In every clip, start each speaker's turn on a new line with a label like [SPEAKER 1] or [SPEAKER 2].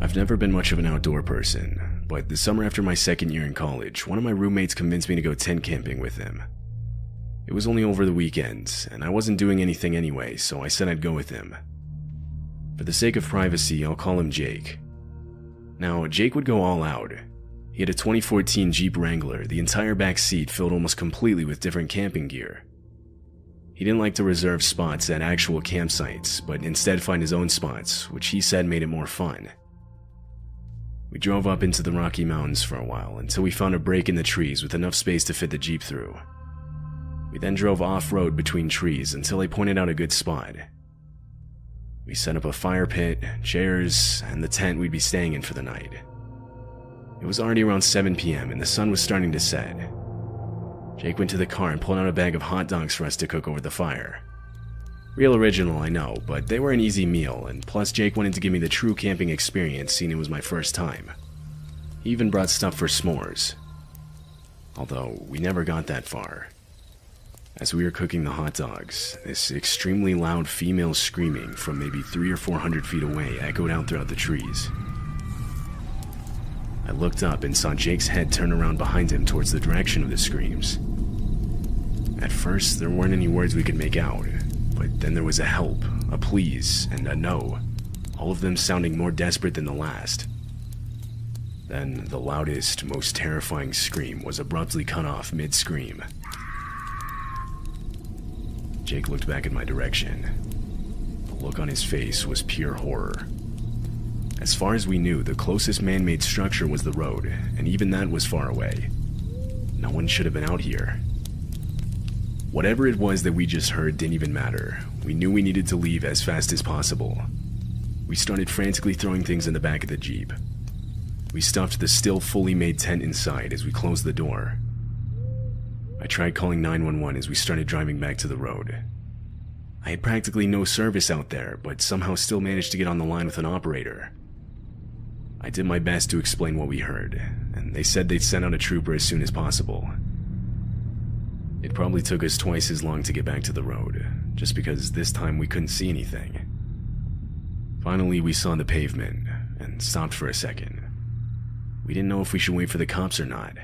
[SPEAKER 1] I've never been much of an outdoor person, but the summer after my second year in college, one of my roommates convinced me to go tent camping with him. It was only over the weekend, and I wasn't doing anything anyway, so I said I'd go with him. For the sake of privacy, I'll call him Jake. Now, Jake would go all out. He had a 2014 Jeep Wrangler, the entire back seat filled almost completely with different camping gear. He didn't like to reserve spots at actual campsites, but instead find his own spots, which he said made it more fun. We drove up into the Rocky Mountains for a while until we found a break in the trees with enough space to fit the Jeep through. We then drove off-road between trees until they pointed out a good spot. We set up a fire pit, chairs, and the tent we'd be staying in for the night. It was already around 7 p.m. and the sun was starting to set. Jake went to the car and pulled out a bag of hot dogs for us to cook over the fire. Real original, I know, but they were an easy meal, and plus Jake wanted to give me the true camping experience seeing it was my first time. He even brought stuff for s'mores. Although, we never got that far. As we were cooking the hot dogs, this extremely loud female screaming from maybe 300 or 400 feet away echoed out throughout the trees. I looked up and saw Jake's head turn around behind him towards the direction of the screams. At first, there weren't any words we could make out, but then there was a help, a please, and a no, all of them sounding more desperate than the last. Then the loudest, most terrifying scream was abruptly cut off mid-scream. Jake looked back in my direction. The look on his face was pure horror. As far as we knew, the closest man-made structure was the road, and even that was far away. No one should have been out here. Whatever it was that we just heard didn't even matter. We knew we needed to leave as fast as possible. We started frantically throwing things in the back of the Jeep. We stuffed the still fully made tent inside as we closed the door. I tried calling 911 as we started driving back to the road. I had practically no service out there, but somehow still managed to get on the line with an operator. I did my best to explain what we heard, and they said they'd send out a trooper as soon as possible. It probably took us twice as long to get back to the road, just because this time we couldn't see anything. Finally, we saw the pavement, and stopped for a second. We didn't know if we should wait for the cops or not.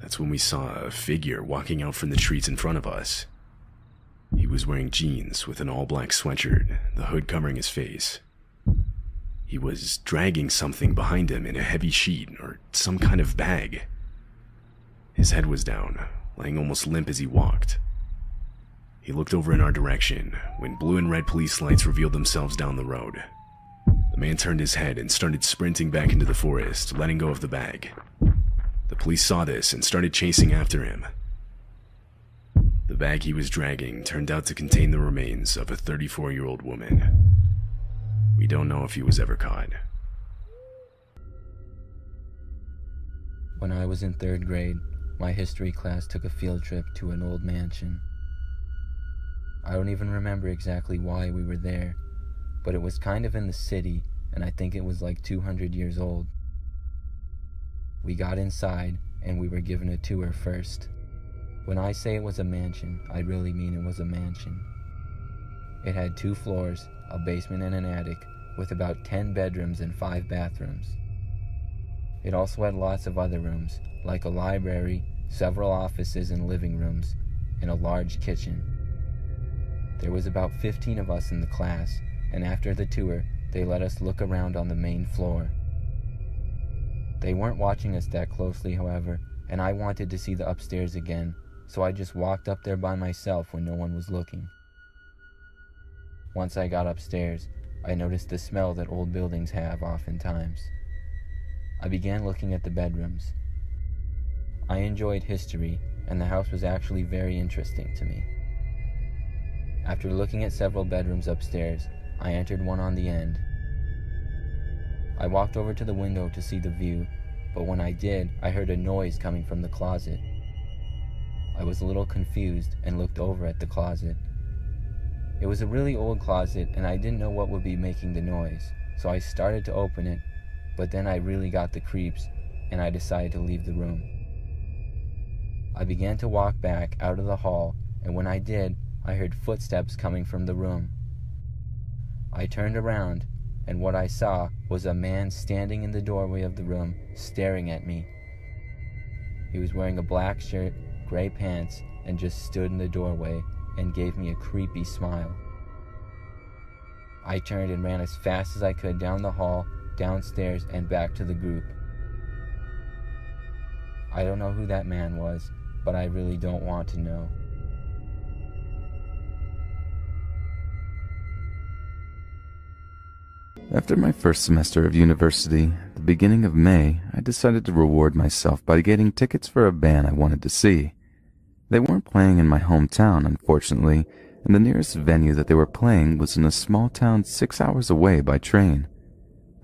[SPEAKER 1] That's when we saw a figure walking out from the trees in front of us. He was wearing jeans with an all-black sweatshirt, the hood covering his face. He was dragging something behind him in a heavy sheet or some kind of bag. His head was down, laying almost limp as he walked. He looked over in our direction when blue and red police lights revealed themselves down the road. The man turned his head and started sprinting back into the forest, letting go of the bag. The police saw this and started chasing after him. The bag he was dragging turned out to contain the remains of a 34-year-old woman. We don't know if he was ever caught.
[SPEAKER 2] When I was in 3rd grade, my history class took a field trip to an old mansion. I don't even remember exactly why we were there, but it was kind of in the city, and I think it was like 200 years old. We got inside, and we were given a tour first. When I say it was a mansion, I really mean it was a mansion. It had 2 floors, a basement and an attic, with about 10 bedrooms and 5 bathrooms. It also had lots of other rooms, like a library, several offices and living rooms, and a large kitchen. There was about 15 of us in the class, and after the tour, they let us look around on the main floor. They weren't watching us that closely, however, and I wanted to see the upstairs again, so I just walked up there by myself when no one was looking. Once I got upstairs, I noticed the smell that old buildings have oftentimes. I began looking at the bedrooms. I enjoyed history, and the house was actually very interesting to me. After looking at several bedrooms upstairs, I entered one on the end. I walked over to the window to see the view, but when I did, I heard a noise coming from the closet. I was a little confused and looked over at the closet. It was a really old closet, and I didn't know what would be making the noise, so I started to open it, but then I really got the creeps, and I decided to leave the room. I began to walk back out of the hall, and when I did, I heard footsteps coming from the room. I turned around, and what I saw was a man standing in the doorway of the room, staring at me. He was wearing a black shirt, gray pants, and just stood in the doorway and gave me a creepy smile. I turned and ran as fast as I could down the hall, downstairs, and back to the group. I don't know who that man was, but I really don't want to know.
[SPEAKER 3] After my first semester of university, at the beginning of May, I decided to reward myself by getting tickets for a band I wanted to see. They weren't playing in my hometown, unfortunately, and the nearest venue that they were playing was in a small town 6 hours away by train.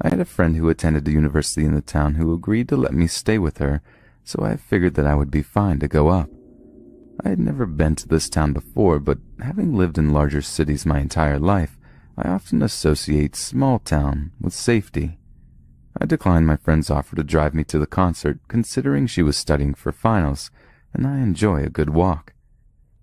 [SPEAKER 3] I had a friend who attended a university in the town who agreed to let me stay with her, so I figured that I would be fine to go up. I had never been to this town before, but having lived in larger cities my entire life, I often associate small town with safety. I declined my friend's offer to drive me to the concert, considering she was studying for finals, and I enjoy a good walk.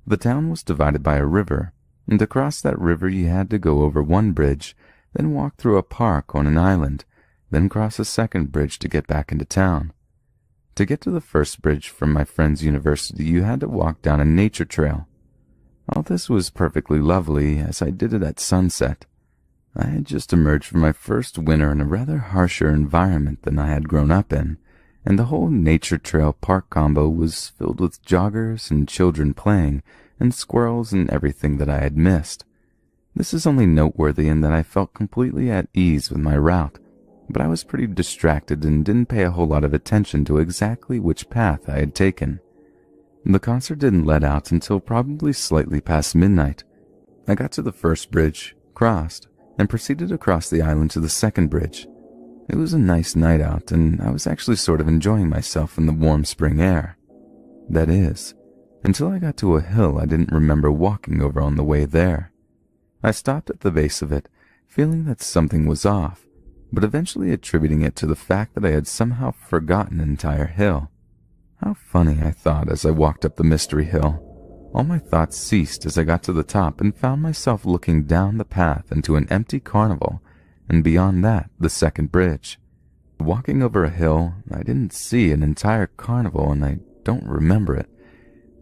[SPEAKER 3] The town was divided by a river, and to cross that river you had to go over one bridge, then walk through a park on an island, then cross a second bridge to get back into town. To get to the first bridge from my friend's university, you had to walk down a nature trail. All this was perfectly lovely, as I did it at sunset. I had just emerged from my first winter in a rather harsher environment than I had grown up in, and the whole nature trail park combo was filled with joggers and children playing, and squirrels and everything that I had missed. This is only noteworthy in that I felt completely at ease with my route, but I was pretty distracted and didn't pay a whole lot of attention to exactly which path I had taken. The concert didn't let out until probably slightly past midnight. I got to the first bridge, crossed, and proceeded across the island to the second bridge. It was a nice night out, and I was actually sort of enjoying myself in the warm spring air. That is, until I got to a hill I didn't remember walking over on the way there. I stopped at the base of it, feeling that something was off, but eventually attributing it to the fact that I had somehow forgotten an entire hill. How funny, I thought as I walked up the mystery hill. All my thoughts ceased as I got to the top and found myself looking down the path into an empty carnival, and beyond that, the second bridge. Walking over a hill, I didn't see an entire carnival, and I don't remember it,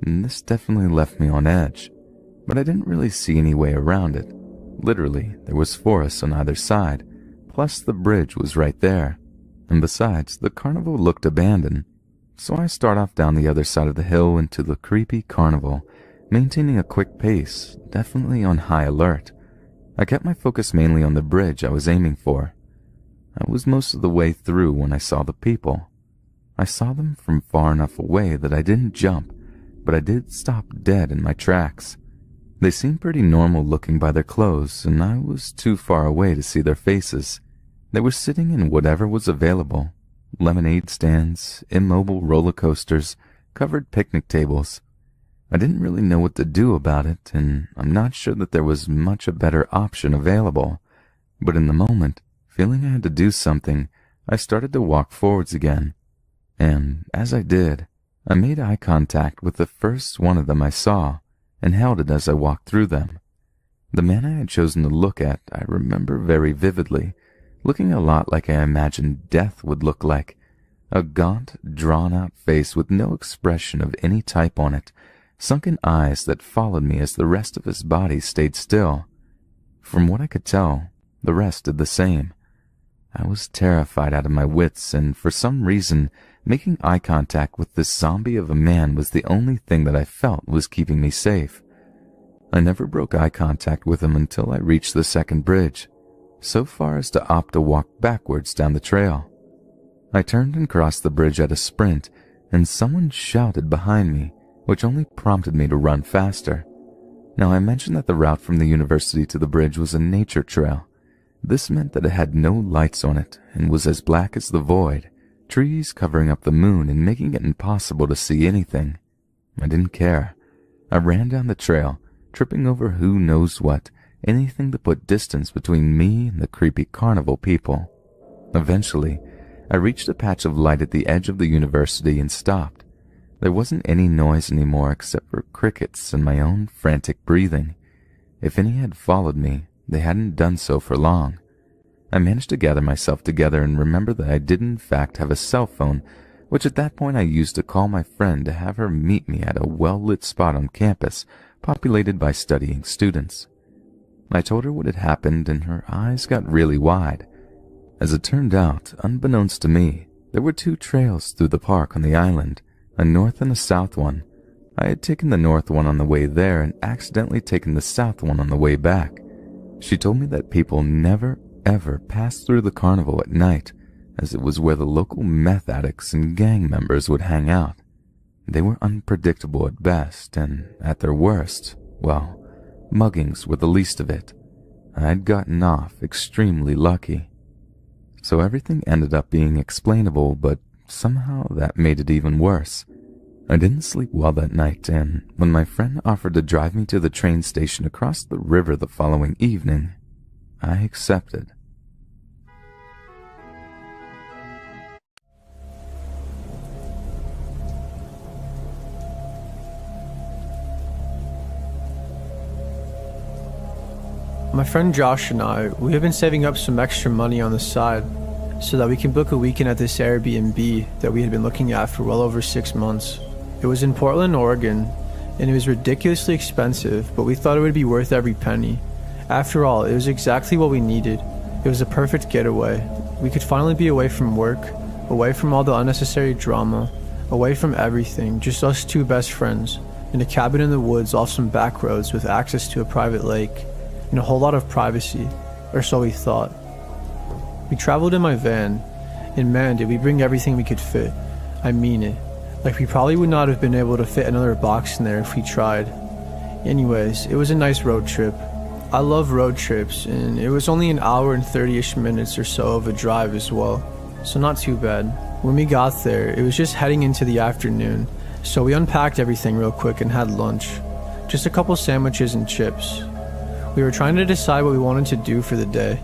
[SPEAKER 3] and this definitely left me on edge. But I didn't really see any way around it. Literally, there was forest on either side, plus the bridge was right there, and besides, the carnival looked abandoned. So I start off down the other side of the hill into the creepy carnival, maintaining a quick pace, definitely on high alert. I kept my focus mainly on the bridge I was aiming for. I was most of the way through when I saw the people. I saw them from far enough away that I didn't jump, but I did stop dead in my tracks. They seemed pretty normal looking by their clothes, and I was too far away to see their faces. They were sitting in whatever was available. Lemonade stands, immobile roller coasters, covered picnic tables. I didn't really know what to do about it, and I'm not sure that there was much a better option available. But in the moment, feeling I had to do something, I started to walk forwards again. And as I did, I made eye contact with the first one of them I saw, and held it as I walked through them. The man I had chosen to look at I remember very vividly, looking a lot like I imagined death would look like. A gaunt, drawn-out face with no expression of any type on it, sunken eyes that followed me as the rest of his body stayed still. From what I could tell, the rest did the same. I was terrified out of my wits, and for some reason, making eye contact with this zombie of a man was the only thing that I felt was keeping me safe. I never broke eye contact with him until I reached the second bridge, so far as to opt to walk backwards down the trail. I turned and crossed the bridge at a sprint, and someone shouted behind me, which only prompted me to run faster. Now, I mentioned that the route from the university to the bridge was a nature trail. This meant that it had no lights on it and was as black as the void, trees covering up the moon and making it impossible to see anything. I didn't care. I ran down the trail, tripping over who knows what, anything to put distance between me and the creepy carnival people. Eventually, I reached a patch of light at the edge of the university and stopped. There wasn't any noise anymore except for crickets and my own frantic breathing. If any had followed me, they hadn't done so for long. I managed to gather myself together and remember that I did in fact have a cell phone, which at that point I used to call my friend to have her meet me at a well-lit spot on campus populated by studying students. I told her what had happened and her eyes got really wide. As it turned out, unbeknownst to me, there were two trails through the park on the island, a north and a south one. I had taken the north one on the way there and accidentally taken the south one on the way back. She told me that people never, ever passed through the carnival at night, as it was where the local meth addicts and gang members would hang out. They were unpredictable at best, and at their worst, well, muggings were the least of it. I'd gotten off extremely lucky. So everything ended up being explainable, but somehow that made it even worse. I didn't sleep well that night, and when my friend offered to drive me to the train station across the river the following evening, I accepted.
[SPEAKER 4] My friend Josh and we have been saving up some extra money on the side so that we can book a weekend at this Airbnb that we had been looking at for well over 6 months. It was in Portland, Oregon, and it was ridiculously expensive, but we thought it would be worth every penny. After all, it was exactly what we needed. It was a perfect getaway. We could finally be away from work, away from all the unnecessary drama, away from everything, just us two best friends, in a cabin in the woods off some back roads with access to a private lake, and a whole lot of privacy, or so we thought. We traveled in my van, and man, did we bring everything we could fit. I mean it. Like, we probably would not have been able to fit another box in there if we tried. Anyways, it was a nice road trip. I love road trips, and it was only an hour and 30-ish minutes or so of a drive as well, so not too bad. When we got there, it was just heading into the afternoon, so we unpacked everything real quick and had lunch. Just a couple sandwiches and chips. We were trying to decide what we wanted to do for the day.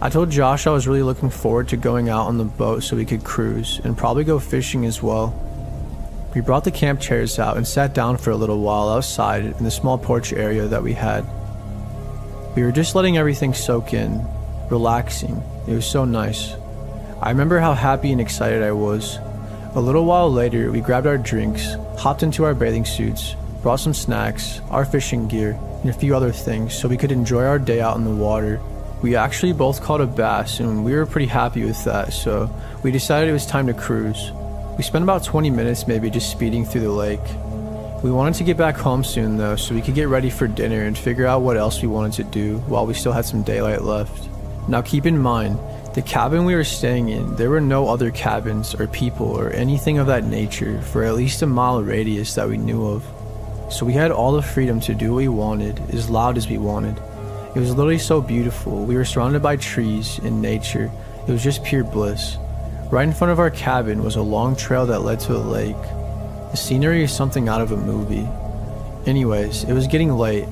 [SPEAKER 4] I told Josh I was really looking forward to going out on the boat so we could cruise, and probably go fishing as well. We brought the camp chairs out and sat down for a little while outside in the small porch area that we had. We were just letting everything soak in, relaxing. It was so nice. I remember how happy and excited I was. A little while later, we grabbed our drinks, hopped into our bathing suits, brought some snacks, our fishing gear, and a few other things so we could enjoy our day out in the water. We actually both caught a bass, and we were pretty happy with that, so we decided it was time to cruise. We spent about 20 minutes maybe just speeding through the lake. We wanted to get back home soon though, so we could get ready for dinner and figure out what else we wanted to do while we still had some daylight left. Now keep in mind, the cabin we were staying in, there were no other cabins or people or anything of that nature for at least a mile radius that we knew of. So we had all the freedom to do what we wanted, as loud as we wanted. It was literally so beautiful. We were surrounded by trees and nature. It was just pure bliss. Right in front of our cabin was a long trail that led to a lake. The scenery is something out of a movie. Anyways, it was getting late.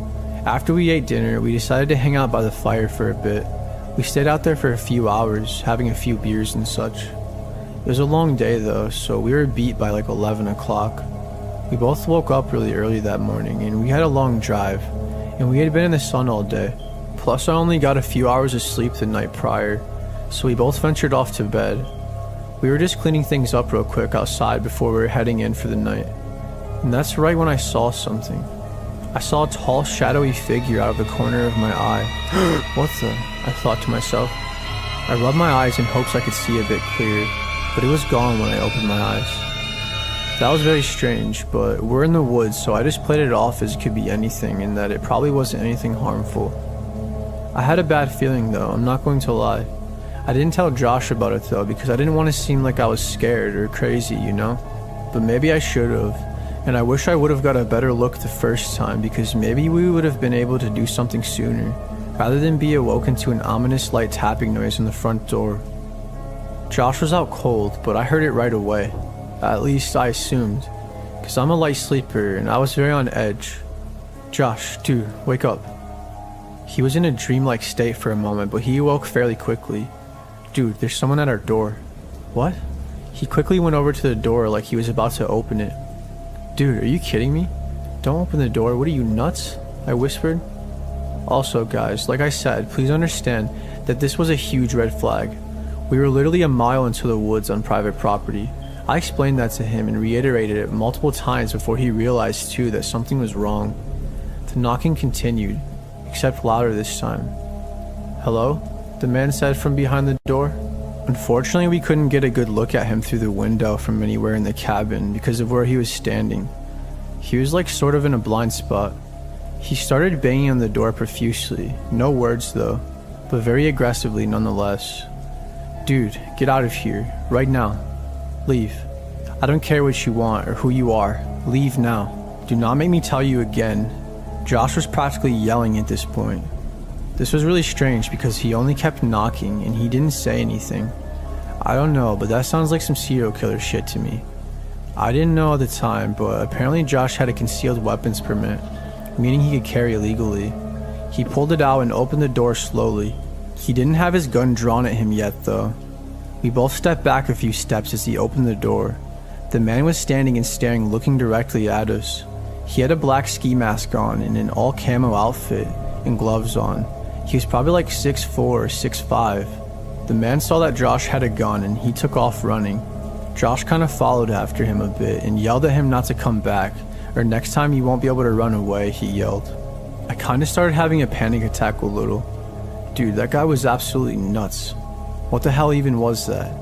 [SPEAKER 4] After we ate dinner, we decided to hang out by the fire for a bit. We stayed out there for a few hours, having a few beers and such. It was a long day though, so we were beat by like 11 o'clock. We both woke up really early that morning, and we had a long drive, and we had been in the sun all day. Plus I only got a few hours of sleep the night prior, so we both ventured off to bed. We were just cleaning things up real quick outside before we were heading in for the night. And that's right when I saw something. I saw a tall, shadowy figure out of the corner of my eye. What the? I thought to myself. I rubbed my eyes in hopes I could see a bit clearer, but it was gone when I opened my eyes. That was very strange, but we're in the woods, so I just played it off as it could be anything and that it probably wasn't anything harmful. I had a bad feeling though, I'm not going to lie. I didn't tell Josh about it though, because I didn't want to seem like I was scared or crazy, you know? But maybe I should have, and I wish I would have got a better look the first time, because maybe we would have been able to do something sooner, rather than be awoken to an ominous light tapping noise on the front door. Josh was out cold, but I heard it right away. At least I assumed, because I'm a light sleeper and I was very on edge. Josh, dude, wake up. He was in a dreamlike state for a moment, but he awoke fairly quickly. Dude, there's someone at our door. What? He quickly went over to the door like he was about to open it. Dude, are you kidding me? Don't open the door, what are you, nuts? I whispered. Also, guys, like I said, please understand that this was a huge red flag. We were literally a mile into the woods on private property. I explained that to him and reiterated it multiple times before he realized too that something was wrong. The knocking continued, except louder this time. "Hello?" the man said from behind the door. Unfortunately, we couldn't get a good look at him through the window from anywhere in the cabin because of where he was standing. He was like sort of in a blind spot. He started banging on the door profusely, no words though, but very aggressively nonetheless. "Dude, get out of here, right now. Leave. I don't care what you want or who you are. Leave now. Do not make me tell you again." Josh was practically yelling at this point. This was really strange because he only kept knocking and he didn't say anything. I don't know, but that sounds like some serial killer shit to me. I didn't know at the time, but apparently Josh had a concealed weapons permit, meaning he could carry legally. He pulled it out and opened the door slowly. He didn't have his gun drawn at him yet though. We both stepped back a few steps as he opened the door. The man was standing and staring, looking directly at us. He had a black ski mask on and an all camo outfit and gloves on. He was probably like 6'4" or 6'5". The man saw that Josh had a gun and he took off running. Josh kind of followed after him a bit and yelled at him not to come back, or next time you won't be able to run away, he yelled. I kind of started having a panic attack a little. Dude, that guy was absolutely nuts. What the hell even was that?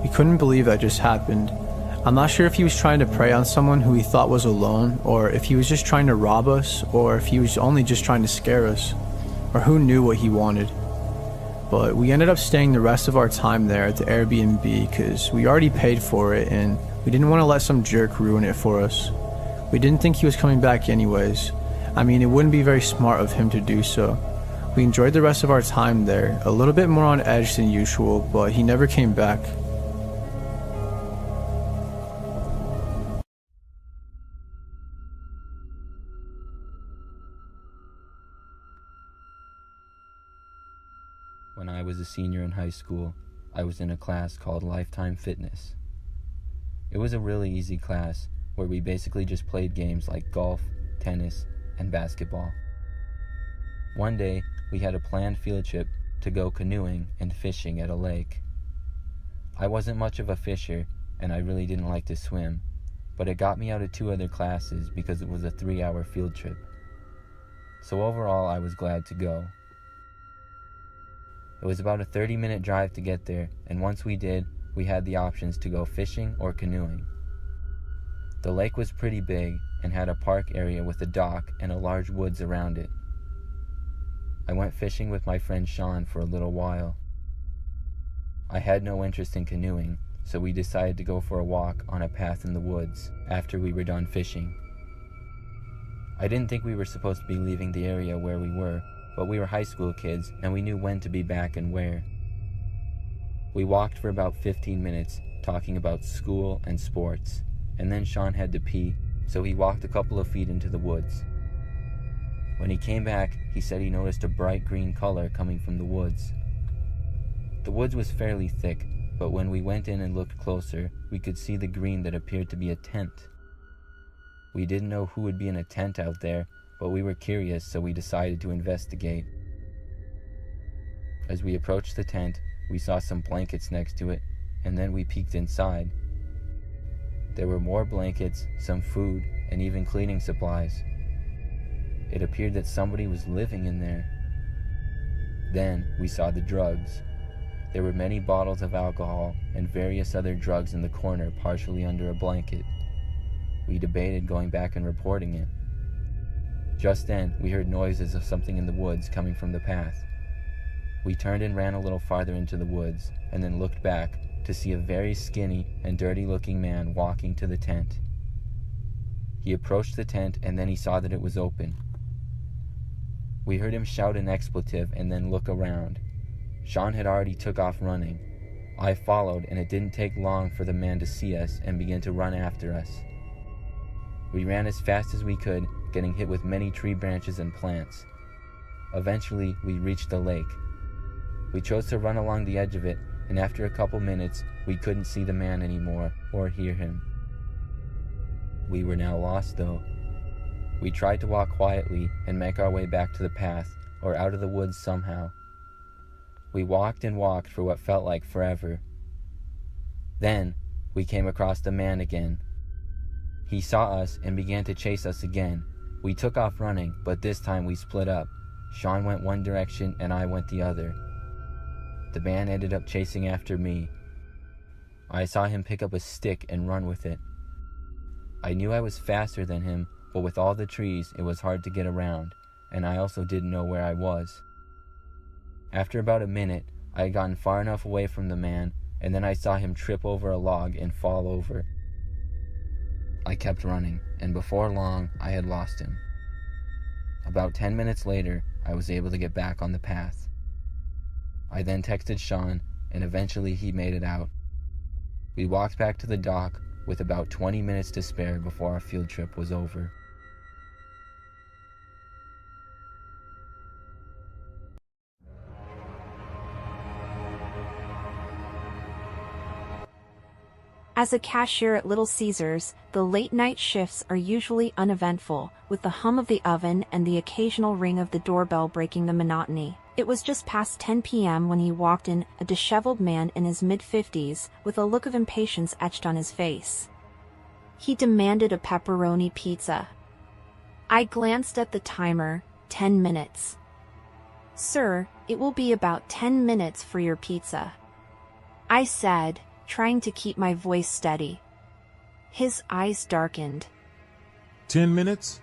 [SPEAKER 4] We couldn't believe that just happened. I'm not sure if he was trying to prey on someone who he thought was alone, or if he was just trying to rob us, or if he was only just trying to scare us, or who knew what he wanted. But we ended up staying the rest of our time there at the Airbnb because we already paid for it and we didn't want to let some jerk ruin it for us. We didn't think he was coming back anyways. I mean, it wouldn't be very smart of him to do so. We enjoyed the rest of our time there, a little bit more on edge than usual, but he never came back.
[SPEAKER 2] When I was a senior in high school, I was in a class called Lifetime Fitness. It was a really easy class where we basically just played games like golf, tennis, and basketball. One day, we had a planned field trip to go canoeing and fishing at a lake. I wasn't much of a fisher, and I really didn't like to swim, but it got me out of 2 other classes because it was a 3-hour field trip. So overall, I was glad to go. It was about a 30-minute drive to get there, and once we did, we had the options to go fishing or canoeing. The lake was pretty big and had a park area with a dock and a large woods around it. I went fishing with my friend Sean for a little while. I had no interest in canoeing, so we decided to go for a walk on a path in the woods after we were done fishing. I didn't think we were supposed to be leaving the area where we were, but we were high school kids and we knew when to be back and where. We walked for about 15 minutes talking about school and sports, and then Sean had to pee, so he walked a couple of feet into the woods. When he came back, he said he noticed a bright green color coming from the woods. The woods was fairly thick, but when we went in and looked closer, we could see the green that appeared to be a tent. We didn't know who would be in a tent out there, but we were curious, so we decided to investigate. As we approached the tent, we saw some blankets next to it, and then we peeked inside. There were more blankets, some food, and even cleaning supplies. It appeared that somebody was living in there. Then we saw the drugs. There were many bottles of alcohol and various other drugs in the corner, partially under a blanket. We debated going back and reporting it. Just then, we heard noises of something in the woods coming from the path. We turned and ran a little farther into the woods, and then looked back to see a very skinny and dirty-looking man walking to the tent. He approached the tent, and then he saw that it was open. We heard him shout an expletive and then look around. Sean had already took off running. I followed, and it didn't take long for the man to see us and begin to run after us. We ran as fast as we could, getting hit with many tree branches and plants. Eventually, we reached the lake. We chose to run along the edge of it, and after a couple minutes, we couldn't see the man anymore or hear him. We were now lost, though. We tried to walk quietly and make our way back to the path or out of the woods somehow. We walked and walked for what felt like forever. Then, we came across the man again. He saw us and began to chase us again. We took off running, but this time we split up. Sean went one direction and I went the other. The man ended up chasing after me. I saw him pick up a stick and run with it. I knew I was faster than him, but with all the trees, it was hard to get around, and I also didn't know where I was. After about a minute, I had gotten far enough away from the man, and then I saw him trip over a log and fall over. I kept running, and before long, I had lost him. About 10 minutes later, I was able to get back on the path. I then texted Sean, and eventually he made it out. We walked back to the dock with about 20 minutes to spare before our field trip was over.
[SPEAKER 5] As a cashier at Little Caesars, the late-night shifts are usually uneventful, with the hum of the oven and the occasional ring of the doorbell breaking the monotony. It was just past 10 p.m. when he walked in, a disheveled man in his mid-50s, with a look of impatience etched on his face. He demanded a pepperoni pizza. I glanced at the timer. 10 minutes. "Sir, it will be about 10 minutes for your pizza," I said, trying to keep my voice steady. His eyes darkened.
[SPEAKER 6] 10 minutes?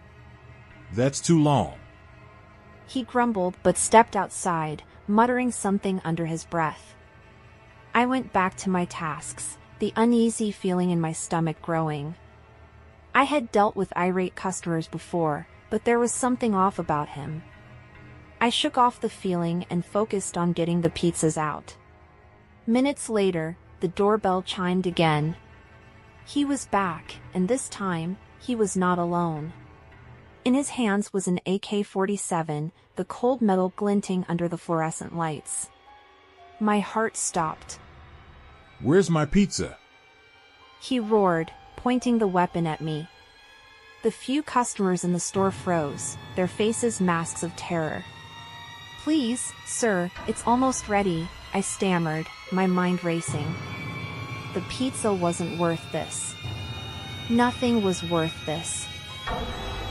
[SPEAKER 6] That's too long.
[SPEAKER 5] He grumbled but stepped outside, muttering something under his breath. I went back to my tasks, the uneasy feeling in my stomach growing. I had dealt with irate customers before, but there was something off about him. I shook off the feeling and focused on getting the pizzas out. Minutes later, the doorbell chimed again. He was back, and this time, he was not alone. In his hands was an AK-47, the cold metal glinting under the fluorescent lights. My heart stopped.
[SPEAKER 6] Where's my pizza?
[SPEAKER 5] He roared, pointing the weapon at me. The few customers in the store froze, their faces masks of terror. "Please, sir, it's almost ready," I stammered, my mind racing. The pizza wasn't worth this. Nothing was worth this.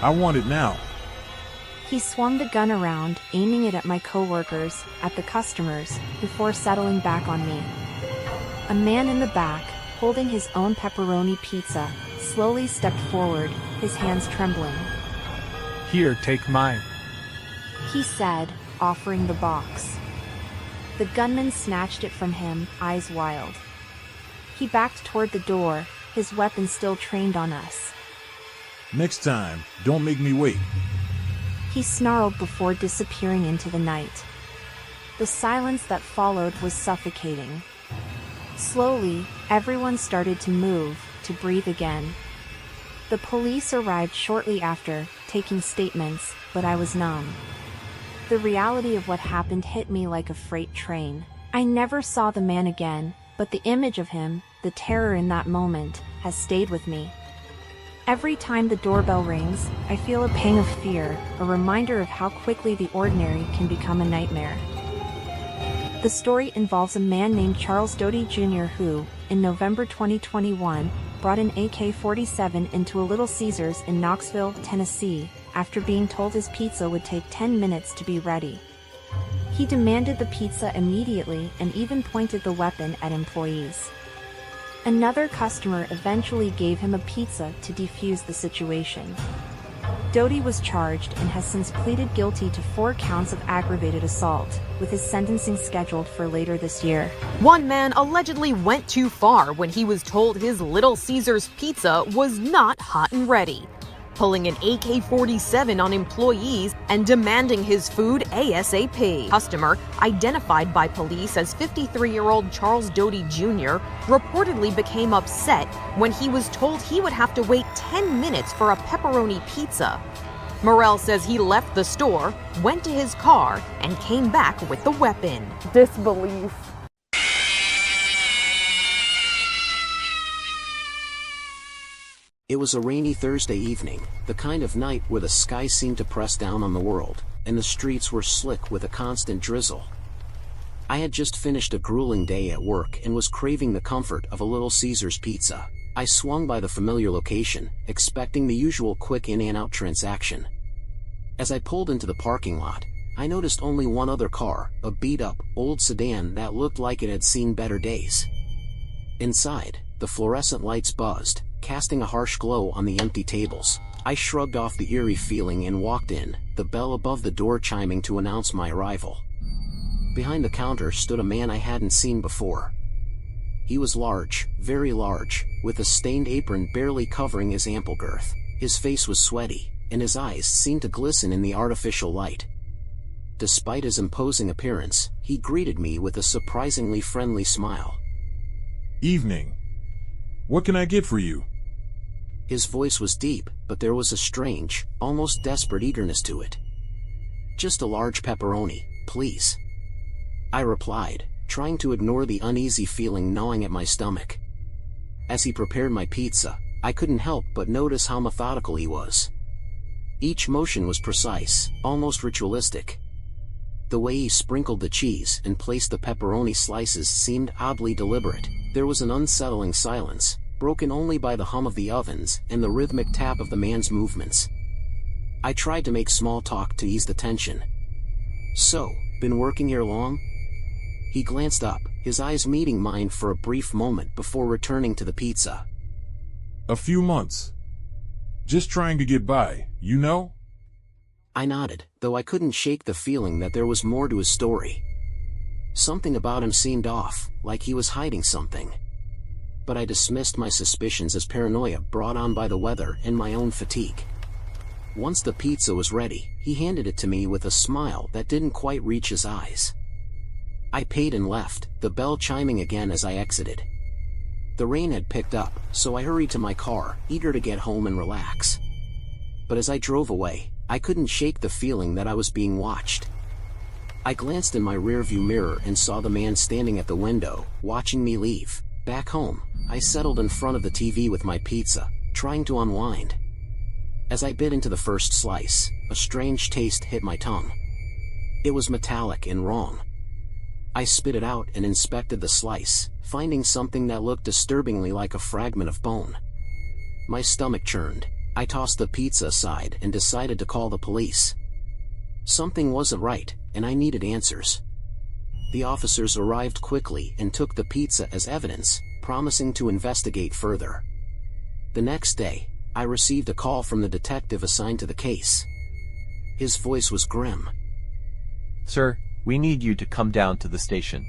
[SPEAKER 6] I want it now.
[SPEAKER 5] He swung the gun around, aiming it at my coworkers, at the customers, before settling back on me. A man in the back, holding his own pepperoni pizza, slowly stepped forward, his hands trembling.
[SPEAKER 7] "Here, take mine,"
[SPEAKER 5] he said, offering the box. The gunman snatched it from him, eyes wild. He backed toward the door, his weapon still trained on us.
[SPEAKER 6] Next time, don't make me wait.
[SPEAKER 5] He snarled before disappearing into the night. The silence that followed was suffocating. Slowly, everyone started to move, to breathe again. The police arrived shortly after, taking statements, but I was numb. The reality of what happened hit me like a freight train. I never saw the man again, but the image of him, the terror in that moment, has stayed with me. Every time the doorbell rings, I feel a pang of fear, a reminder of how quickly the ordinary can become a nightmare. The story involves a man named Charles Doty Jr. who, in November 2021, brought an AK-47 into a Little Caesars in Knoxville, Tennessee, after being told his pizza would take 10 minutes to be ready. He demanded the pizza immediately and even pointed the weapon at employees. Another customer eventually gave him a pizza to defuse the situation. Doty was charged and has since pleaded guilty to 4 counts of aggravated assault, with his sentencing scheduled for later this year.
[SPEAKER 8] One man allegedly went too far when he was told his Little Caesars pizza was not hot and ready, pulling an AK-47 on employees and demanding his food ASAP. Customer, identified by police as 53-year-old Charles Doty Jr., reportedly became upset when he was told he would have to wait 10 minutes for a pepperoni pizza. Morrell says he left the store, went to his car, and came back with the weapon.
[SPEAKER 9] Disbelief. It was a rainy Thursday evening, the kind of night where the sky seemed to press down on the world, and the streets were slick with a constant drizzle. I had just finished a grueling day at work and was craving the comfort of a Little Caesars pizza. I swung by the familiar location, expecting the usual quick in-and-out transaction. As I pulled into the parking lot, I noticed only one other car, a beat-up, old sedan that looked like it had seen better days. Inside, the fluorescent lights buzzed, casting a harsh glow on the empty tables. I shrugged off the eerie feeling and walked in, the bell above the door chiming to announce my arrival. Behind the counter stood a man I hadn't seen before. He was large, very large, with a stained apron barely covering his ample girth. His face was sweaty, and his eyes seemed to glisten in the artificial light. Despite his imposing appearance, he greeted me with a surprisingly friendly smile.
[SPEAKER 6] Evening. What can I get for you?
[SPEAKER 9] His voice was deep, but there was a strange, almost desperate eagerness to it. Just a large pepperoni, please. I replied, trying to ignore the uneasy feeling gnawing at my stomach. As he prepared my pizza, I couldn't help but notice how methodical he was. Each motion was precise, almost ritualistic. The way he sprinkled the cheese and placed the pepperoni slices seemed oddly deliberate. There was an unsettling silence, broken only by the hum of the ovens and the rhythmic tap of the man's movements. I tried to make small talk to ease the tension. So, been working here long? He glanced up, his eyes meeting mine for a brief moment before returning to the pizza.
[SPEAKER 6] A few months. Just trying to get by, you know?
[SPEAKER 9] I nodded, though I couldn't shake the feeling that there was more to his story. Something about him seemed off, like he was hiding something. But I dismissed my suspicions as paranoia brought on by the weather and my own fatigue. Once the pizza was ready, he handed it to me with a smile that didn't quite reach his eyes. I paid and left, the bell chiming again as I exited. The rain had picked up, so I hurried to my car, eager to get home and relax. But as I drove away, I couldn't shake the feeling that I was being watched. I glanced in my rearview mirror and saw the man standing at the window, watching me leave. Back home, I settled in front of the TV with my pizza, trying to unwind. As I bit into the first slice, a strange taste hit my tongue. It was metallic and wrong. I spit it out and inspected the slice, finding something that looked disturbingly like a fragment of bone. My stomach churned. I tossed the pizza aside and decided to call the police. Something wasn't right, and I needed answers. The officers arrived quickly and took the pizza as evidence, promising to investigate further. The next day, I received a call from the detective assigned to the case. His voice was grim.
[SPEAKER 10] Sir, we need you to come down to the station.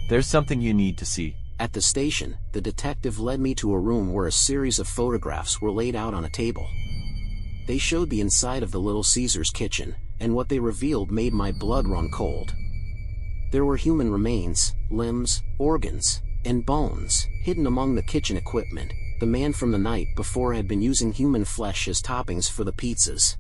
[SPEAKER 10] There's something you need to see.
[SPEAKER 9] At the station, the detective led me to a room where a series of photographs were laid out on a table. They showed the inside of the Little Caesars kitchen, and what they revealed made my blood run cold. There were human remains, limbs, organs, and bones, hidden among the kitchen equipment. The man from the night before had been using human flesh as toppings for the pizzas.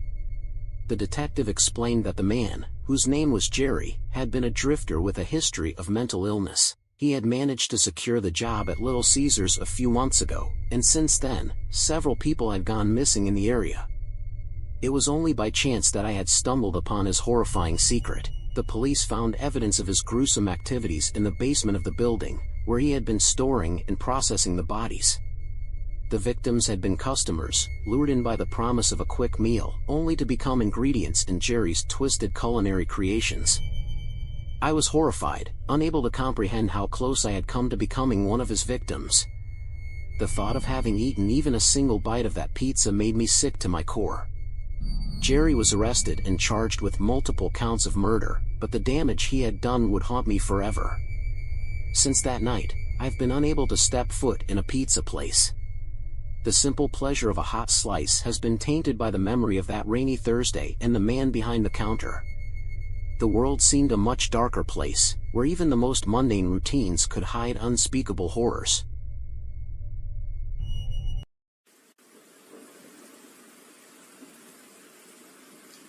[SPEAKER 9] The detective explained that the man, whose name was Jerry, had been a drifter with a history of mental illness. He had managed to secure the job at Little Caesars a few months ago, and since then, several people had gone missing in the area. It was only by chance that I had stumbled upon his horrifying secret. The police found evidence of his gruesome activities in the basement of the building, where he had been storing and processing the bodies. The victims had been customers, lured in by the promise of a quick meal, only to become ingredients in Jerry's twisted culinary creations. I was horrified, unable to comprehend how close I had come to becoming one of his victims. The thought of having eaten even a single bite of that pizza made me sick to my core. Jerry was arrested and charged with multiple counts of murder, but the damage he had done would haunt me forever. Since that night, I've been unable to step foot in a pizza place. The simple pleasure of a hot slice has been tainted by the memory of that rainy Thursday and the man behind the counter. The world seemed a much darker place, where even the most mundane routines could hide unspeakable horrors.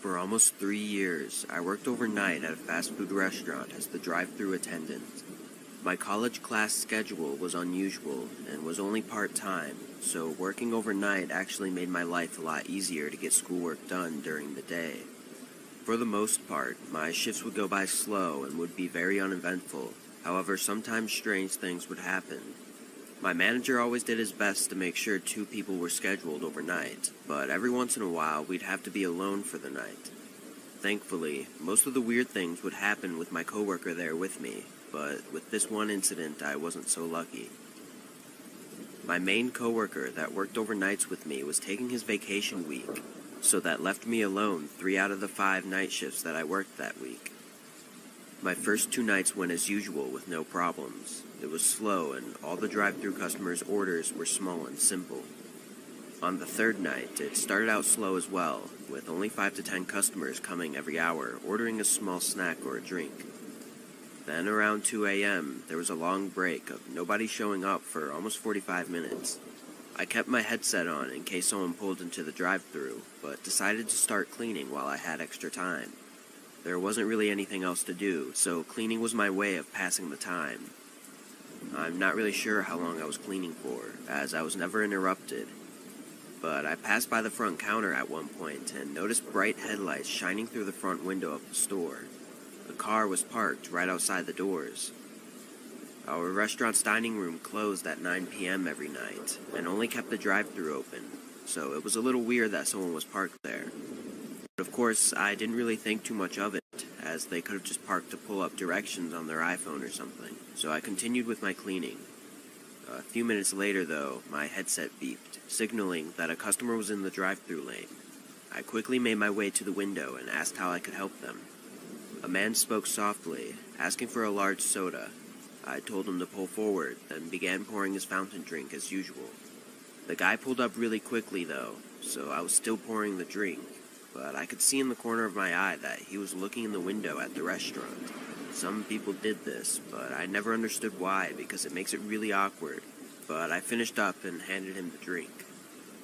[SPEAKER 11] For almost 3 years, I worked overnight at a fast food restaurant as the drive-thru attendant. My college class schedule was unusual and was only part-time, so working overnight actually made my life a lot easier to get schoolwork done during the day. For the most part, my shifts would go by slow and would be very uneventful. However, sometimes strange things would happen. My manager always did his best to make sure 2 people were scheduled overnight, but every once in a while we'd have to be alone for the night. Thankfully, most of the weird things would happen with my coworker there with me, but with this one incident I wasn't so lucky. My main coworker that worked overnights with me was taking his vacation week, so that left me alone 3 out of the 5 night shifts that I worked that week. My first 2 nights went as usual with no problems. It was slow and all the drive-thru customers' orders were small and simple. On the 3rd night, it started out slow as well, with only 5 to 10 customers coming every hour, ordering a small snack or a drink. Then around 2 a.m., there was a long break of nobody showing up for almost 45 minutes. I kept my headset on in case someone pulled into the drive-thru, but decided to start cleaning while I had extra time. There wasn't really anything else to do, so cleaning was my way of passing the time. I'm not really sure how long I was cleaning for, as I was never interrupted. But I passed by the front counter at one point and noticed bright headlights shining through the front window of the store. The car was parked right outside the doors. Our restaurant's dining room closed at 9 p.m. every night, and only kept the drive-thru open, so it was a little weird that someone was parked there. But of course, I didn't really think too much of it, as they could have just parked to pull up directions on their iPhone or something, so I continued with my cleaning. A few minutes later, though, my headset beeped, signaling that a customer was in the drive-thru lane. I quickly made my way to the window and asked how I could help them. A man spoke softly, asking for a large soda. I told him to pull forward, then began pouring his fountain drink as usual. The guy pulled up really quickly, though, so I was still pouring the drink, but I could see in the corner of my eye that he was looking in the window at the restaurant. Some people did this, but I never understood why because it makes it really awkward, but I finished up and handed him the drink.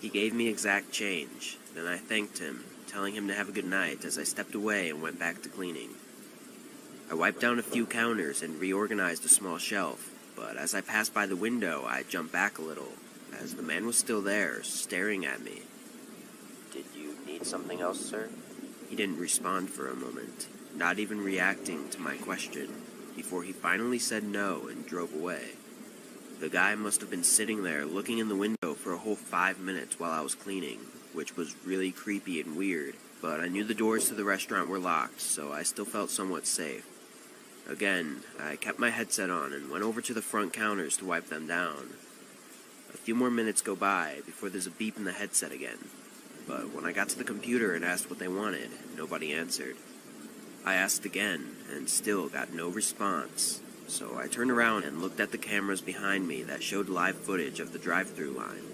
[SPEAKER 11] He gave me exact change, then I thanked him, telling him to have a good night as I stepped away and went back to cleaning. I wiped down a few counters and reorganized a small shelf, but as I passed by the window, I jumped back a little, as the man was still there, staring at me. "Did you need something else, sir?" He didn't respond for a moment, not even reacting to my question, before he finally said no and drove away. The guy must have been sitting there looking in the window for a whole 5 minutes while I was cleaning, which was really creepy and weird, but I knew the doors to the restaurant were locked, so I still felt somewhat safe. Again, I kept my headset on and went over to the front counters to wipe them down. A few more minutes go by before there's a beep in the headset again, but when I got to the computer and asked what they wanted, nobody answered. I asked again, and still got no response, so I turned around and looked at the cameras behind me that showed live footage of the drive-thru line.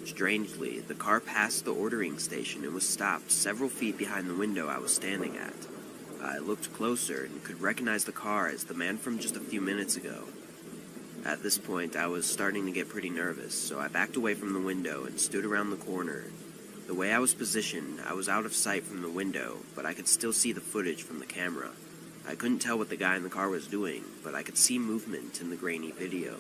[SPEAKER 11] Strangely, the car passed the ordering station and was stopped several feet behind the window I was standing at. I looked closer and could recognize the car as the man from just a few minutes ago. At this point, I was starting to get pretty nervous, so I backed away from the window and stood around the corner. The way I was positioned, I was out of sight from the window, but I could still see the footage from the camera. I couldn't tell what the guy in the car was doing, but I could see movement in the grainy video.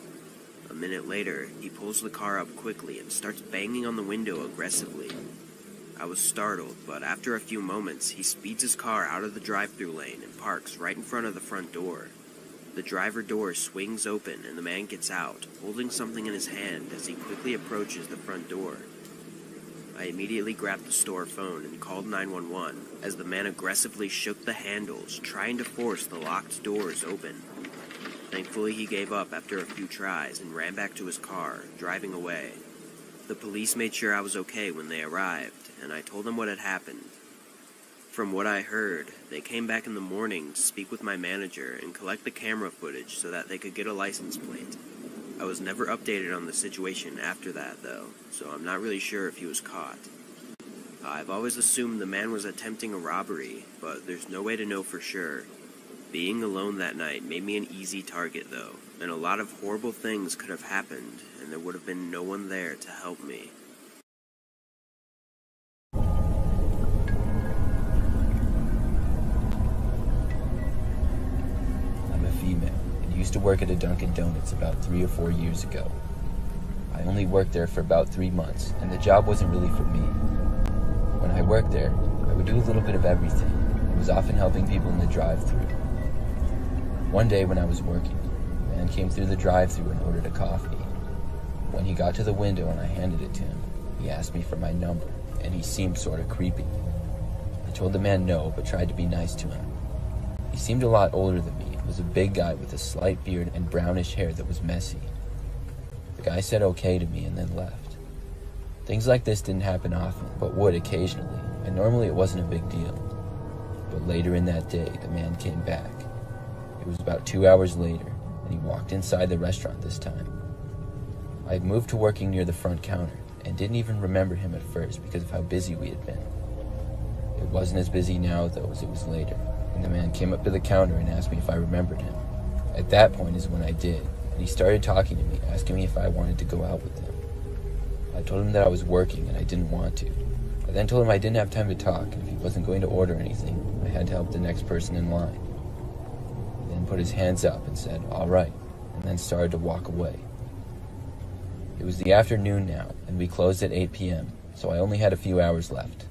[SPEAKER 11] A minute later, he pulls the car up quickly and starts banging on the window aggressively. I was startled, but after a few moments, he speeds his car out of the drive-thru lane and parks right in front of the front door. The driver door swings open and the man gets out, holding something in his hand as he quickly approaches the front door. I immediately grabbed the store phone and called 911 as the man aggressively shook the handles, trying to force the locked doors open. Thankfully, he gave up after a few tries and ran back to his car, driving away. The police made sure I was okay when they arrived, and I told them what had happened. From what I heard, they came back in the morning to speak with my manager and collect the camera footage so that they could get a license plate. I was never updated on the situation after that, though, so I'm not really sure if he was caught. I've always assumed the man was attempting a robbery, but there's no way to know for sure. Being alone that night made me an easy target, though, and a lot of horrible things could have happened, and there would have been no one there to help me.
[SPEAKER 2] I'm a female, and you used to work at a Dunkin' Donuts about 3 or 4 years ago. I only worked there for about 3 months, and the job wasn't really for me. When I worked there, I would do a little bit of everything. I was often helping people in the drive-thru. One day when I was working, a man came through the drive-thru and ordered a coffee. When he got to the window and I handed it to him, he asked me for my number, and he seemed sort of creepy. I told the man no, but tried to be nice to him. He seemed a lot older than me, and was a big guy with a slight beard and brownish hair that was messy. The guy said okay to me and then left. Things like this didn't happen often, but would occasionally, and normally it wasn't a big deal. But later in that day, the man came back. It was about 2 hours later, and he walked inside the restaurant this time. I had moved to working near the front counter, and didn't even remember him at first because of how busy we had been. It wasn't as busy now, though, as it was later, and the man came up to the counter and asked me if I remembered him. At that point is when I did, and he started talking to me, asking me if I wanted to go out with him. I told him that I was working and I didn't want to. I then told him I didn't have time to talk, and if he wasn't going to order anything, I had to help the next person in line. He then put his hands up and said, "All right," and then started to walk away. It was the afternoon now, and we closed at 8 p.m., so I only had a few hours left.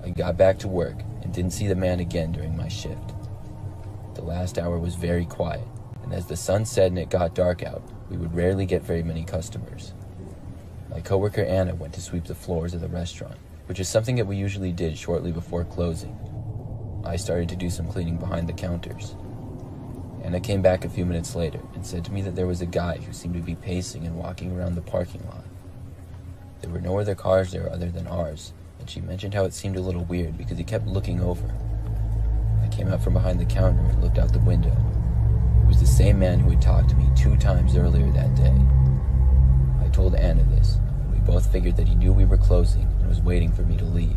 [SPEAKER 2] I got back to work and didn't see the man again during my shift. The last hour was very quiet, and as the sun set and it got dark out, we would rarely get very many customers. My coworker Anna went to sweep the floors of the restaurant, which is something that we usually did shortly before closing. I started to do some cleaning behind the counters. Anna came back a few minutes later and said to me that there was a guy who seemed to be pacing and walking around the parking lot. There were no other cars there other than ours, and she mentioned how it seemed a little weird because he kept looking over. I came out from behind the counter and looked out the window. It was the same man who had talked to me 2 times earlier that day. I told Anna this, and we both figured that he knew we were closing and was waiting for me to leave.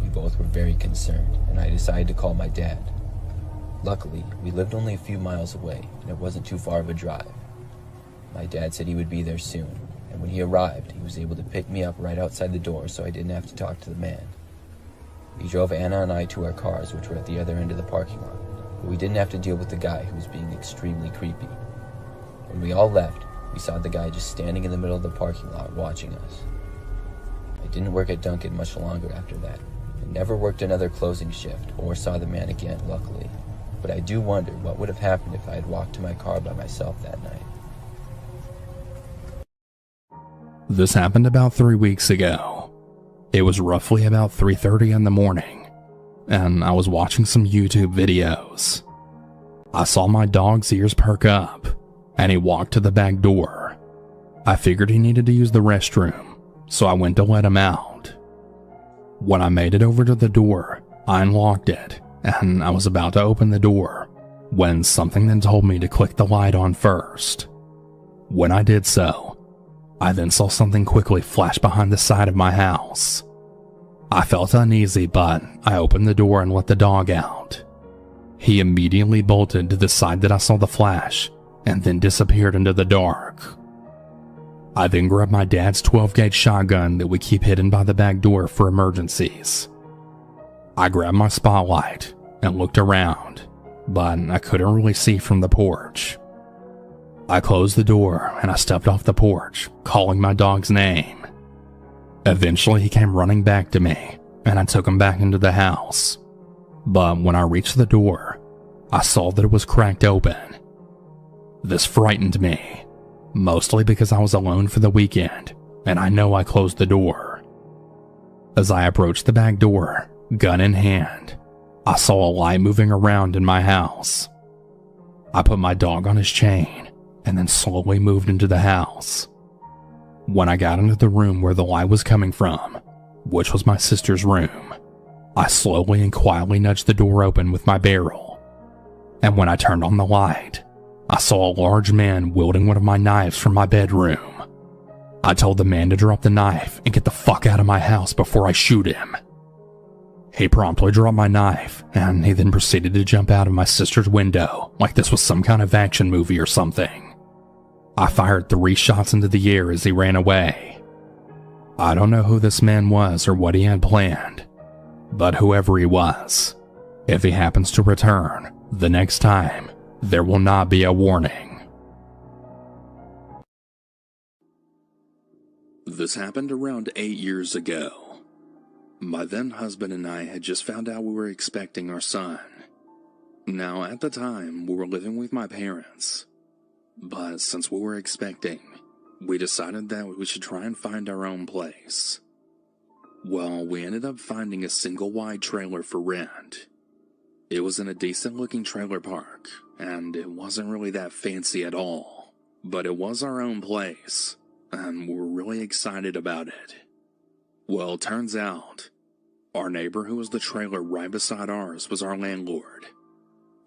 [SPEAKER 2] We both were very concerned, and I decided to call my dad. Luckily, we lived only a few miles away, and it wasn't too far of a drive. My dad said he would be there soon, and when he arrived, he was able to pick me up right outside the door so I didn't have to talk to the man. He drove Anna and I to our cars, which were at the other end of the parking lot, but we didn't have to deal with the guy who was being extremely creepy. When we all left, we saw the guy just standing in the middle of the parking lot watching us. I didn't work at Dunkin' much longer after that, and never worked another closing shift or saw the man again, luckily. But I do wonder what would have happened if I had walked to my car by myself that night.
[SPEAKER 12] This happened about 3 weeks ago. It was roughly about 3:30 in the morning, and I was watching some YouTube videos. I saw my dog's ears perk up, and he walked to the back door. I figured he needed to use the restroom, so I went to let him out. When I made it over to the door, I unlocked it, and I was about to open the door when something then told me to click the light on first. When I did so, I then saw something quickly flash behind the side of my house. I felt uneasy, but I opened the door and let the dog out. He immediately bolted to the side that I saw the flash and then disappeared into the dark. I then grabbed my dad's 12-gauge shotgun that we keep hidden by the back door for emergencies. I grabbed my spotlight and looked around, but I couldn't really see from the porch. I closed the door and I stepped off the porch, calling my dog's name. Eventually he came running back to me, and I took him back into the house. But when I reached the door, I saw that it was cracked open. This frightened me, mostly because I was alone for the weekend, and I know I closed the door. As I approached the back door, gun in hand, I saw a light moving around in my house. I put my dog on his chain and then slowly moved into the house. When I got into the room where the light was coming from, which was my sister's room, I slowly and quietly nudged the door open with my barrel. And when I turned on the light, I saw a large man wielding one of my knives from my bedroom. I told the man to drop the knife and get the fuck out of my house before I shoot him. He promptly dropped my knife, and he then proceeded to jump out of my sister's window like this was some kind of action movie or something. I fired 3 shots into the air as he ran away. I don't know who this man was or what he had planned, but whoever he was, if he happens to return the next time, there will not be a warning.
[SPEAKER 1] This happened around 8 years ago. My then husband and I had just found out we were expecting our son. Now, at the time, we were living with my parents. But since we were expecting, we decided that we should try and find our own place. Well, we ended up finding a single-wide trailer for rent. It was in a decent-looking trailer park, and it wasn't really that fancy at all. But it was our own place, and we were really excited about it. Well, turns out, our neighbor who was the trailer right beside ours was our landlord.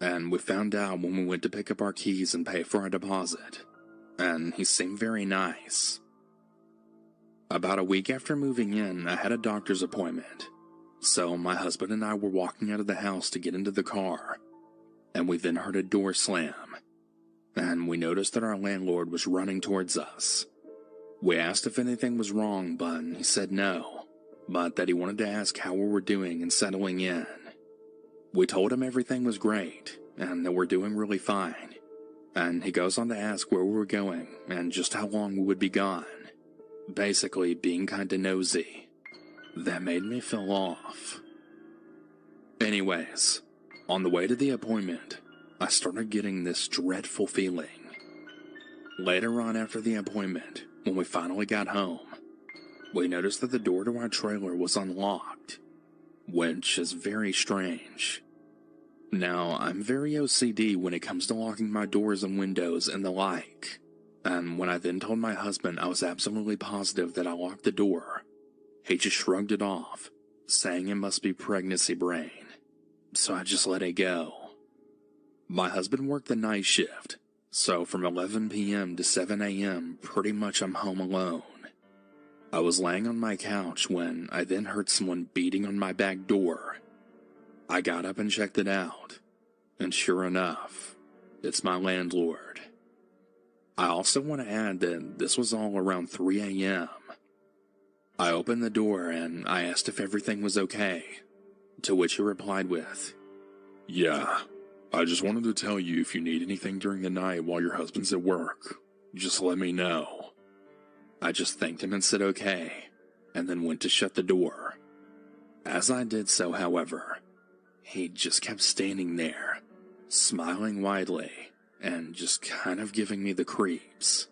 [SPEAKER 1] And we found out when we went to pick up our keys and pay for our deposit. And he seemed very nice. About a week after moving in, I had a doctor's appointment. So my husband and I were walking out of the house to get into the car. And we then heard a door slam. And we noticed that our landlord was running towards us. We asked if anything was wrong, but he said no. But that he wanted to ask how we were doing and settling in. We told him everything was great, and that we're doing really fine. And he goes on to ask where we were going, and just how long we would be gone. Basically, being kinda nosy. That made me feel off. Anyways, on the way to the appointment, I started getting this dreadful feeling. Later on after the appointment, when we finally got home, we noticed that the door to our trailer was unlocked, which is very strange. Now, I'm very OCD when it comes to locking my doors and windows and the like, and when I then told my husband I was absolutely positive that I locked the door, he just shrugged it off, saying it must be pregnancy brain, so I just let it go. My husband worked the night shift, so from 11 p.m. to 7 a.m., pretty much I'm home alone. I was laying on my couch when I then heard someone beating on my back door. I got up and checked it out, and sure enough, it's my landlord. I also want to add that this was all around 3 a.m. I opened the door and I asked if everything was okay, to which he replied with, "Yeah, I just wanted to tell you if you need anything during the night while your husband's at work, just let me know." I just thanked him and said okay, and then went to shut the door. As I did so, however, he just kept standing there, smiling widely, and just kind of giving me the creeps.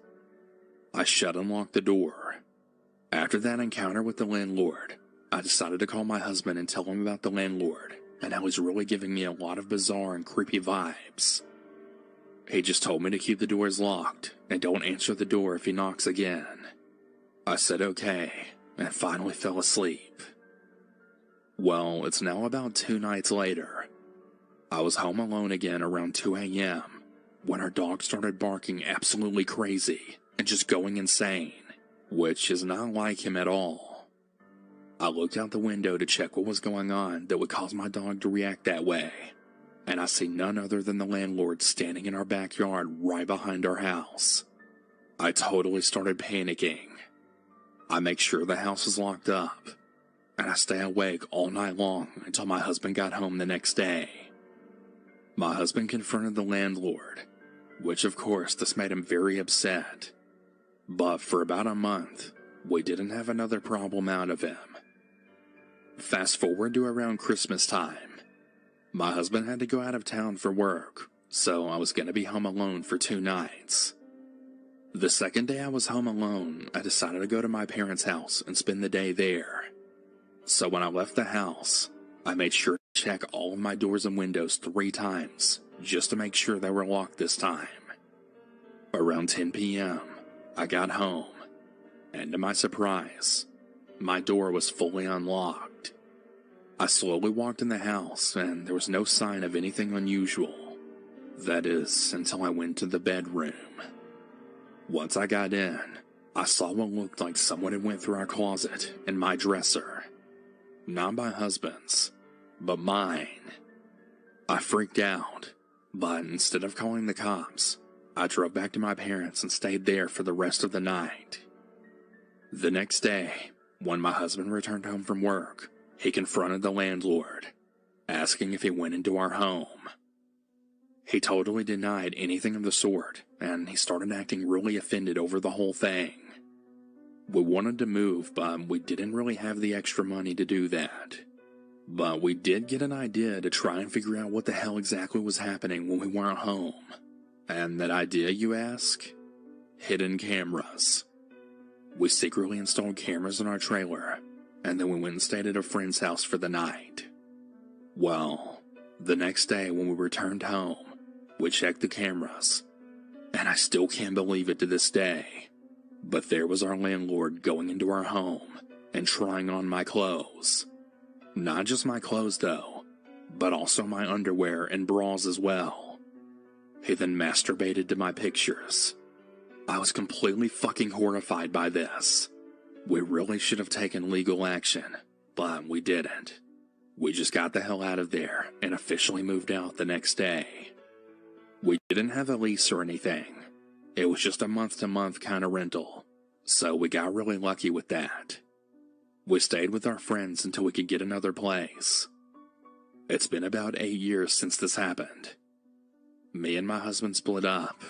[SPEAKER 1] I shut and locked the door. After that encounter with the landlord, I decided to call my husband and tell him about the landlord, and how he's really giving me a lot of bizarre and creepy vibes. He just told me to keep the doors locked, and don't answer the door if he knocks again. I said okay, and finally fell asleep. Well, it's now about 2 nights later. I was home alone again around 2 a.m. when our dog started barking absolutely crazy and just going insane, which is not like him at all. I looked out the window to check what was going on that would cause my dog to react that way, and I see none other than the landlord standing in our backyard right behind our house. I totally started panicking. I make sure the house is locked up, and I stay awake all night long until my husband got home the next day. My husband confronted the landlord, which of course this made him very upset. But for about a month, we didn't have another problem out of him. Fast forward to around Christmas time. My husband had to go out of town for work, so I was going to be home alone for 2 nights. The second day I was home alone, I decided to go to my parents' house and spend the day there. So when I left the house, I made sure to check all of my doors and windows 3 times, just to make sure they were locked this time. Around 10 p.m., I got home, and to my surprise, my door was fully unlocked. I slowly walked in the house, and there was no sign of anything unusual. That is, until I went to the bedroom. Once I got in, I saw what looked like someone had went through our closet and my dresser. Not my husband's, but mine. I freaked out, but instead of calling the cops, I drove back to my parents and stayed there for the rest of the night. The next day, when my husband returned home from work, he confronted the landlord, asking if he went into our home.
[SPEAKER 12] He totally denied anything of the sort, and he started acting really offended over the whole thing. We wanted to move, but we didn't really have the extra money to do that. But we did get an idea to try and figure out what the hell exactly was happening when we weren't home. And that idea, you ask? Hidden cameras. We secretly installed cameras in our trailer, and then we went and stayed at a friend's house for the night. Well, the next day when we returned home, we checked the cameras, and I still can't believe it to this day. But there was our landlord going into our home and trying on my clothes. Not just my clothes though, but also my underwear and bras as well. He then masturbated to my pictures. I was completely fucking horrified by this. We really should have taken legal action, but we didn't. We just got the hell out of there and officially moved out the next day. We didn't have a lease or anything. It was just a month-to-month kind of rental, so we got really lucky with that. We stayed with our friends until we could get another place. It's been about 8 years since this happened. Me and my husband split up.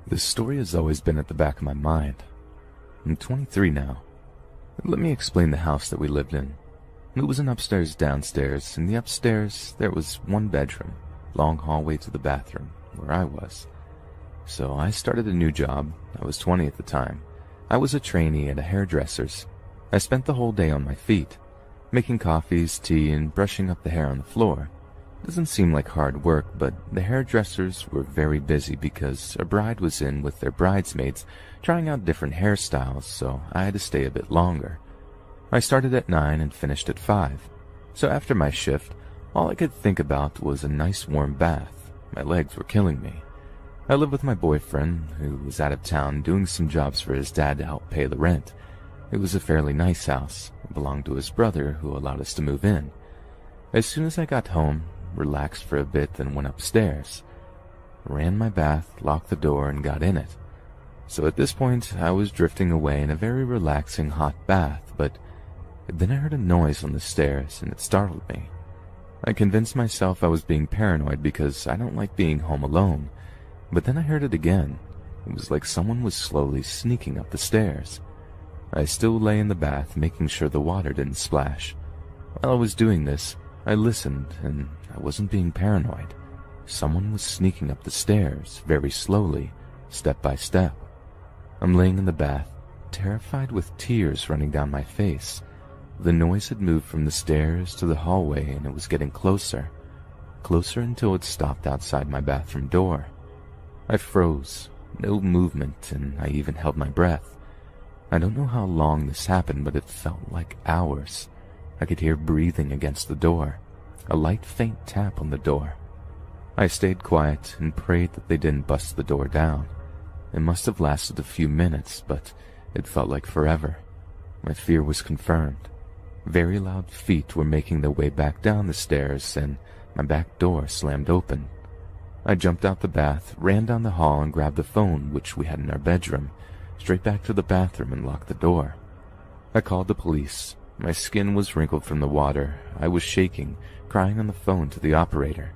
[SPEAKER 3] This story has always been at the back of my mind. I'm 23 now. Let me explain the house that we lived in. It was an upstairs downstairs. In the upstairs, there was one bedroom, long hallway to the bathroom, where I was. So I started a new job. I was 20 at the time. I was a trainee at a hairdresser's. I spent the whole day on my feet, making coffees, tea, and brushing up the hair on the floor. Doesn't seem like hard work, but the hairdressers were very busy because a bride was in with their bridesmaids trying out different hairstyles, so I had to stay a bit longer. I started at 9 and finished at 5. So after my shift, all I could think about was a nice warm bath. My legs were killing me. I lived with my boyfriend, who was out of town doing some jobs for his dad to help pay the rent. It was a fairly nice house. It belonged to his brother, who allowed us to move in. As soon as I got home, relaxed for a bit, then went upstairs. Ran my bath, locked the door, and got in it. So at this point, I was drifting away in a very relaxing hot bath, but then I heard a noise on the stairs, and it startled me. I convinced myself I was being paranoid because I don't like being home alone, but then I heard it again. It was like someone was slowly sneaking up the stairs. I still lay in the bath, making sure the water didn't splash. While I was doing this, I listened, and I wasn't being paranoid. Someone was sneaking up the stairs, very slowly, step by step. I'm laying in the bath, terrified with tears running down my face. The noise had moved from the stairs to the hallway, and it was getting closer. Closer until it stopped outside my bathroom door. I froze, no movement, and I even held my breath. I don't know how long this happened, but it felt like hours. I could hear breathing against the door, a light faint tap on the door. I stayed quiet and prayed that they didn't bust the door down. It must have lasted a few minutes, but it felt like forever. My fear was confirmed. Very loud feet were making their way back down the stairs, and my back door slammed open. I jumped out the bath, ran down the hall, and grabbed the phone, which we had in our bedroom, straight back to the bathroom and locked the door. I called the police. My skin was wrinkled from the water. I was shaking, crying on the phone to the operator.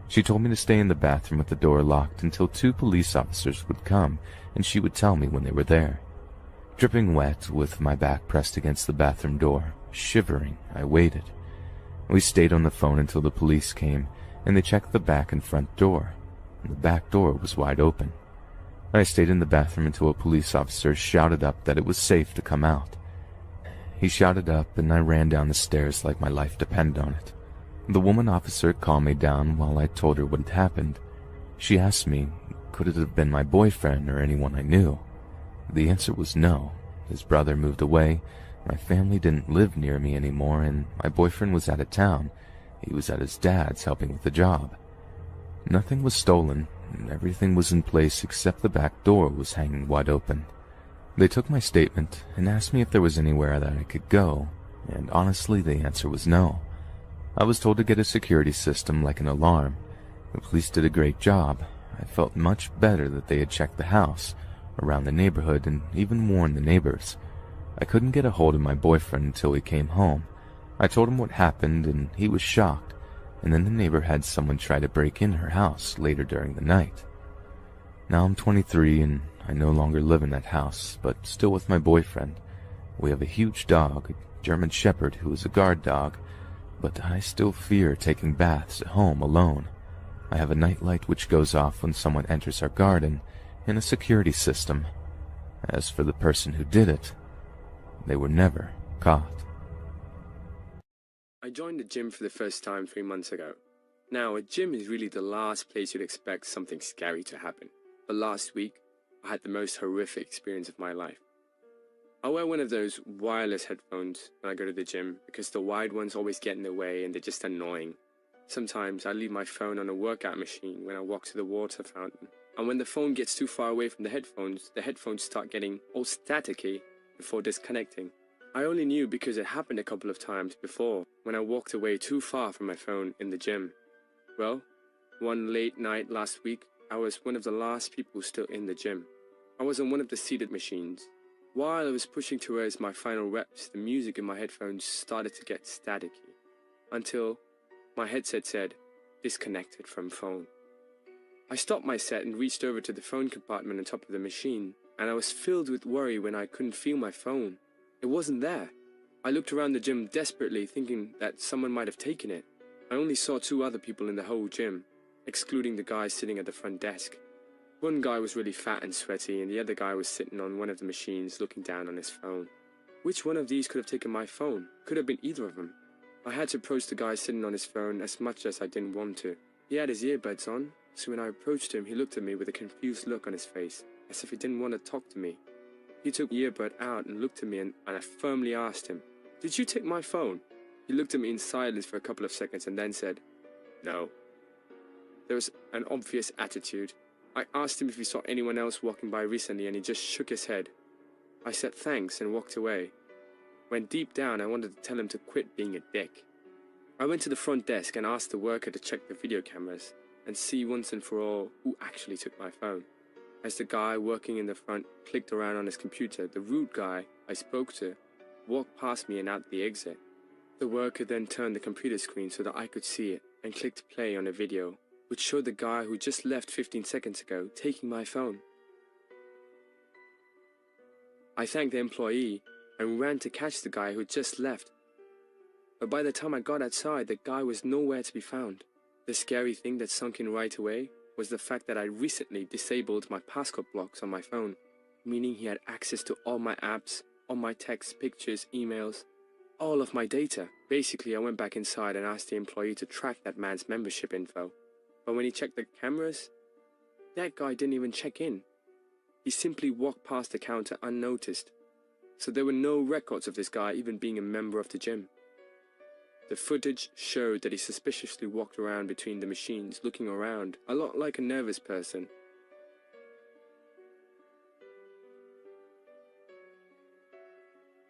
[SPEAKER 3] She told me to stay in the bathroom with the door locked until 2 police officers would come, and she would tell me when they were there. Dripping wet, with my back pressed against the bathroom door, shivering, I waited. We stayed on the phone until the police came, and they checked the back and front door, and the back door was wide open. I stayed in the bathroom until a police officer shouted up that it was safe to come out. He shouted up, and I ran down the stairs like my life depended on it. The woman officer calmed me down while I told her what had happened. She asked me, could it have been my boyfriend or anyone I knew? The answer was no. His brother moved away, my family didn't live near me anymore, and my boyfriend was out of town. He was at his dad's helping with the job. Nothing was stolen, and everything was in place except the back door was hanging wide open. They took my statement and asked me if there was anywhere that I could go, and honestly the answer was no. I was told to get a security system like an alarm. The police did a great job. I felt much better that they had checked the house, around the neighborhood, and even warned the neighbors. I couldn't get a hold of my boyfriend until he came home. I told him what happened, and he was shocked. and then the neighbor had someone try to break in her house later during the night. Now I'm 23 and I no longer live in that house, but still with my boyfriend. We have a huge dog, a German Shepherd who is a guard dog, but I still fear taking baths at home alone. I have a nightlight which goes off when someone enters our garden, and a security system. As for the person who did it, they were never caught.
[SPEAKER 13] I joined the gym for the first time 3 months ago. Now, a gym is really the last place you'd expect something scary to happen. But last week, I had the most horrific experience of my life. I wear one of those wireless headphones when I go to the gym because the wired ones always get in the way and they're just annoying. Sometimes I leave my phone on a workout machine when I walk to the water fountain. And when the phone gets too far away from the headphones start getting all staticky before disconnecting. I only knew because it happened a couple of times before when I walked away too far from my phone in the gym. Well, one late night last week, I was one of the last people still in the gym. I was on one of the seated machines. While I was pushing towards my final reps, the music in my headphones started to get staticky until my headset said, "Disconnected from phone." I stopped my set and reached over to the phone compartment on top of the machine, and I was filled with worry when I couldn't feel my phone. It wasn't there. I looked around the gym desperately, thinking that someone might have taken it. I only saw 2 other people in the whole gym, excluding the guy sitting at the front desk. One guy was really fat and sweaty, and the other guy was sitting on one of the machines looking down on his phone. Which one of these could have taken my phone? Could have been either of them. I had to approach the guy sitting on his phone as much as I didn't want to. He had his earbuds on, so when I approached him, he looked at me with a confused look on his face, as if he didn't want to talk to me. He took the earbud out and looked at me, and I firmly asked him, "Did you take my phone?" He looked at me in silence for a couple of seconds and then said, "No." There was an obvious attitude. I asked him if he saw anyone else walking by recently, and he just shook his head. I said thanks and walked away, when deep down I wanted to tell him to quit being a dick. I went to the front desk and asked the worker to check the video cameras and see once and for all who actually took my phone. As the guy working in the front clicked around on his computer, the rude guy I spoke to walked past me and out the exit. The worker then turned the computer screen so that I could see it and clicked play on a video, which showed the guy who just left 15 seconds ago taking my phone. I thanked the employee and ran to catch the guy who just left. But by the time I got outside, the guy was nowhere to be found. The scary thing that sunk in right away was the fact that I recently disabled my passcode blocks on my phone, meaning he had access to all my apps, all my texts, pictures, emails, all of my data. Basically, I went back inside and asked the employee to track that man's membership info. But when he checked the cameras, that guy didn't even check in. He simply walked past the counter unnoticed. So there were no records of this guy even being a member of the gym. The footage showed that he suspiciously walked around between the machines, looking around, a lot like a nervous person.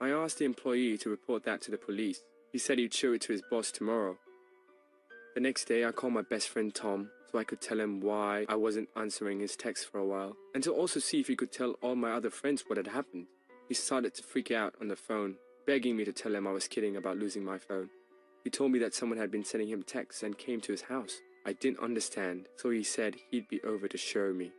[SPEAKER 13] I asked the employee to report that to the police. He said he'd show it to his boss tomorrow. The next day, I called my best friend Tom so I could tell him why I wasn't answering his texts for a while, and to also see if he could tell all my other friends what had happened. He started to freak out on the phone, begging me to tell him I was kidding about losing my phone. He told me that someone had been sending him texts and came to his house. I didn't understand, so he said he'd be over to show me.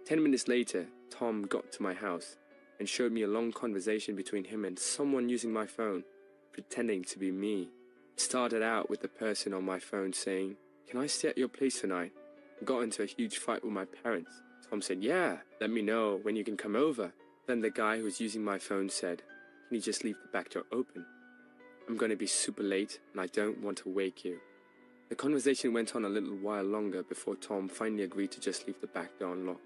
[SPEAKER 13] 10 minutes later, Tom got to my house and showed me a long conversation between him and someone using my phone, pretending to be me. It started out with the person on my phone saying, "Can I stay at your place tonight?" I got into a huge fight with my parents. Tom said, "Yeah, let me know when you can come over." Then the guy who was using my phone said, "Can you just leave the back door open? I'm going to be super late and I don't want to wake you." The conversation went on a little while longer before Tom finally agreed to just leave the back door unlocked.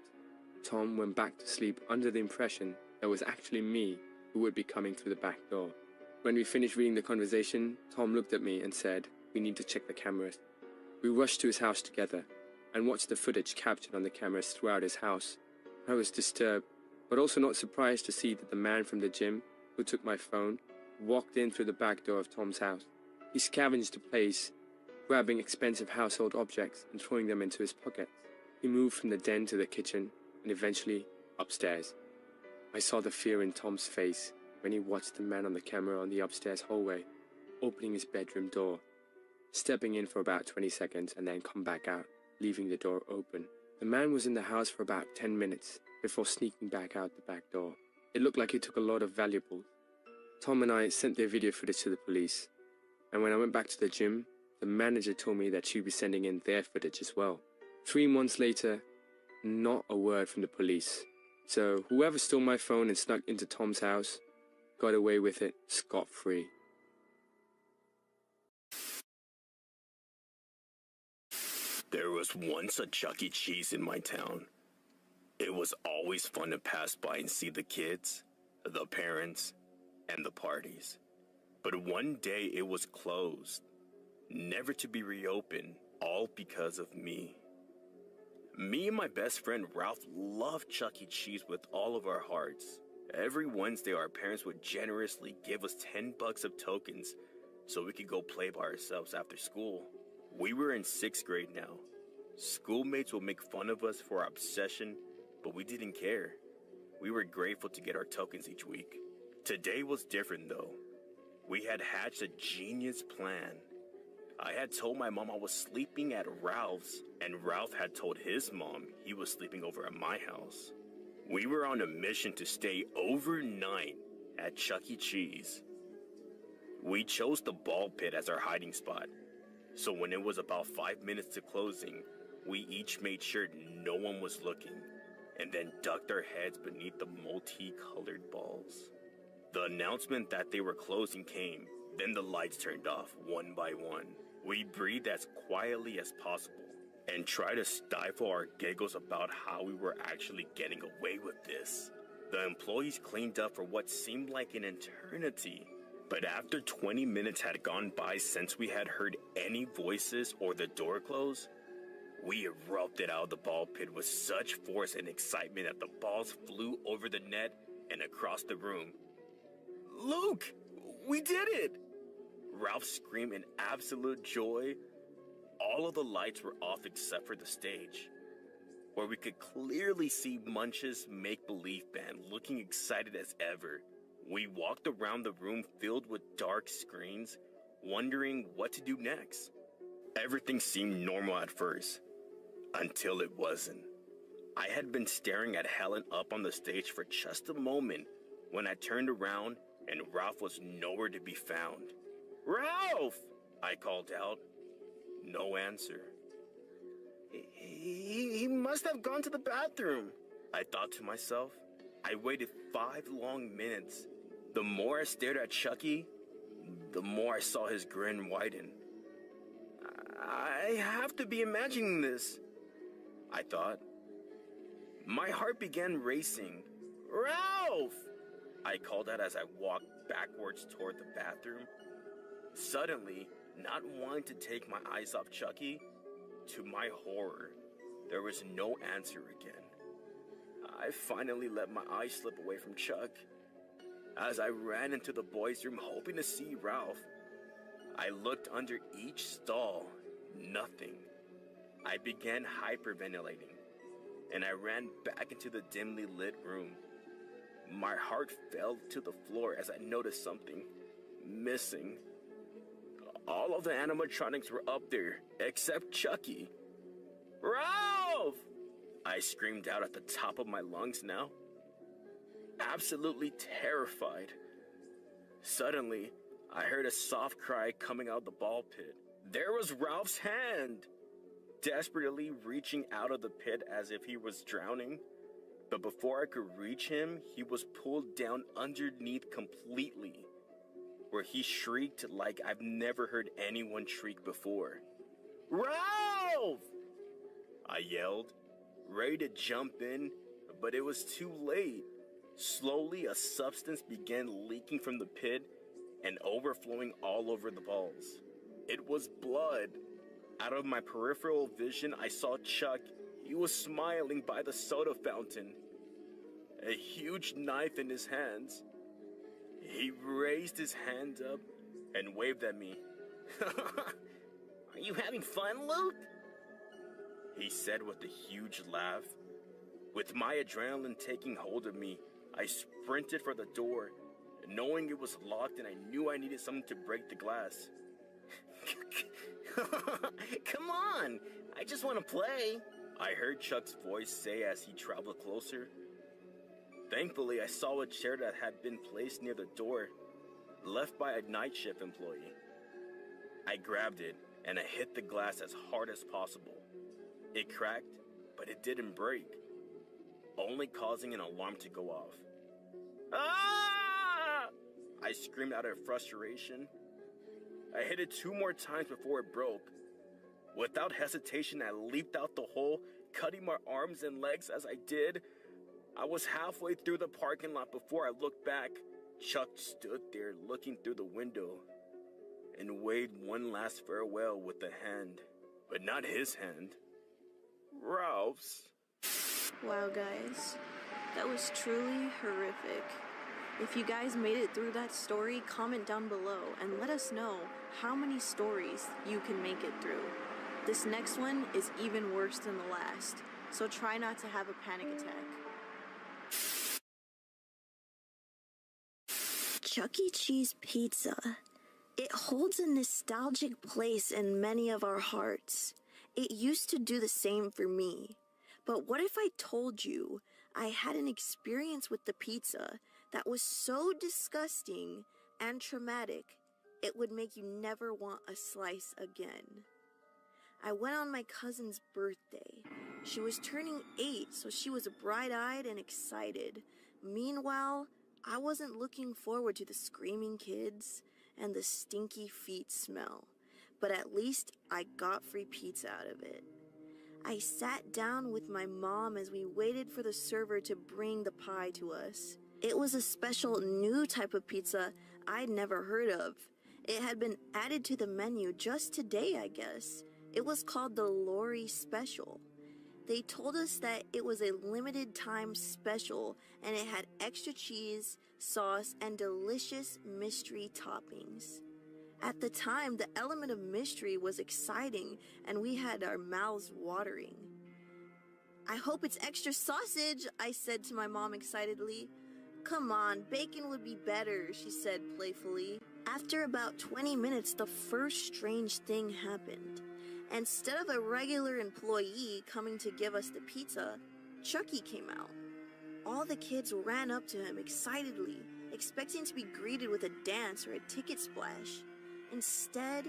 [SPEAKER 13] Tom went back to sleep under the impression that it was actually me who would be coming through the back door. When we finished reading the conversation, Tom looked at me and said, "We need to check the cameras." We rushed to his house together and watched the footage captured on the cameras throughout his house. I was disturbed, but also not surprised to see that the man from the gym who took my phone walked in through the back door of Tom's house. He scavenged the place, grabbing expensive household objects and throwing them into his pockets. He moved from the den to the kitchen and eventually upstairs. I saw the fear in Tom's face when he watched the man on the camera on the upstairs hallway, opening his bedroom door. stepping in for about 20 seconds and then come back out, leaving the door open. The man was in the house for about 10 minutes before sneaking back out the back door. It looked like he took a lot of valuables. Tom and I sent their video footage to the police, and when I went back to the gym, the manager told me that she'd be sending in their footage as well. 3 months later, not a word from the police. So whoever stole my phone and snuck into Tom's house got away with it scot-free.
[SPEAKER 1] There was once a Chuck E. Cheese in my town. It was always fun to pass by and see the kids, the parents, and the parties. But one day it was closed, never to be reopened, all because of me. Me and my best friend Ralph loved Chuck E. Cheese with all of our hearts. Every Wednesday our parents would generously give us $10 of tokens so we could go play by ourselves after school. We were in 6th grade now. Schoolmates would make fun of us for our obsession, but we didn't care. We were grateful to get our tokens each week. Today was different though. We had hatched a genius plan. I had told my mom I was sleeping at Ralph's, and Ralph had told his mom he was sleeping over at my house. We were on a mission to stay overnight at Chuck E. Cheese. We chose the ball pit as our hiding spot, so when it was about 5 minutes to closing, we each made sure no one was looking, and then ducked our heads beneath the multicolored balls. The announcement that they were closing came, then the lights turned off one by one. We breathed as quietly as possible and tried to stifle our giggles about how we were actually getting away with this. The employees cleaned up for what seemed like an eternity, but after 20 minutes had gone by since we had heard any voices or the door close, we erupted out of the ball pit with such force and excitement that the balls flew over the net and across the room. "Luke, we did it!" Ralph screamed in absolute joy. All of the lights were off except for the stage, where we could clearly see Munch's make-believe band looking excited as ever. We walked around the room filled with dark screens, wondering what to do next. Everything seemed normal at first, until it wasn't. I had been staring at Helen up on the stage for just a moment when I turned around and Ralph was nowhere to be found. "Ralph!" I called out. No answer. He must have gone to the bathroom, I thought to myself. I waited 5 long minutes. The more I stared at Chucky, the more I saw his grin widen. I have to be imagining this, I thought. My heart began racing. "Ralph!" I called out as I walked backwards toward the bathroom. Suddenly, not wanting to take my eyes off Chucky, to my horror, there was no answer again. I finally let my eyes slip away from Chuck. As I ran into the boys' room hoping to see Ralph, I looked under each stall, nothing. I began hyperventilating, and I ran back into the dimly lit room. My heart fell to the floor as I noticed something missing. All of the animatronics were up there, except Chucky. "Ralph!" I screamed out at the top of my lungs now, absolutely terrified. Suddenly, I heard a soft cry coming out of the ball pit. There was Ralph's hand, desperately reaching out of the pit as if he was drowning. But before I could reach him, he was pulled down underneath completely, where he shrieked like I've never heard anyone shriek before. "Ralph!" I yelled, ready to jump in, but it was too late. Slowly, a substance began leaking from the pit and overflowing all over the balls. It was blood. Out of my peripheral vision, I saw Chuck. He was smiling by the soda fountain, a huge knife in his hands. He raised his hand up and waved at me. "Are you having fun, Luke?" he said with a huge laugh. With my adrenaline taking hold of me, I sprinted for the door, knowing it was locked and I knew I needed something to break the glass.
[SPEAKER 14] Come on! I just want to play. I heard Chuck's voice say as he traveled closer. Thankfully, I saw a chair that had been placed near the door, left by a night shift employee. I grabbed it, and I hit the glass as hard as possible. It cracked, but it didn't break, only causing an alarm to go off. Ah! I screamed out of frustration. I hit it 2 more times before it broke. Without hesitation, I leaped out the hole, cutting my arms and legs as I did. I was halfway through the parking lot before I looked back. Chuck stood there looking through the window and waved one last farewell with a hand, but not his hand. Ralph's.
[SPEAKER 15] Wow, guys, that was truly horrific. If you guys made it through that story, comment down below and let us know how many stories you can make it through. This next one is even worse than the last, so try not to have a panic attack. Chuck E. Cheese Pizza. It holds a nostalgic place in many of our hearts. It used to do the same for me. But what if I told you I had an experience with the pizza that was so disgusting and traumatic, it would make you never want a slice again? I went on my cousin's birthday. She was turning 8, so she was bright-eyed and excited. Meanwhile, I wasn't looking forward to the screaming kids and the stinky feet smell, but at least I got free pizza out of it. I sat down with my mom as we waited for the server to bring the pie to us. It was a special new type of pizza I'd never heard of. It had been added to the menu just today, I guess. It was called the Lori Special. They told us that it was a limited time special and it had extra cheese, sauce, and delicious mystery toppings. At the time, the element of mystery was exciting and we had our mouths watering. I hope it's extra sausage, I said to my mom excitedly. Come on, bacon would be better, she said playfully. After about 20 minutes, the first strange thing happened. Instead of a regular employee coming to give us the pizza, Chucky came out. All the kids ran up to him excitedly, expecting to be greeted with a dance or a ticket splash. Instead,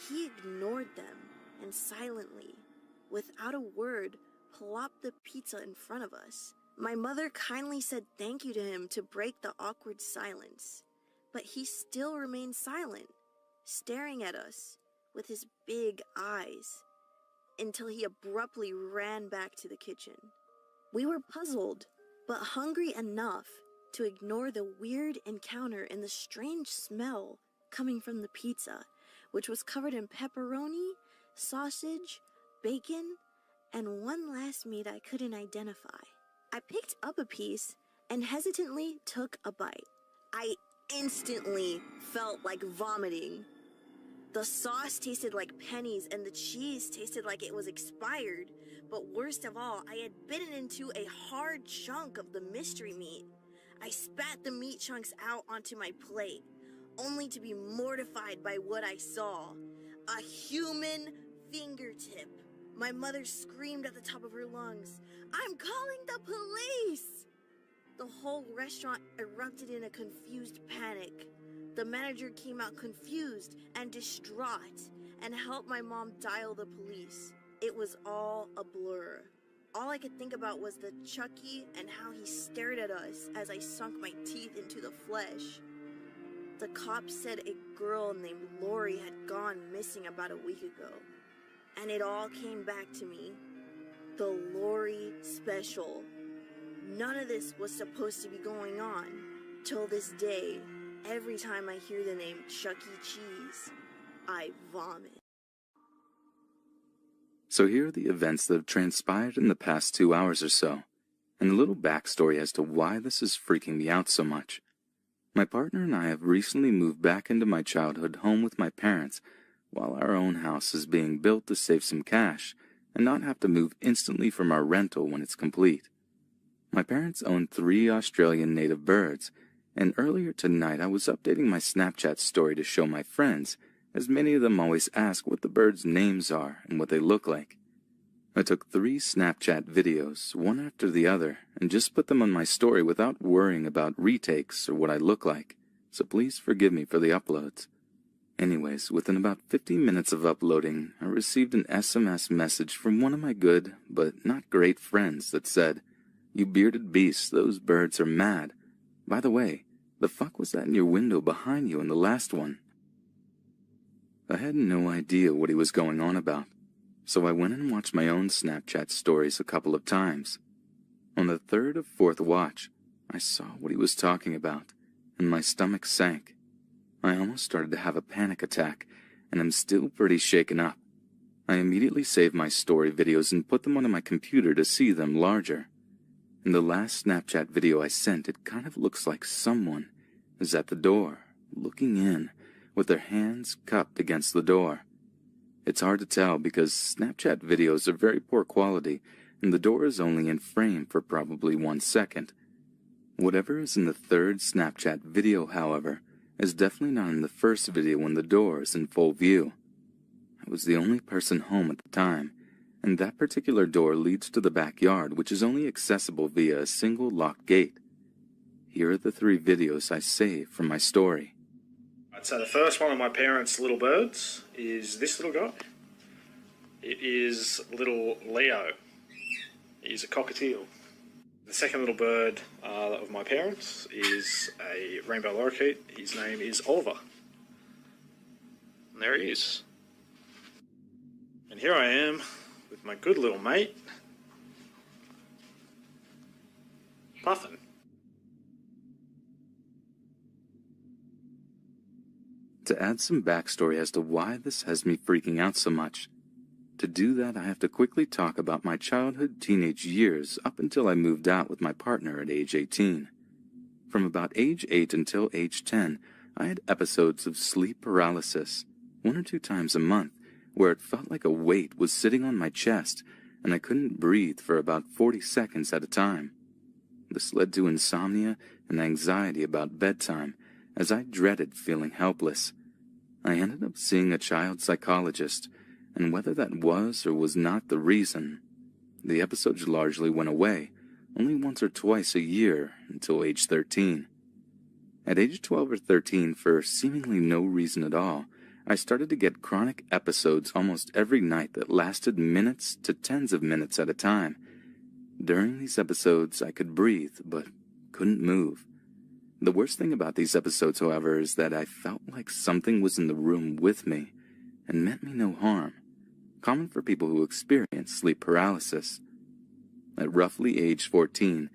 [SPEAKER 15] he ignored them and silently, without a word, plopped the pizza in front of us. My mother kindly said thank you to him to break the awkward silence, but he still remained silent, staring at us with his big eyes, until he abruptly ran back to the kitchen. We were puzzled, but hungry enough to ignore the weird encounter and the strange smell coming from the pizza, which was covered in pepperoni, sausage, bacon, and one last meat I couldn't identify. I picked up a piece and hesitantly took a bite. I instantly felt like vomiting. The sauce tasted like pennies and the cheese tasted like it was expired. But worst of all, I had bitten into a hard chunk of the mystery meat. I spat the meat chunks out onto my plate, only to be mortified by what I saw. A human fingertip. My mother screamed at the top of her lungs, "I'm calling the police!" The whole restaurant erupted in a confused panic. The manager came out confused and distraught and helped my mom dial the police. It was all a blur. All I could think about was the Chucky and how he stared at us as I sunk my teeth into the flesh. The cops said a girl named Lori had gone missing about a week ago. And it all came back to me. The Lori Special. None of this was supposed to be going on. Till this day, every time I hear the name Chuck E. Cheese, I vomit.
[SPEAKER 3] So here are the events that have transpired in the past 2 hours or so, and a little backstory as to why this is freaking me out so much. My partner and I have recently moved back into my childhood home with my parents, while our own house is being built to save some cash and not have to move instantly from our rental when it's complete. My parents own 3 Australian native birds, and earlier tonight I was updating my Snapchat story to show my friends as many of them always ask what the birds' names are and what they look like. I took 3 Snapchat videos, one after the other, and just put them on my story without worrying about retakes or what I look like, so please forgive me for the uploads. Anyways, within about 15 minutes of uploading, I received an SMS message from one of my good, but not great friends that said, "You bearded beasts, those birds are mad. By the way, the fuck was that in your window behind you in the last one?" I had no idea what he was going on about, so I went and watched my own Snapchat stories a couple of times. On the 3rd or 4th watch, I saw what he was talking about, and my stomach sank. I almost started to have a panic attack, and I'm still pretty shaken up. I immediately saved my story videos and put them onto my computer to see them larger. In the last Snapchat video I sent, it kind of looks like someone is at the door, looking in, with their hands cupped against the door. It's hard to tell because Snapchat videos are very poor quality, and the door is only in frame for probably 1 second. Whatever is in the 3rd Snapchat video, however, is definitely not in the first video when the door is in full view. I was the only person home at the time, and that particular door leads to the backyard, which is only accessible via a single locked gate. Here are the 3 videos I saved from my story.
[SPEAKER 16] So the first one of my parents' little birds is this little guy. It is little Leo. He's a cockatiel. The second little bird of my parents is a rainbow lorikeet. His name is Oliver. And there he is. And here I am with my good little mate, Puffin.
[SPEAKER 3] To add some backstory as to why this has me freaking out so much. To do that, I have to quickly talk about my childhood teenage years up until I moved out with my partner at age 18. From about age 8 until age 10, I had episodes of sleep paralysis, 1 or 2 times a month, where it felt like a weight was sitting on my chest, and I couldn't breathe for about 40 seconds at a time. This led to insomnia and anxiety about bedtime, as I dreaded feeling helpless. I ended up seeing a child psychologist, and whether that was or was not the reason, the episodes largely went away, only once or twice a year until age 13. At age 12 or 13, for seemingly no reason at all, I started to get chronic episodes almost every night that lasted minutes to tens of minutes at a time. During these episodes, I could breathe, but couldn't move. The worst thing about these episodes, however, is that I felt like something was in the room with me and meant me no harm, common for people who experience sleep paralysis. At roughly age 14,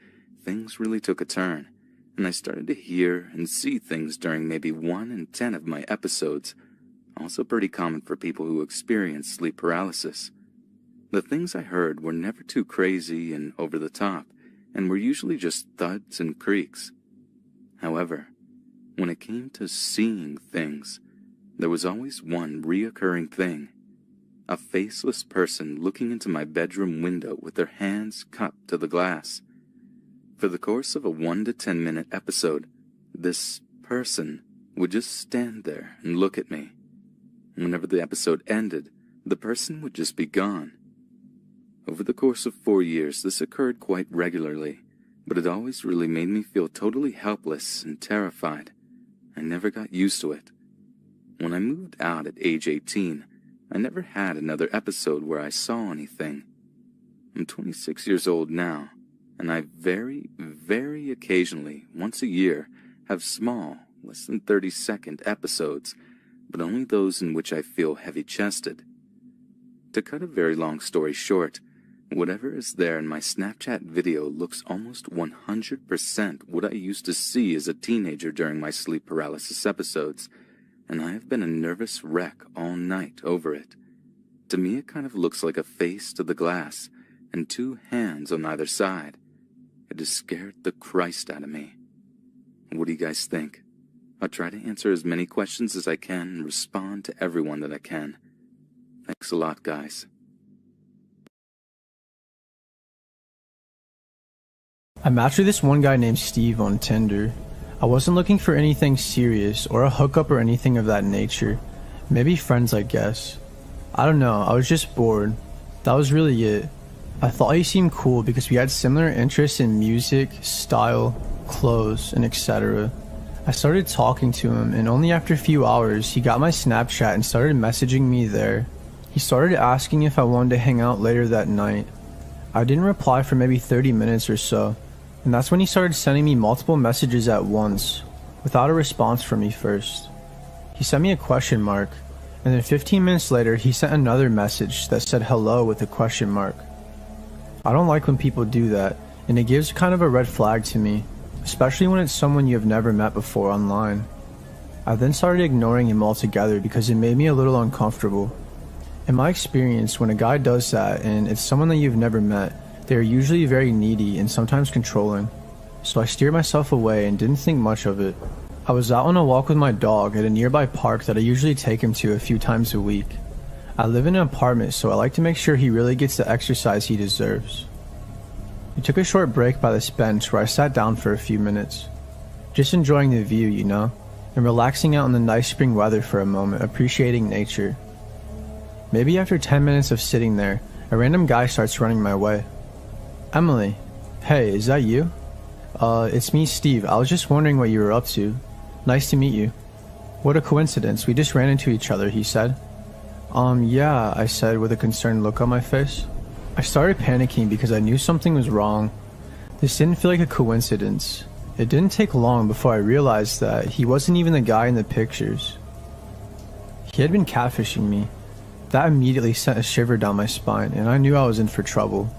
[SPEAKER 3] things really took a turn, and I started to hear and see things during maybe 1 in 10 of my episodes, also pretty common for people who experience sleep paralysis. The things I heard were never too crazy and over the top, and were usually just thuds and creaks. However, when it came to seeing things, there was always one reoccurring thing. A faceless person looking into my bedroom window with their hands cupped to the glass. For the course of a 1 to 10 minute episode, this person would just stand there and look at me. Whenever the episode ended, the person would just be gone. Over the course of 4 years, this occurred quite regularly, but it always really made me feel totally helpless and terrified. I never got used to it. When I moved out at age 18, I never had another episode where I saw anything. I'm 26 years old now, and I very, very occasionally, once a year, have small, less than 30-second episodes, but only those in which I feel heavy-chested. To cut a very long story short, whatever is there in my Snapchat video looks almost 100% what I used to see as a teenager during my sleep paralysis episodes, and I have been a nervous wreck all night over it. To me, it kind of looks like a face to the glass and 2 hands on either side. It has scared the Christ out of me. What do you guys think? I'll try to answer as many questions as I can and respond to everyone that I can. Thanks a lot, guys.
[SPEAKER 4] I matched with this one guy named Steve on Tinder. I wasn't looking for anything serious or a hookup or anything of that nature, Maybe friends, I guess. I don't know, I was just bored. That was really it. I thought he seemed cool because we had similar interests in music, style, clothes, and etc. I started talking to him, and only after a few hours, he got my Snapchat and started messaging me there. He started asking if I wanted to hang out later that night. I didn't reply for maybe 30 minutes or so, and that's when he started sending me multiple messages at once, without a response from me first. He sent me a question mark, and then 15 minutes later, he sent another message that said hello with a question mark. I don't like when people do that, and it gives kind of a red flag to me, especially when it's someone you have never met before online. I then started ignoring him altogether because it made me a little uncomfortable. In my experience, when a guy does that and it's someone that you've never met, they are usually very needy and sometimes controlling. So I steered myself away and didn't think much of it. I was out on a walk with my dog at a nearby park that I usually take him to a few times a week. I live in an apartment, so I like to make sure he really gets the exercise he deserves. We took a short break by this bench where I sat down for a few minutes. Just enjoying the view, you know, and relaxing out in the nice spring weather for a moment, appreciating nature. Maybe after 10 minutes of sitting there, a random guy starts running my way. Emily, hey, is that you? It's me, Steve. I was just wondering what you were up to. Nice to meet you. What a coincidence, we just ran into each other, he said. Yeah, I said with a concerned look on my face. I started panicking because I knew something was wrong. This didn't feel like a coincidence. It didn't take long before I realized that he wasn't even the guy in the pictures. He had been catfishing me. That immediately sent a shiver down my spine, and I knew I was in for trouble.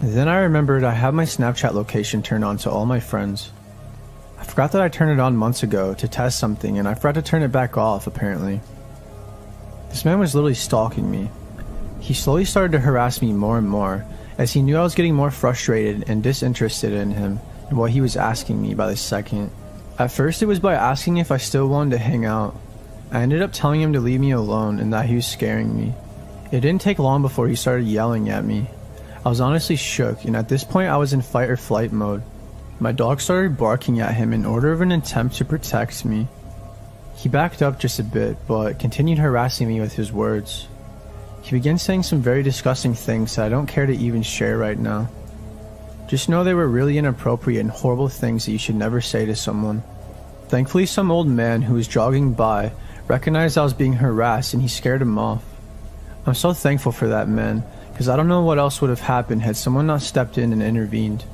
[SPEAKER 4] Then I remembered I had my Snapchat location turned on to all my friends. I forgot that I turned it on months ago to test something, and I forgot to turn it back off, apparently. This man was literally stalking me. He slowly started to harass me more and more, as he knew I was getting more frustrated and disinterested in him and what he was asking me by the second. At first it was by asking if I still wanted to hang out. I ended up telling him to leave me alone and that he was scaring me. It didn't take long before he started yelling at me. I was honestly shook, and at this point I was in fight or flight mode. My dog started barking at him in order of an attempt to protect me. He backed up just a bit, but continued harassing me with his words. He began saying some very disgusting things that I don't care to even share right now. Just know they were really inappropriate and horrible things that you should never say to someone. Thankfully, some old man who was jogging by recognized I was being harassed and he scared him off. I'm so thankful for that man, because I don't know what else would have happened had someone not stepped in and intervened.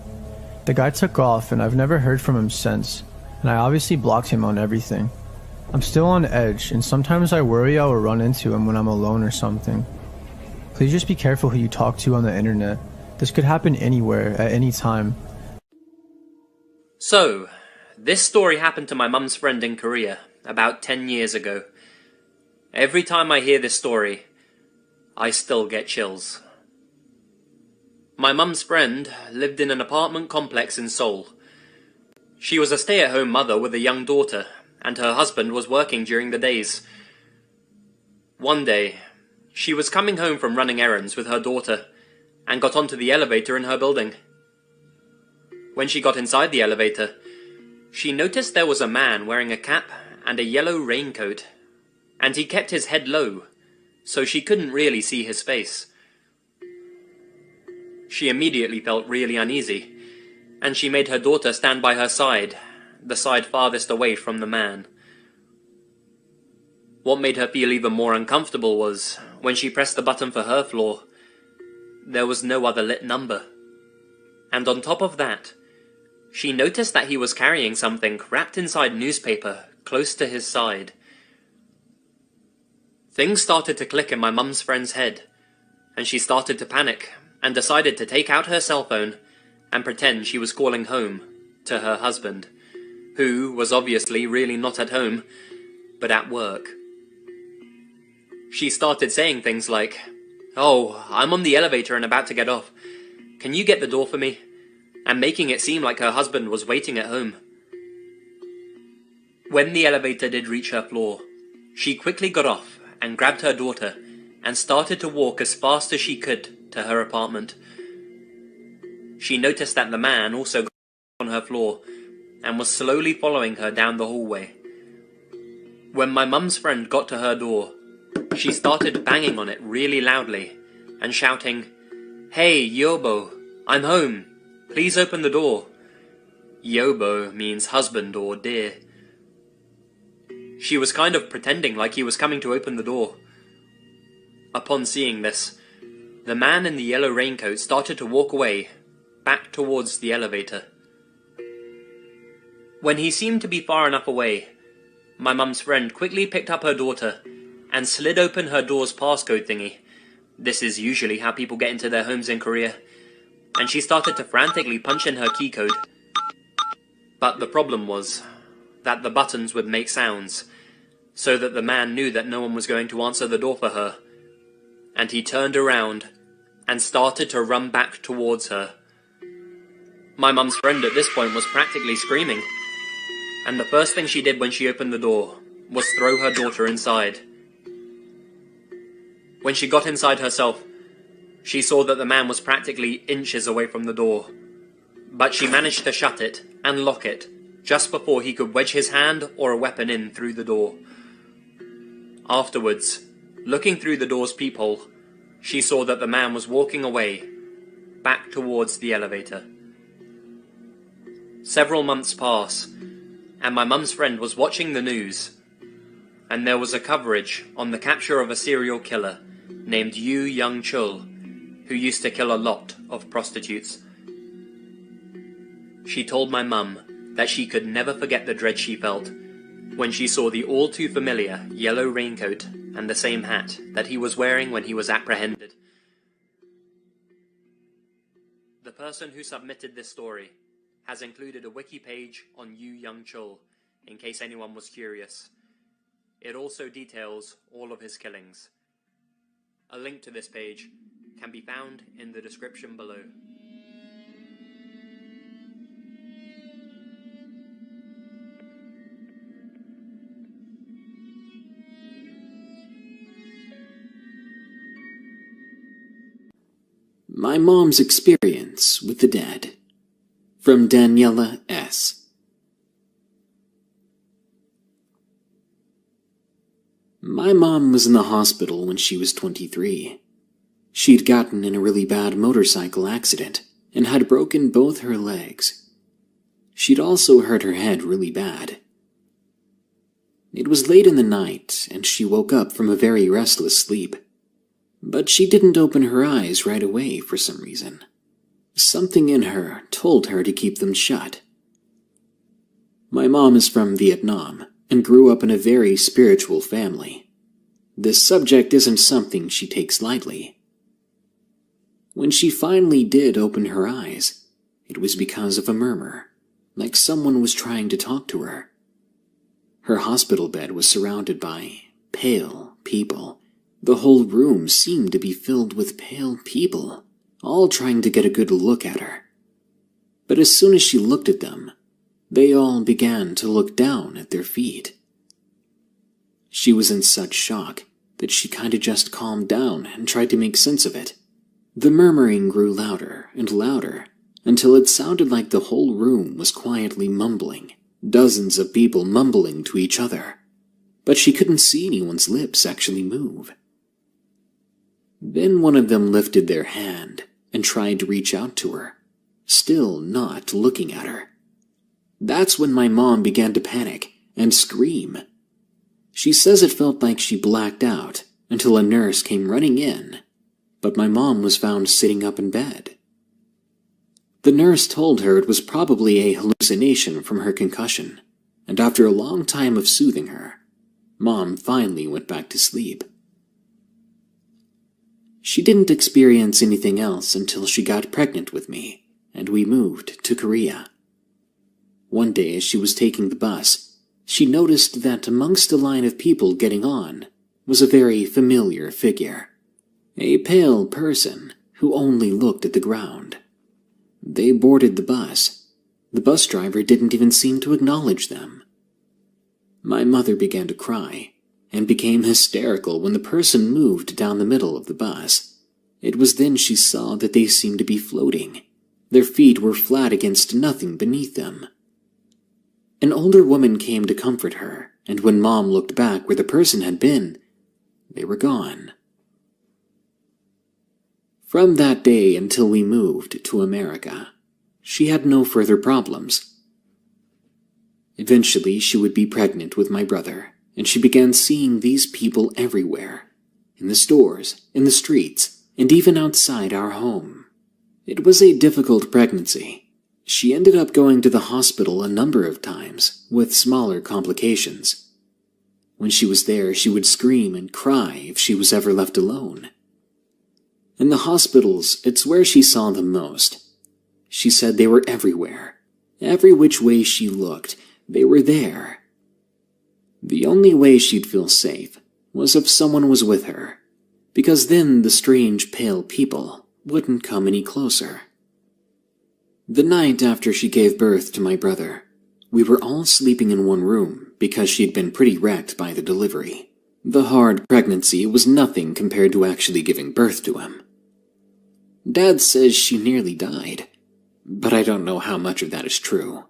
[SPEAKER 4] The guy took off and I've never heard from him since, and I obviously blocked him on everything. I'm still on edge, and sometimes I worry I will run into him when I'm alone or something. Please just be careful who you talk to on the internet. This could happen anywhere, at any time.
[SPEAKER 17] So, this story happened to my mum's friend in Korea, about 10 years ago. Every time I hear this story, I still get chills. My mum's friend lived in an apartment complex in Seoul. She was a stay-at-home mother with a young daughter, and her husband was working during the days. One day, she was coming home from running errands with her daughter, and got onto the elevator in her building. When she got inside the elevator, she noticed there was a man wearing a cap and a yellow raincoat, and he kept his head low, so she couldn't really see his face. She immediately felt really uneasy, and she made her daughter stand by her side, the side farthest away from the man. What made her feel even more uncomfortable was, when she pressed the button for her floor, there was no other lit number. And on top of that, she noticed that he was carrying something wrapped inside newspaper close to his side. Things started to click in my mum's friend's head, and she started to panic and decided to take out her cell phone and pretend she was calling home to her husband, who was obviously really not at home, but at work. She started saying things like, "Oh, I'm on the elevator and about to get off. Can you get the door for me?" and making it seem like her husband was waiting at home. When the elevator did reach her floor, she quickly got off and grabbed her daughter and started to walk as fast as she could to her apartment. She noticed that the man also got on her floor and was slowly following her down the hallway. When my mum's friend got to her door, she started banging on it really loudly and shouting, "Hey, Yobo, I'm home. Please open the door." Yobo means husband or dear. She was kind of pretending like he was coming to open the door. Upon seeing this, the man in the yellow raincoat started to walk away, back towards the elevator. When he seemed to be far enough away, my mum's friend quickly picked up her daughter and slid open her door's passcode thingy. This is usually how people get into their homes in Korea. And she started to frantically punch in her key code. But the problem was that the buttons would make sounds, so that the man knew that no one was going to answer the door for her. And he turned around and started to run back towards her. My mum's friend at this point was practically screaming, and the first thing she did when she opened the door was throw her daughter inside. When she got inside herself, she saw that the man was practically inches away from the door, but she managed to shut it and lock it just before he could wedge his hand or a weapon in through the door. Afterwards, looking through the door's peephole, she saw that the man was walking away, back towards the elevator. Several months pass, and my mum's friend was watching the news, and there was a coverage on the capture of a serial killer named Yoo Young-chul, who used to kill a lot of prostitutes. She told my mum that she could never forget the dread she felt when she saw the all-too-familiar yellow raincoat and the same hat that he was wearing when he was apprehended. The person who submitted this story has included a wiki page on Yoo Young-chul, in case anyone was curious. It also details all of his killings. A link to this page can be found in the description below.
[SPEAKER 9] My mom's experience with the dead. From Daniela S. My mom was in the hospital when she was 23. She'd gotten in a really bad motorcycle accident and had broken both her legs. She'd also hurt her head really bad. It was late in the night, and she woke up from a very restless sleep. But she didn't open her eyes right away for some reason. Something in her told her to keep them shut. My mom is from Vietnam and grew up in a very spiritual family. This subject isn't something she takes lightly. When she finally did open her eyes, it was because of a murmur, like someone was trying to talk to her. Her hospital bed was surrounded by pale people. The whole room seemed to be filled with pale people, all trying to get a good look at her. But as soon as she looked at them, they all began to look down at their feet. She was in such shock that she kinda just calmed down and tried to make sense of it. The murmuring grew louder and louder until it sounded like the whole room was quietly mumbling, dozens of people mumbling to each other. But she couldn't see anyone's lips actually move. Then one of them lifted their hand and tried to reach out to her, still not looking at her. That's when my mom began to panic and scream. She says it felt like she blacked out until a nurse came running in, but my mom was found sitting up in bed. The nurse told her it was probably a hallucination from her concussion, and after a long time of soothing her, Mom finally went back to sleep. She didn't experience anything else until she got pregnant with me, and we moved to Korea. One day as she was taking the bus, she noticed that amongst a line of people getting on was a very familiar figure. A pale person who only looked at the ground. They boarded the bus. The bus driver didn't even seem to acknowledge them. My mother began to cry and became hysterical when the person moved down the middle of the bus. It was then she saw that they seemed to be floating. Their feet were flat against nothing beneath them. An older woman came to comfort her, and when Mom looked back where the person had been, they were gone. From that day until we moved to America, she had no further problems. Eventually, she would be pregnant with my brother, and she began seeing these people everywhere, in the stores, in the streets, and even outside our home. It was a difficult pregnancy. She ended up going to the hospital a number of times, with smaller complications. When she was there, she would scream and cry if she was ever left alone. In the hospitals, it's where she saw them most. She said they were everywhere. Every which way she looked, they were there. The only way she'd feel safe was if someone was with her, because then the strange pale people wouldn't come any closer. The night after she gave birth to my brother, we were all sleeping in one room because she'd been pretty wrecked by the delivery. The hard pregnancy was nothing compared to actually giving birth to him. Dad says she nearly died, but I don't know how much of that is true.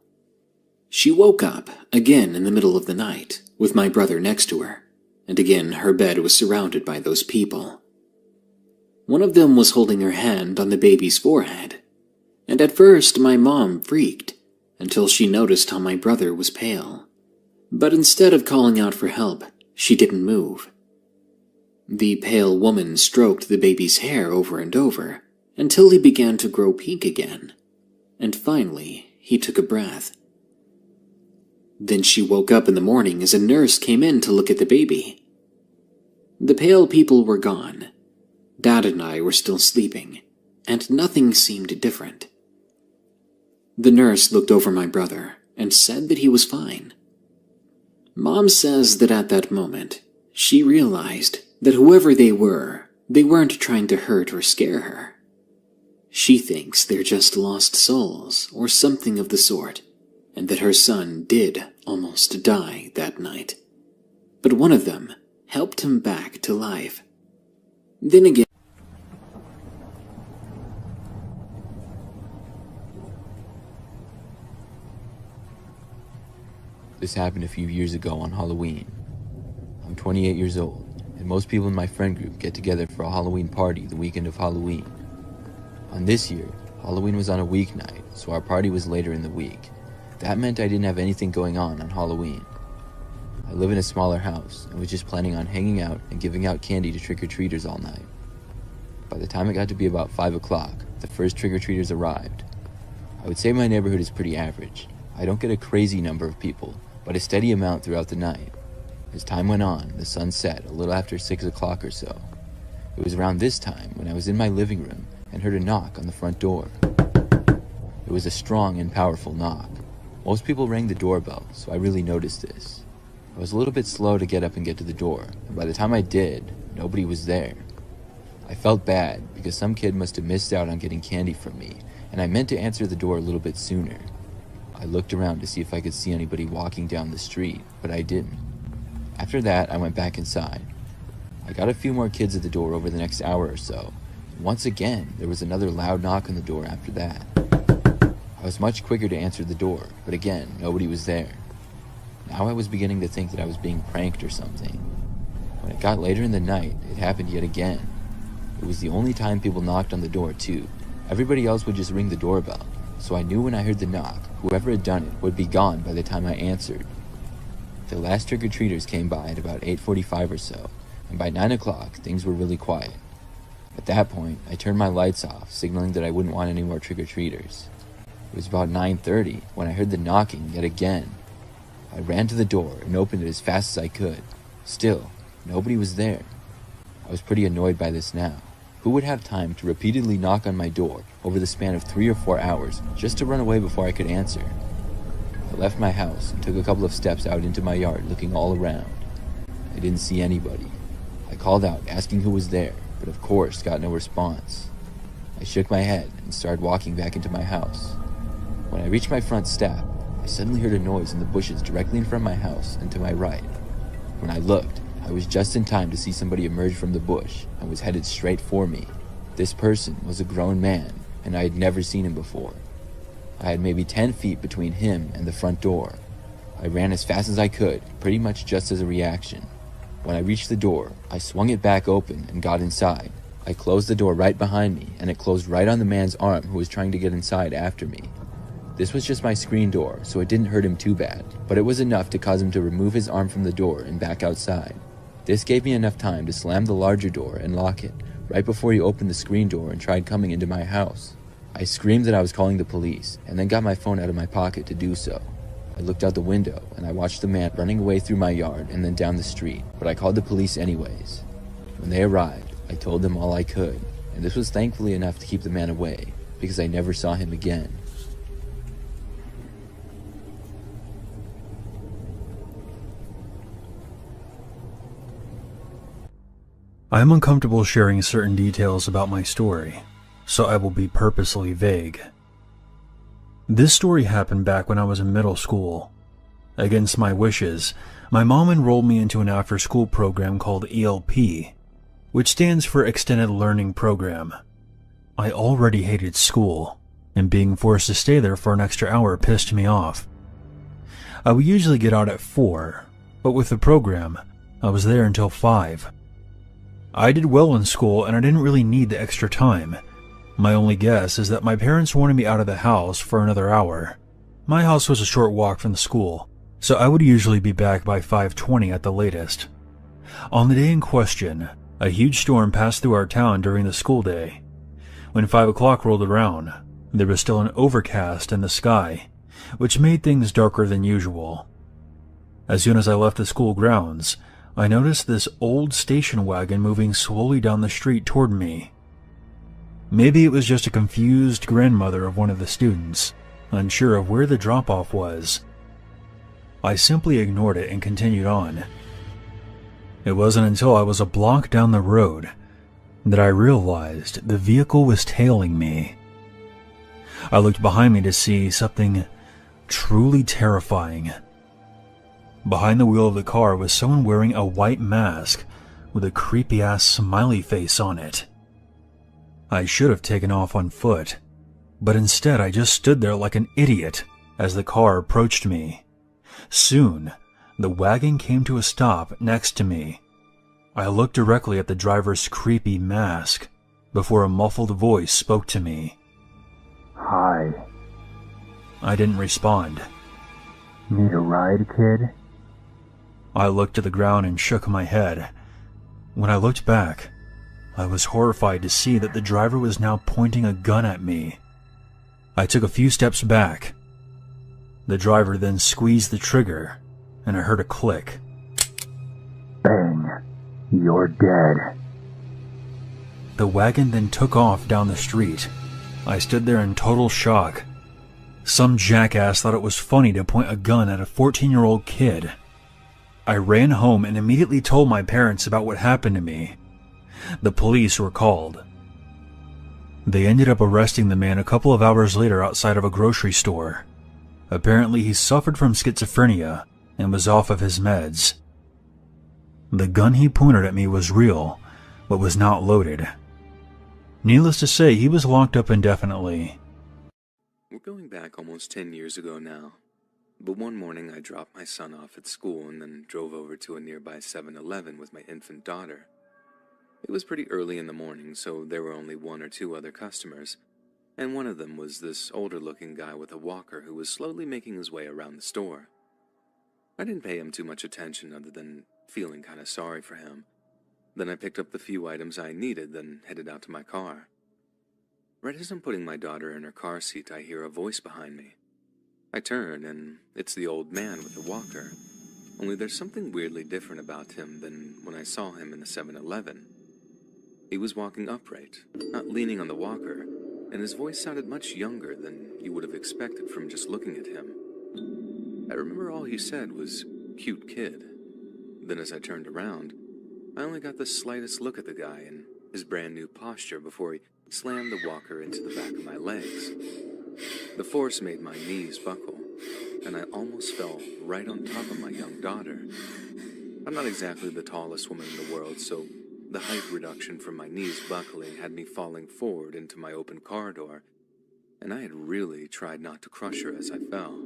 [SPEAKER 9] She woke up again in the middle of the night with my brother next to her, and again her bed was surrounded by those people. One of them was holding her hand on the baby's forehead, and at first my mom freaked until she noticed how my brother was pale. But instead of calling out for help, she didn't move. The pale woman stroked the baby's hair over and over until he began to grow pink again, and finally he took a breath. Then she woke up in the morning as a nurse came in to look at the baby. The pale people were gone. Dad and I were still sleeping, and nothing seemed different. The nurse looked over my brother and said that he was fine. Mom says that at that moment, she realized that whoever they weren't trying to hurt or scare her. She thinks they're just lost souls or something of the sort, and that her son did almost die that night. But one of them helped him back to life. Then again,
[SPEAKER 2] this happened a few years ago on Halloween. I'm 28 years old, and most people in my friend group get together for a Halloween party the weekend of Halloween. On this year, Halloween was on a weeknight, so our party was later in the week. That meant I didn't have anything going on Halloween. I live in a smaller house and was just planning on hanging out and giving out candy to trick-or-treaters all night. By the time it got to be about 5 o'clock, the first trick-or-treaters arrived. I would say my neighborhood is pretty average. I don't get a crazy number of people, but a steady amount throughout the night. As time went on, the sun set a little after 6 o'clock or so. It was around this time when I was in my living room and heard a knock on the front door. It was a strong and powerful knock. Most people rang the doorbell, so I really noticed this. I was a little bit slow to get up and get to the door, and by the time I did, nobody was there. I felt bad because some kid must have missed out on getting candy from me, and I meant to answer the door a little bit sooner. I looked around to see if I could see anybody walking down the street, but I didn't. After that, I went back inside. I got a few more kids at the door over the next hour or so, and once again, there was another loud knock on the door after that. I was much quicker to answer the door, but again, nobody was there. Now I was beginning to think that I was being pranked or something. When it got later in the night, it happened yet again. It was the only time people knocked on the door too. Everybody else would just ring the doorbell, so I knew when I heard the knock, whoever had done it would be gone by the time I answered. The last trick-or-treaters came by at about 8:45 or so, and by 9 o'clock, things were really quiet. At that point, I turned my lights off, signaling that I wouldn't want any more trick-or-treaters. It was about 9:30 when I heard the knocking yet again. I ran to the door and opened it as fast as I could. Still, nobody was there. I was pretty annoyed by this now. Who would have time to repeatedly knock on my door over the span of 3 or 4 hours just to run away before I could answer? I left my house and took a couple of steps out into my yard looking all around. I didn't see anybody. I called out asking who was there, but of course got no response. I shook my head and started walking back into my house. When I reached my front step, I suddenly heard a noise in the bushes directly in front of my house and to my right. When I looked, I was just in time to see somebody emerge from the bush and was headed straight for me. This person was a grown man, and I had never seen him before. I had maybe 10 feet between him and the front door. I ran as fast as I could, pretty much just as a reaction. When I reached the door, I swung it back open and got inside. I closed the door right behind me, and it closed right on the man's arm who was trying to get inside after me. This was just my screen door, so it didn't hurt him too bad, but it was enough to cause him to remove his arm from the door and back outside. This gave me enough time to slam the larger door and lock it, right before he opened the screen door and tried coming into my house. I screamed that I was calling the police, and then got my phone out of my pocket to do so. I looked out the window, and I watched the man running away through my yard and then down the street, but I called the police anyways. When they arrived, I told them all I could, and this was thankfully enough to keep the man away, because I never saw him again.
[SPEAKER 18] I am uncomfortable sharing certain details about my story, so I will be purposely vague. This story happened back when I was in middle school. Against my wishes, my mom enrolled me into an after-school program called ELP, which stands for Extended Learning Program. I already hated school, and being forced to stay there for an extra hour pissed me off. I would usually get out at 4, but with the program, I was there until 5. I did well in school and I didn't really need the extra time. My only guess is that my parents wanted me out of the house for another hour. My house was a short walk from the school, so I would usually be back by 5:20 at the latest. On the day in question, a huge storm passed through our town during the school day. When 5 o'clock rolled around, there was still an overcast in the sky, which made things darker than usual. As soon as I left the school grounds, I noticed this old station wagon moving slowly down the street toward me. Maybe it was just a confused grandmother of one of the students, unsure of where the drop-off was. I simply ignored it and continued on. It wasn't until I was a block down the road that I realized the vehicle was tailing me. I looked behind me to see something truly terrifying. Behind the wheel of the car was someone wearing a white mask with a creepy-ass smiley face on it. I should have taken off on foot, but instead I just stood there like an idiot as the car approached me. Soon, the wagon came to a stop next to me. I looked directly at the driver's creepy mask before a muffled voice spoke to me.
[SPEAKER 19] "Hi."
[SPEAKER 18] I didn't respond.
[SPEAKER 19] "Need a ride, kid?"
[SPEAKER 18] I looked to the ground and shook my head. When I looked back, I was horrified to see that the driver was now pointing a gun at me. I took a few steps back. The driver then squeezed the trigger, and I heard a click.
[SPEAKER 19] "Bang. You're dead."
[SPEAKER 18] The wagon then took off down the street. I stood there in total shock. Some jackass thought it was funny to point a gun at a 14-year-old kid. I ran home and immediately told my parents about what happened to me. The police were called. They ended up arresting the man a couple of hours later outside of a grocery store. Apparently he suffered from schizophrenia and was off of his meds. The gun he pointed at me was real, but was not loaded. Needless to say, he was locked up indefinitely.
[SPEAKER 20] We're going back almost 10 years ago now. But one morning I dropped my son off at school and then drove over to a nearby 7-Eleven with my infant daughter. It was pretty early in the morning, so there were only 1 or 2 other customers, and one of them was this older-looking guy with a walker who was slowly making his way around the store. I didn't pay him too much attention other than feeling kind of sorry for him. Then I picked up the few items I needed, then headed out to my car. Right as I'm putting my daughter in her car seat, I hear a voice behind me. I turn, and it's the old man with the walker, only there's something weirdly different about him than when I saw him in the 7-Eleven. He was walking upright, not leaning on the walker, and his voice sounded much younger than you would have expected from just looking at him. I remember all he said was, "Cute kid." Then as I turned around, I only got the slightest look at the guy and his brand new posture before he slammed the walker into the back of my legs. The force made my knees buckle, and I almost fell right on top of my young daughter. I'm not exactly the tallest woman in the world, so the height reduction from my knees buckling had me falling forward into my open car door, and I had really tried not to crush her as I fell.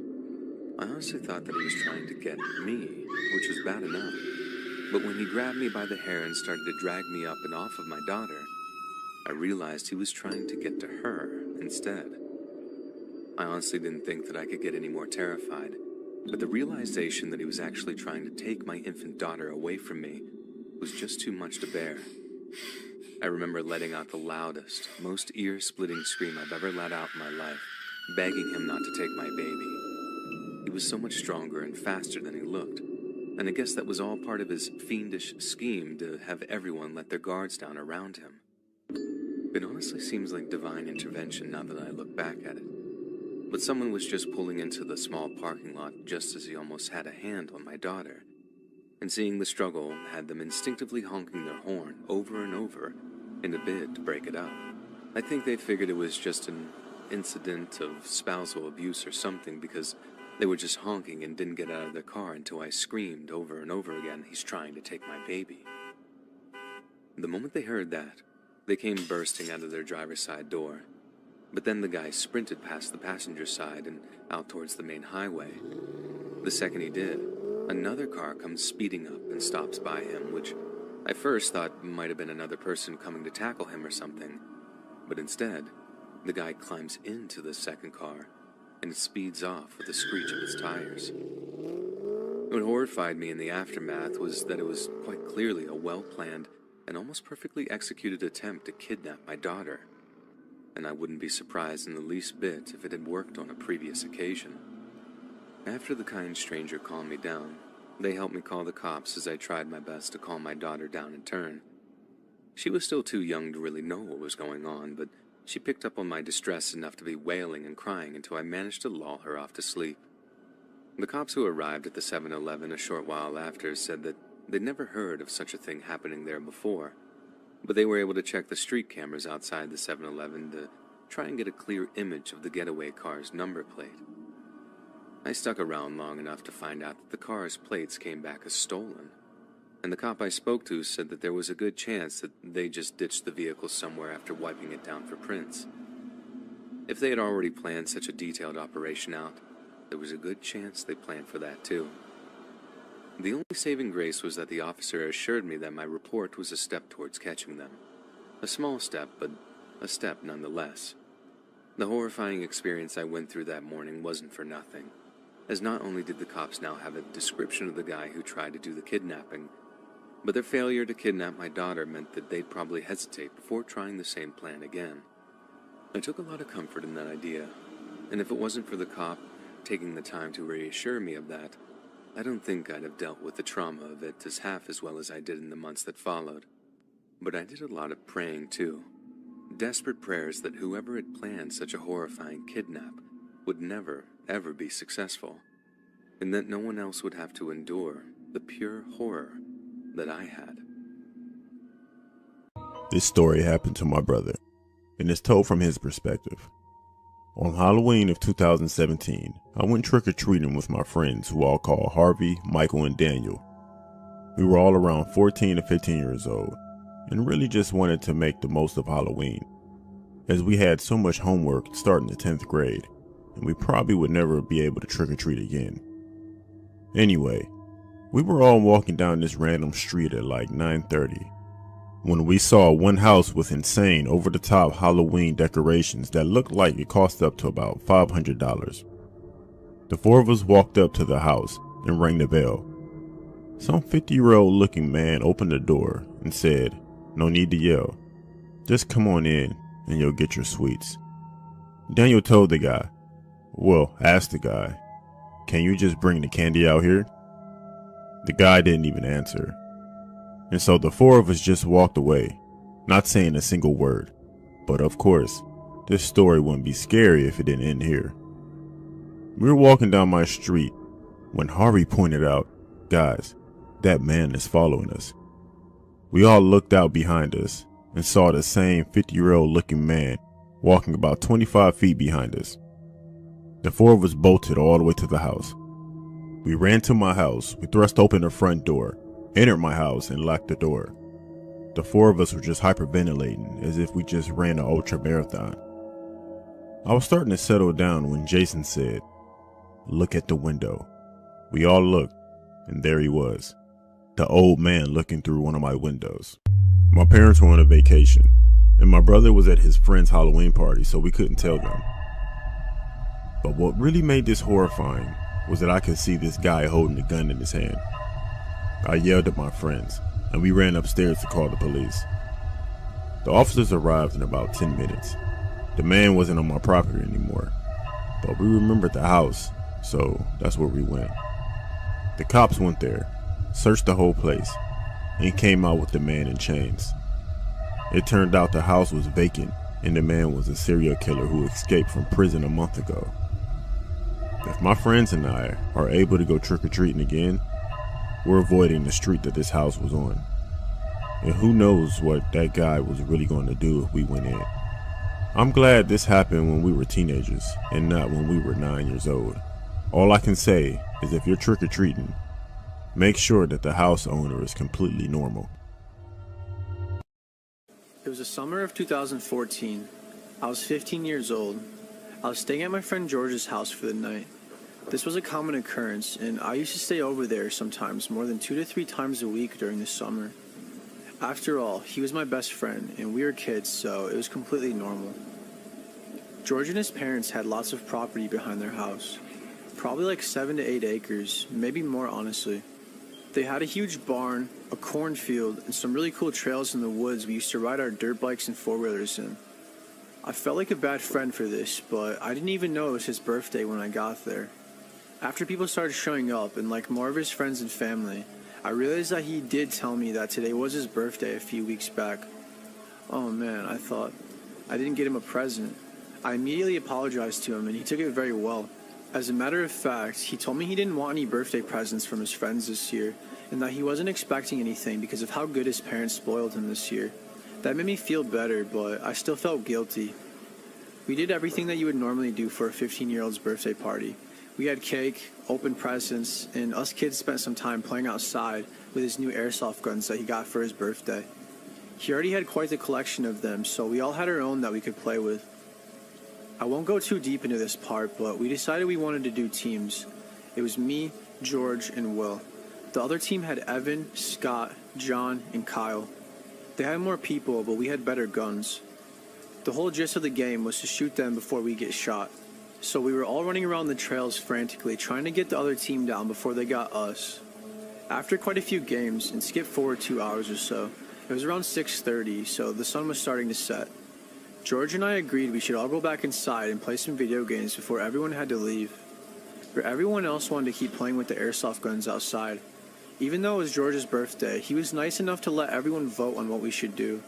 [SPEAKER 20] I honestly thought that he was trying to get me, which was bad enough. But when he grabbed me by the hair and started to drag me up and off of my daughter, I realized he was trying to get to her instead. I honestly didn't think that I could get any more terrified, but the realization that he was actually trying to take my infant daughter away from me was just too much to bear. I remember letting out the loudest, most ear-splitting scream I've ever let out in my life, begging him not to take my baby. He was so much stronger and faster than he looked, and I guess that was all part of his fiendish scheme to have everyone let their guards down around him. It honestly seems like divine intervention now that I look back at it. But someone was just pulling into the small parking lot just as he almost had a hand on my daughter, and seeing the struggle had them instinctively honking their horn over and over in a bid to break it up. I think they figured it was just an incident of spousal abuse or something, because they were just honking and didn't get out of their car until I screamed over and over again, "He's trying to take my baby." The moment they heard that, they came bursting out of their driver's side door. But then the guy sprinted past the passenger side and out towards the main highway. The second he did, another car comes speeding up and stops by him, which I first thought might have been another person coming to tackle him or something. But instead, the guy climbs into the second car and speeds off with a screech of his tires. What horrified me in the aftermath was that it was quite clearly a well-planned and almost perfectly executed attempt to kidnap my daughter, and I wouldn't be surprised in the least bit if it had worked on a previous occasion. After the kind stranger calmed me down, they helped me call the cops as I tried my best to calm my daughter down in turn. She was still too young to really know what was going on, but she picked up on my distress enough to be wailing and crying until I managed to lull her off to sleep. The cops who arrived at the 7-Eleven a short while after said that they'd never heard of such a thing happening there before, but they were able to check the street cameras outside the 7-Eleven to try and get a clear image of the getaway car's number plate. I stuck around long enough to find out that the car's plates came back as stolen, and the cop I spoke to said that there was a good chance that they just ditched the vehicle somewhere after wiping it down for prints. If they had already planned such a detailed operation out, there was a good chance they planned for that too. The only saving grace was that the officer assured me that my report was a step towards catching them. A small step, but a step nonetheless. The horrifying experience I went through that morning wasn't for nothing, as not only did the cops now have a description of the guy who tried to do the kidnapping, but their failure to kidnap my daughter meant that they'd probably hesitate before trying the same plan again. I took a lot of comfort in that idea, and if it wasn't for the cop taking the time to reassure me of that, I don't think I'd have dealt with the trauma of it as half as well as I did in the months that followed. But I did a lot of praying too. Desperate prayers that whoever had planned such a horrifying kidnap would never, ever be successful, and that no one else would have to endure the pure horror that I had.
[SPEAKER 21] This story happened to my brother, and is told from his perspective. On Halloween of 2017, I went trick-or-treating with my friends who all call Harvey, Michael, and Daniel. We were all around 14 to 15 years old, and really just wanted to make the most of Halloween, as we had so much homework starting the 10th grade, and we probably would never be able to trick-or-treat again. Anyway, we were all walking down this random street at like 9:30, when we saw one house with insane over-the-top Halloween decorations that looked like it cost up to about $500. The four of us walked up to the house and rang the bell. Some 50-year-old looking man opened the door and said, "No need to yell. Just come on in and you'll get your sweets." Daniel told the guy, asked the guy, "Can you just bring the candy out here?" The guy didn't even answer. And so the four of us just walked away, not saying a single word. But of course, this story wouldn't be scary if it didn't end here. We were walking down my street when Harvey pointed out, "Guys, that man is following us." We all looked out behind us and saw the same 50-year-old looking man walking about 25 feet behind us. The four of us bolted all the way to the house. We ran to my house, we thrust open the front door, entered my house, and locked the door. The four of us were just hyperventilating as if we just ran an ultra marathon. I was starting to settle down when Jason said, look at the window. We all looked, and there he was, the old man looking through one of my windows. My parents were on a vacation, and my brother was at his friend's Halloween party, so we couldn't tell them. But what really made this horrifying was that I could see this guy holding a gun in his hand. I yelled at my friends, and we ran upstairs to call the police. The officers arrived in about 10 minutes. The man wasn't on my property anymore, but we remembered the house, so that's where we went. The cops went there, searched the whole place, and came out with the man in chains. It turned out the house was vacant, and the man was a serial killer who escaped from prison a month ago. If my friends and I are able to go trick-or-treating again, we're avoiding the street that this house was on. And who knows what that guy was really going to do if we went in. I'm glad this happened when we were teenagers and not when we were 9 years old. All I can say is if you're trick-or-treating, make sure that the house owner is completely normal.
[SPEAKER 4] It was the summer of 2014. I was 15 years old. I was staying at my friend George's house for the night. This was a common occurrence, and I used to stay over there sometimes more than 2 to 3 times a week during the summer. After all, he was my best friend, and we were kids, so it was completely normal. George and his parents had lots of property behind their house. Probably like 7 to 8 acres, maybe more honestly. They had a huge barn, a cornfield, and some really cool trails in the woods we used to ride our dirt bikes and four-wheelers in. I felt like a bad friend for this, but I didn't even know it was his birthday when I got there. After people started showing up, and like more of his friends and family, I realized that he did tell me that today was his birthday a few weeks back. Oh man, I thought I didn't get him a present. I immediately apologized to him, and he took it very well. As a matter of fact, he told me he didn't want any birthday presents from his friends this year, and that he wasn't expecting anything because of how good his parents spoiled him this year. That made me feel better, but I still felt guilty. We did everything that you would normally do for a 15-year-old's birthday party. We had cake, opened presents, and us kids spent some time playing outside with his new airsoft guns that he got for his birthday. He already had quite the collection of them, so we all had our own that we could play with. I won't go too deep into this part, but we decided we wanted to do teams. It was me, George, and Will. The other team had Evan, Scott, John, and Kyle. They had more people, but we had better guns. The whole gist of the game was to shoot them before we get shot. So we were all running around the trails frantically, trying to get the other team down before they got us. After quite a few games, and skip forward 2 hours or so, it was around 6:30, so the sun was starting to set. George and I agreed we should all go back inside and play some video games before everyone had to leave. But everyone else wanted to keep playing with the airsoft guns outside. Even though it was George's birthday, he was nice enough to let everyone vote on what we should do.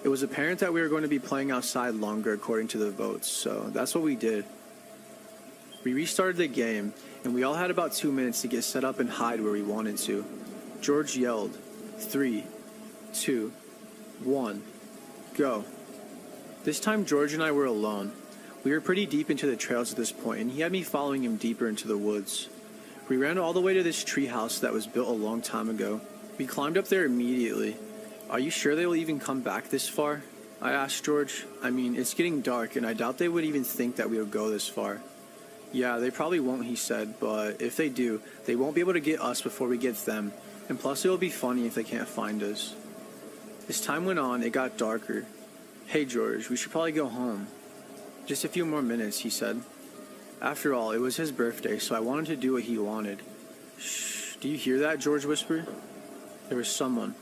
[SPEAKER 4] It was apparent that we were going to be playing outside longer according to the votes, so that's what we did. We restarted the game, and we all had about 2 minutes to get set up and hide where we wanted to. George yelled, 3, 2, 1, go. This time George and I were alone. We were pretty deep into the trails at this point, and he had me following him deeper into the woods. We ran all the way to this treehouse that was built a long time ago. We climbed up there immediately. Are you sure they will even come back this far? I asked George. I mean, it's getting dark, and I doubt they would even think that we would go this far. Yeah, they probably won't, he said, but if they do, they won't be able to get us before we get them, and plus it will be funny if they can't find us. As time went on, it got darker. Hey George, we should probably go home. Just a few more minutes, he said. After all, it was his birthday, so I wanted to do what he wanted. Shh, do you hear that? George whispered. There was someone,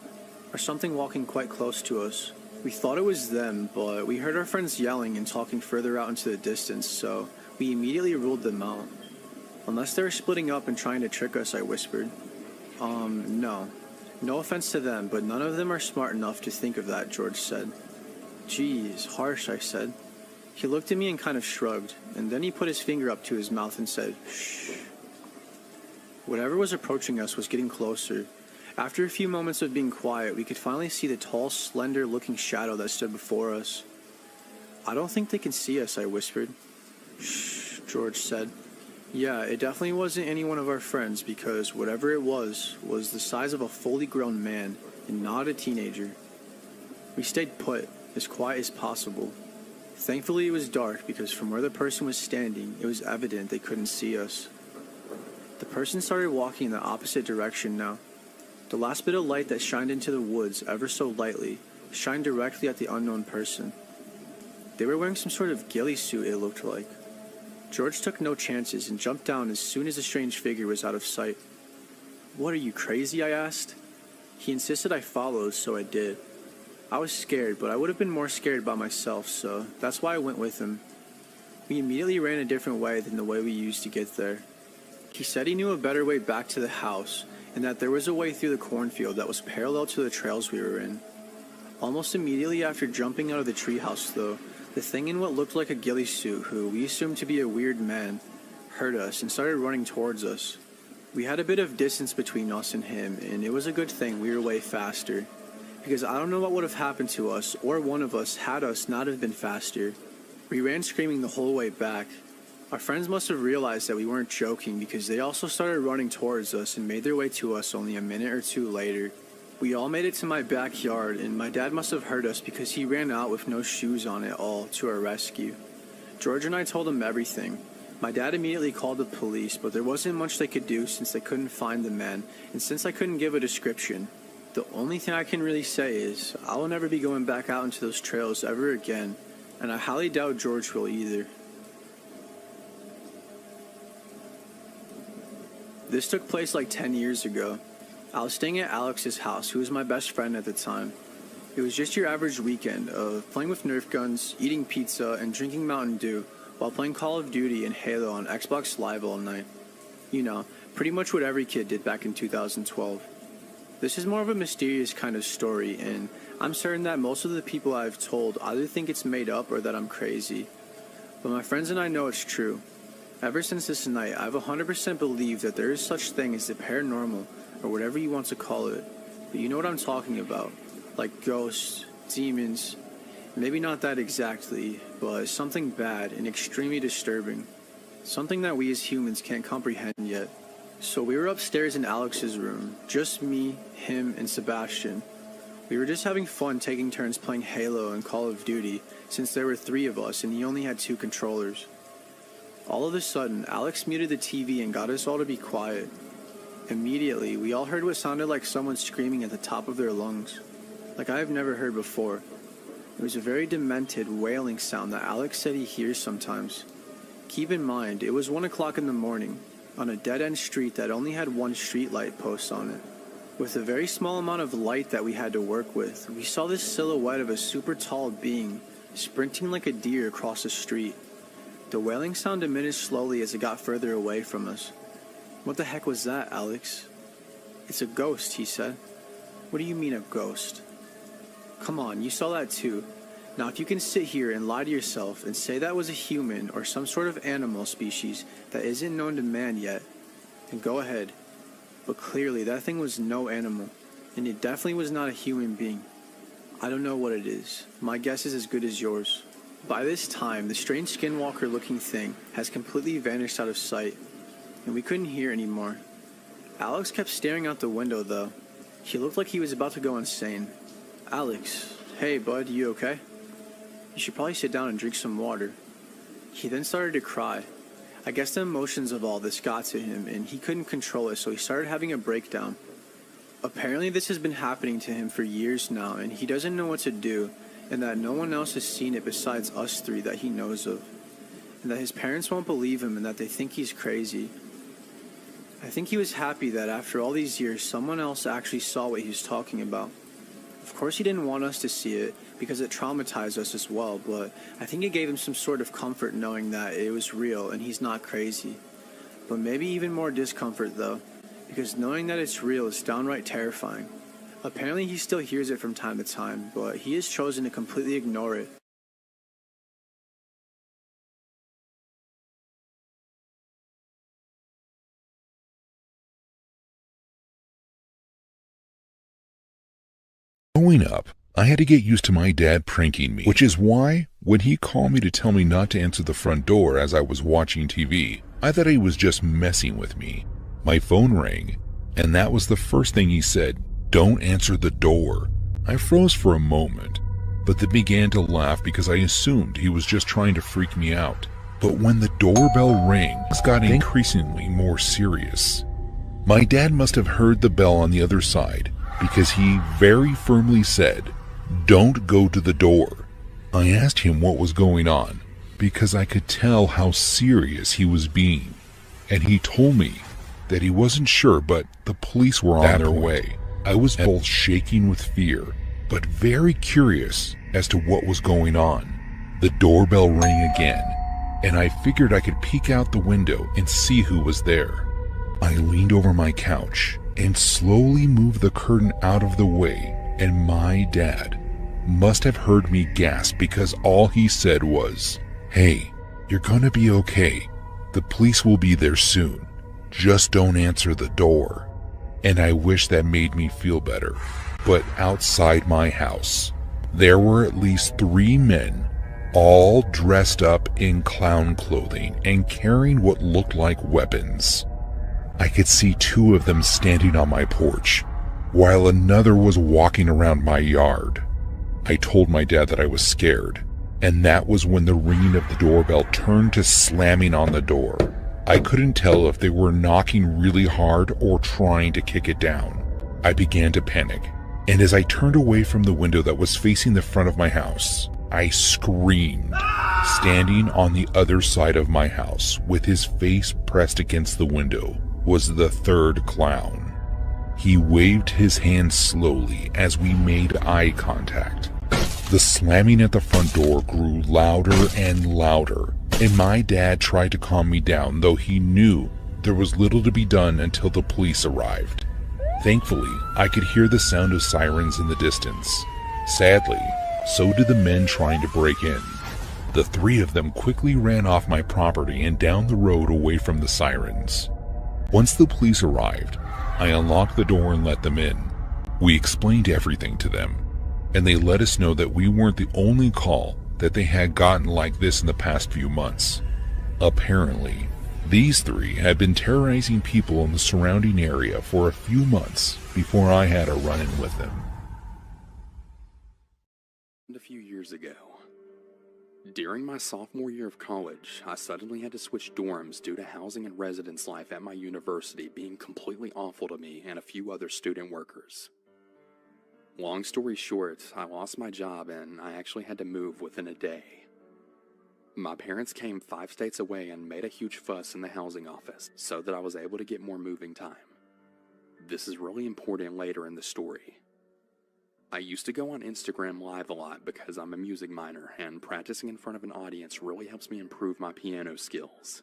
[SPEAKER 4] or something walking quite close to us. We thought it was them, but we heard our friends yelling and talking further out into the distance, so we immediately ruled them out. Unless they were splitting up and trying to trick us, I whispered. No. No offense to them, but none of them are smart enough to think of that, George said. Geez, harsh, I said. He looked at me and kind of shrugged, and then he put his finger up to his mouth and said, shh. Whatever was approaching us was getting closer. After a few moments of being quiet, we could finally see the tall, slender-looking shadow that stood before us. I don't think they can see us, I whispered. Shh, George said. Yeah, it definitely wasn't any one of our friends, because whatever it was the size of a fully grown man, and not a teenager. We stayed put, as quiet as possible. Thankfully it was dark, because from where the person was standing, it was evident they couldn't see us. The person started walking in the opposite direction now. The last bit of light that shined into the woods ever so lightly shined directly at the unknown person. They were wearing some sort of ghillie suit, it looked like. George took no chances and jumped down as soon as the strange figure was out of sight. "What, are you crazy?" I asked. He insisted I followed, so I did. I was scared, but I would have been more scared by myself, so that's why I went with him. We immediately ran a different way than the way we used to get there. He said he knew a better way back to the house, and that there was a way through the cornfield that was parallel to the trails we were in. Almost immediately after jumping out of the treehouse, though, the thing in what looked like a ghillie suit, who we assumed to be a weird man, heard us and started running towards us. We had a bit of distance between us and him, and it was a good thing we were way faster, because I don't know what would have happened to us or one of us had us not have been faster. We ran screaming the whole way back. Our friends must have realized that we weren't joking, because they also started running towards us and made their way to us only a minute or two later. We all made it to my backyard, and my dad must have heard us because he ran out with no shoes on at all to our rescue. George and I told him everything. My dad immediately called the police, but there wasn't much they could do since they couldn't find the man, and since I couldn't give a description. The only thing I can really say is, I will never be going back out into those trails ever again, and I highly doubt George will either. This took place like 10 years ago. I was staying at Alex's house, who was my best friend at the time. It was just your average weekend of playing with Nerf guns, eating pizza, and drinking Mountain Dew, while playing Call of Duty and Halo on Xbox Live all night. You know, pretty much what every kid did back in 2012. This is more of a mysterious kind of story, and I'm certain that most of the people I've told either think it's made up or that I'm crazy. But my friends and I know it's true. Ever since this night, I've 100% believed that there is such thing as the paranormal, or whatever you want to call it. But you know what I'm talking about. Like ghosts, demons, maybe not that exactly, but something bad and extremely disturbing. Something that we as humans can't comprehend yet. So we were upstairs in Alex's room, just me, him, and Sebastian. We were just having fun taking turns playing Halo and Call of Duty, since there were 3 of us and he only had 2 controllers. All of a sudden, Alex muted the TV and got us all to be quiet. Immediately, we all heard what sounded like someone screaming at the top of their lungs, like I have never heard before. It was a very demented, wailing sound that Alex said he hears sometimes. Keep in mind, it was 1 o'clock in the morning, on a dead-end street that only had 1 street light post on it. With a very small amount of light that we had to work with, we saw this silhouette of a super tall being, sprinting like a deer across the street. The wailing sound diminished slowly as it got further away from us. "What the heck was that, Alex?" "It's a ghost," he said. "What do you mean a ghost?" "Come on, you saw that too. Now if you can sit here and lie to yourself and say that was a human or some sort of animal species that isn't known to man yet, then go ahead. But clearly that thing was no animal, and it definitely was not a human being. I don't know what it is. My guess is as good as yours." By this time, the strange skinwalker-looking thing has completely vanished out of sight, and we couldn't hear anymore. Alex kept staring out the window, though. He looked like he was about to go insane. "Alex, hey bud, you okay? You should probably sit down and drink some water." He then started to cry. I guess the emotions of all this got to him, and he couldn't control it, so he started having a breakdown. Apparently this has been happening to him for years now, and he doesn't know what to do, and that no one else has seen it besides us 3 that he knows of, and that his parents won't believe him and that they think he's crazy. I think he was happy that after all these years someone else actually saw what he was talking about. Of course he didn't want us to see it because it traumatized us as well, but I think it gave him some sort of comfort knowing that it was real and he's not crazy. But maybe even more discomfort though, because knowing that it's real is downright terrifying. Apparently he still hears it from time to time, but he has chosen to completely ignore it.
[SPEAKER 7] Growing up, I had to get used to my dad pranking me, which is why, when he called me to tell me not to answer the front door as I was watching TV, I thought he was just messing with me. My phone rang, and that was the first thing he said: "Don't answer the door." I froze for a moment, but then began to laugh because I assumed he was just trying to freak me out. But when the doorbell rang, it got increasingly more serious. My dad must have heard the bell on the other side, because he very firmly said, "Don't go to the door." I asked him what was going on, because I could tell how serious he was being, and he told me that he wasn't sure, but the police were on their way. I was both shaking with fear, but very curious as to what was going on. The doorbell rang again, and I figured I could peek out the window and see who was there. I leaned over my couch and slowly moved the curtain out of the way, and my dad must have heard me gasp, because all he said was, "Hey, you're gonna be okay. The police will be there soon. Just don't answer the door." And I wish that made me feel better. But outside my house, there were at least 3 men, all dressed up in clown clothing and carrying what looked like weapons. I could see 2 of them standing on my porch, while another was walking around my yard. I told my dad that I was scared, and that was when the ringing of the doorbell turned to slamming on the door. I couldn't tell if they were knocking really hard or trying to kick it down. I began to panic, and as I turned away from the window that was facing the front of my house, I screamed. Standing on the other side of my house, with his face pressed against the window, was the 3rd clown. He waved his hand slowly as we made eye contact. The slamming at the front door grew louder and louder, and my dad tried to calm me down, though he knew there was little to be done until the police arrived. Thankfully, I could hear the sound of sirens in the distance. Sadly, so did the men trying to break in. The 3 of them quickly ran off my property and down the road away from the sirens. Once the police arrived, I unlocked the door and let them in. We explained everything to them, and they let us know that we weren't the only call that they had gotten like this in the past few months. Apparently, these 3 had been terrorizing people in the surrounding area for a few months before I had a run-in with them.
[SPEAKER 5] A few years ago, during my sophomore year of college, I suddenly had to switch dorms due to housing and residence life at my university being completely awful to me and a few other student workers. Long story short, I lost my job and I actually had to move within a day. My parents came 5 states away and made a huge fuss in the housing office so that I was able to get more moving time. This is really important later in the story. I used to go on Instagram Live a lot because I'm a music minor, and practicing in front of an audience really helps me improve my piano skills.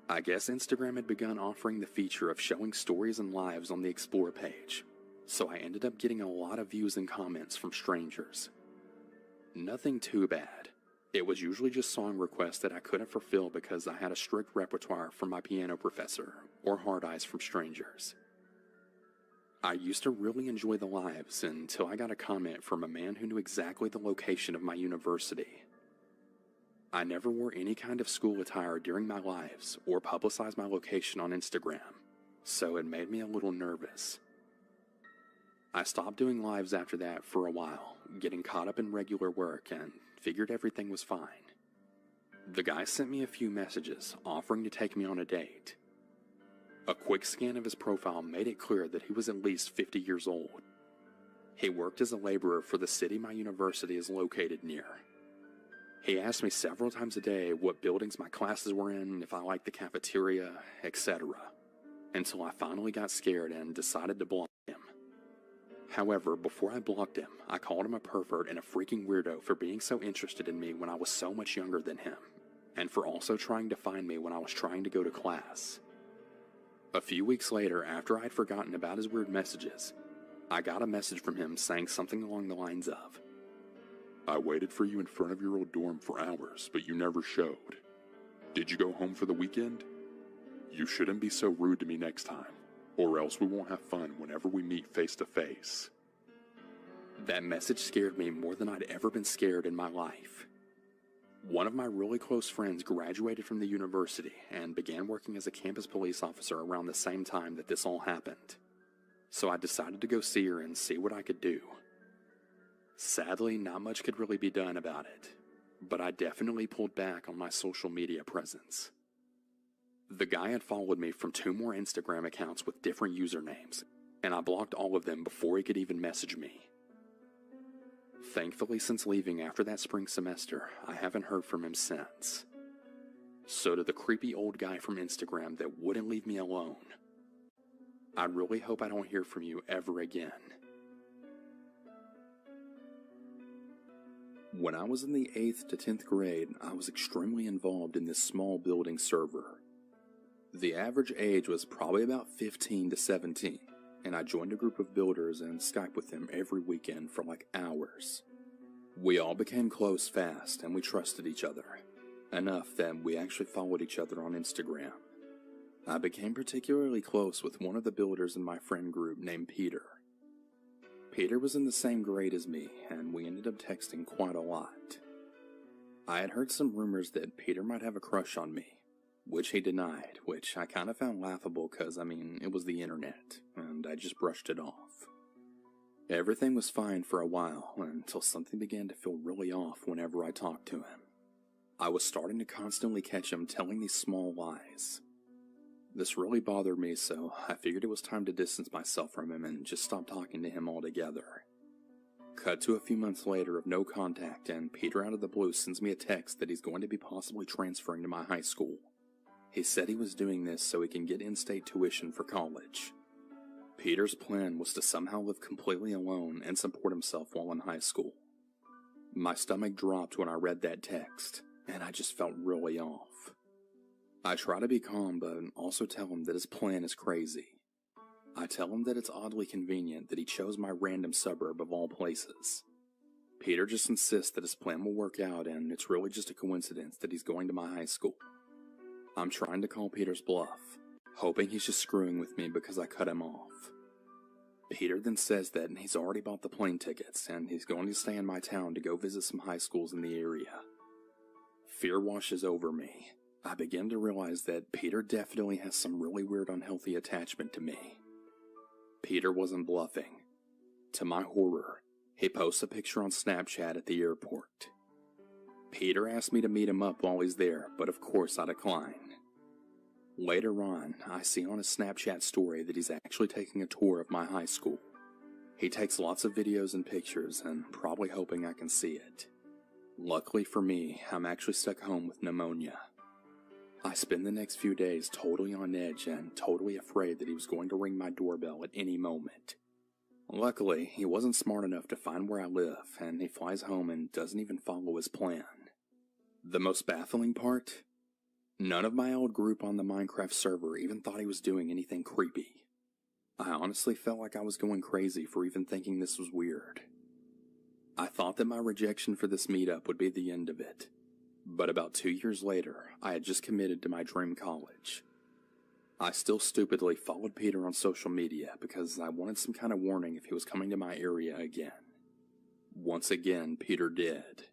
[SPEAKER 5] I guess Instagram had begun offering the feature of showing stories and lives on the Explore page, so I ended up getting a lot of views and comments from strangers. Nothing too bad. It was usually just song requests that I couldn't fulfill because I had a strict repertoire from my piano professor, or hard eyes from strangers. I used to really enjoy the lives until I got a comment from a man who knew exactly the location of my university. I never wore any kind of school attire during my lives or publicized my location on Instagram, so it made me a little nervous. I stopped doing lives after that for a while, getting caught up in regular work, and figured everything was fine. The guy sent me a few messages offering to take me on a date. A quick scan of his profile made it clear that he was at least 50 years old. He worked as a laborer for the city my university is located near. He asked me several times a day what buildings my classes were in, if I liked the cafeteria, etc., until I finally got scared and decided to block him. However, before I blocked him, I called him a pervert and a freaking weirdo for being so interested in me when I was so much younger than him, and for also trying to find me when I was trying to go to class. A few weeks later, after I'd forgotten about his weird messages, I got a message from him saying something along the lines of, "I waited for you in front of your old dorm for hours, but you never showed. Did you go home for the weekend? You shouldn't be so rude to me next time, or else we won't have fun whenever we meet face to face." That message scared me more than I'd ever been scared in my life. One of my really close friends graduated from the university and began working as a campus police officer around the same time that this all happened. So I decided to go see her and see what I could do. Sadly, not much could really be done about it. but I definitely pulled back on my social media presence. The guy had followed me from 2 more Instagram accounts with different usernames, and I blocked all of them before he could even message me. Thankfully, since leaving after that spring semester, I haven't heard from him since. So to the creepy old guy from Instagram that wouldn't leave me alone, I really hope I don't hear from you ever again. When I was in the 8th to 10th grade, I was extremely involved in this small building server. The average age was probably about 15 to 17, and I joined a group of builders and Skyped with them every weekend for like hours. We all became close fast, and we trusted each other, enough that we actually followed each other on Instagram. I became particularly close with one of the builders in my friend group named Peter. Peter was in the same grade as me, and we ended up texting quite a lot. I had heard some rumors that Peter might have a crush on me, which he denied, which I kind of found laughable because, it was the internet, and I just brushed it off. Everything was fine for a while, until something began to feel really off whenever I talked to him. I was starting to constantly catch him telling these small lies. This really bothered me, so I figured it was time to distance myself from him and just stop talking to him altogether. Cut to a few months later of no contact, and Peter out of the blue sends me a text that he's going to be possibly transferring to my high school. He said he was doing this so he can get in-state tuition for college. Peter's plan was to somehow live completely alone and support himself while in high school. My stomach dropped when I read that text, and I just felt really off. I try to be calm, but also tell him that his plan is crazy. I tell him that it's oddly convenient that he chose my random suburb of all places. Peter just insists that his plan will work out, and it's really just a coincidence that he's going to my high school. I'm trying to call Peter's bluff, hoping he's just screwing with me because I cut him off. Peter then says that he's already bought the plane tickets, and he's going to stay in my town to go visit some high schools in the area. Fear washes over me. I begin to realize that Peter definitely has some really weird unhealthy attachment to me. Peter wasn't bluffing. To my horror, he posts a picture on Snapchat at the airport. Peter asked me to meet him up while he's there, but of course I decline. Later on, I see on his Snapchat story that he's actually taking a tour of my high school. He takes lots of videos and pictures, and probably hoping I can see it. Luckily for me, I'm actually stuck home with pneumonia. I spend the next few days totally on edge and totally afraid that he was going to ring my doorbell at any moment. Luckily, he wasn't smart enough to find where I live, and he flies home and doesn't even follow his plan. The most baffling part? None of my old group on the Minecraft server even thought he was doing anything creepy. I honestly felt like I was going crazy for even thinking this was weird. I thought that my rejection for this meetup would be the end of it. But about 2 years later, I had just committed to my dream college. I still stupidly followed Peter on social media because I wanted some kind of warning if he was coming to my area again. Once again, Peter did.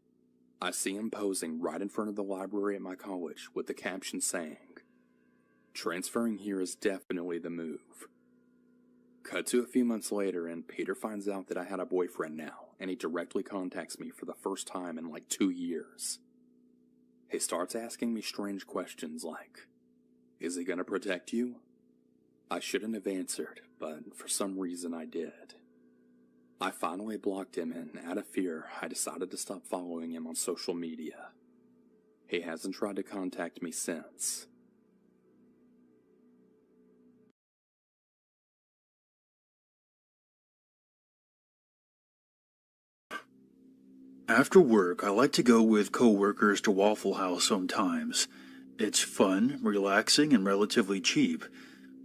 [SPEAKER 5] I see him posing right in front of the library at my college with the caption saying, "Transferring here is definitely the move." Cut to a few months later, and Peter finds out that I had a boyfriend now, and he directly contacts me for the first time in like 2 years. He starts asking me strange questions like, "Is he gonna protect you?" I shouldn't have answered, but for some reason I did. I finally blocked him, and out of fear, I decided to stop following him on social media. He hasn't tried to contact me since.
[SPEAKER 18] After work, I like to go with coworkers to Waffle House sometimes. It's fun, relaxing, and relatively cheap.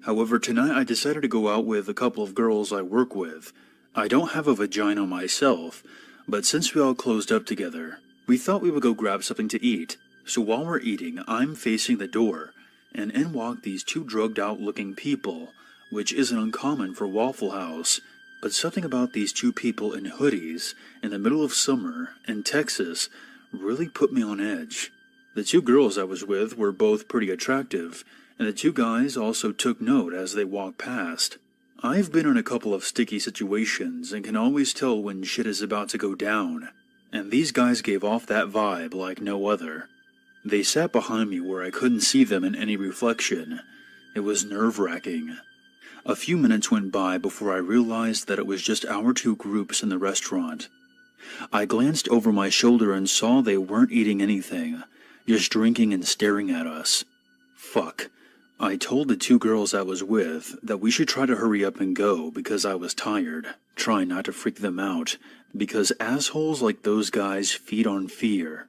[SPEAKER 18] However, tonight I decided to go out with a couple of girls I work with. I don't have a vagina myself, but since we all closed up together, we thought we would go grab something to eat. So while we're eating, I'm facing the door, and in walk these 2 drugged-out looking people, which isn't uncommon for Waffle House. But something about these 2 people in hoodies in the middle of summer in Texas really put me on edge. The 2 girls I was with were both pretty attractive, and the 2 guys also took note as they walked past. I've been in a couple of sticky situations and can always tell when shit is about to go down. and these guys gave off that vibe like no other. They sat behind me where I couldn't see them in any reflection. It was nerve-wracking. A few minutes went by before I realized that it was just our two groups in the restaurant. I glanced over my shoulder and saw they weren't eating anything, just drinking and staring at us. Fuck. I told the two girls I was with that we should try to hurry up and go because I was tired, trying not to freak them out, because assholes like those guys feed on fear.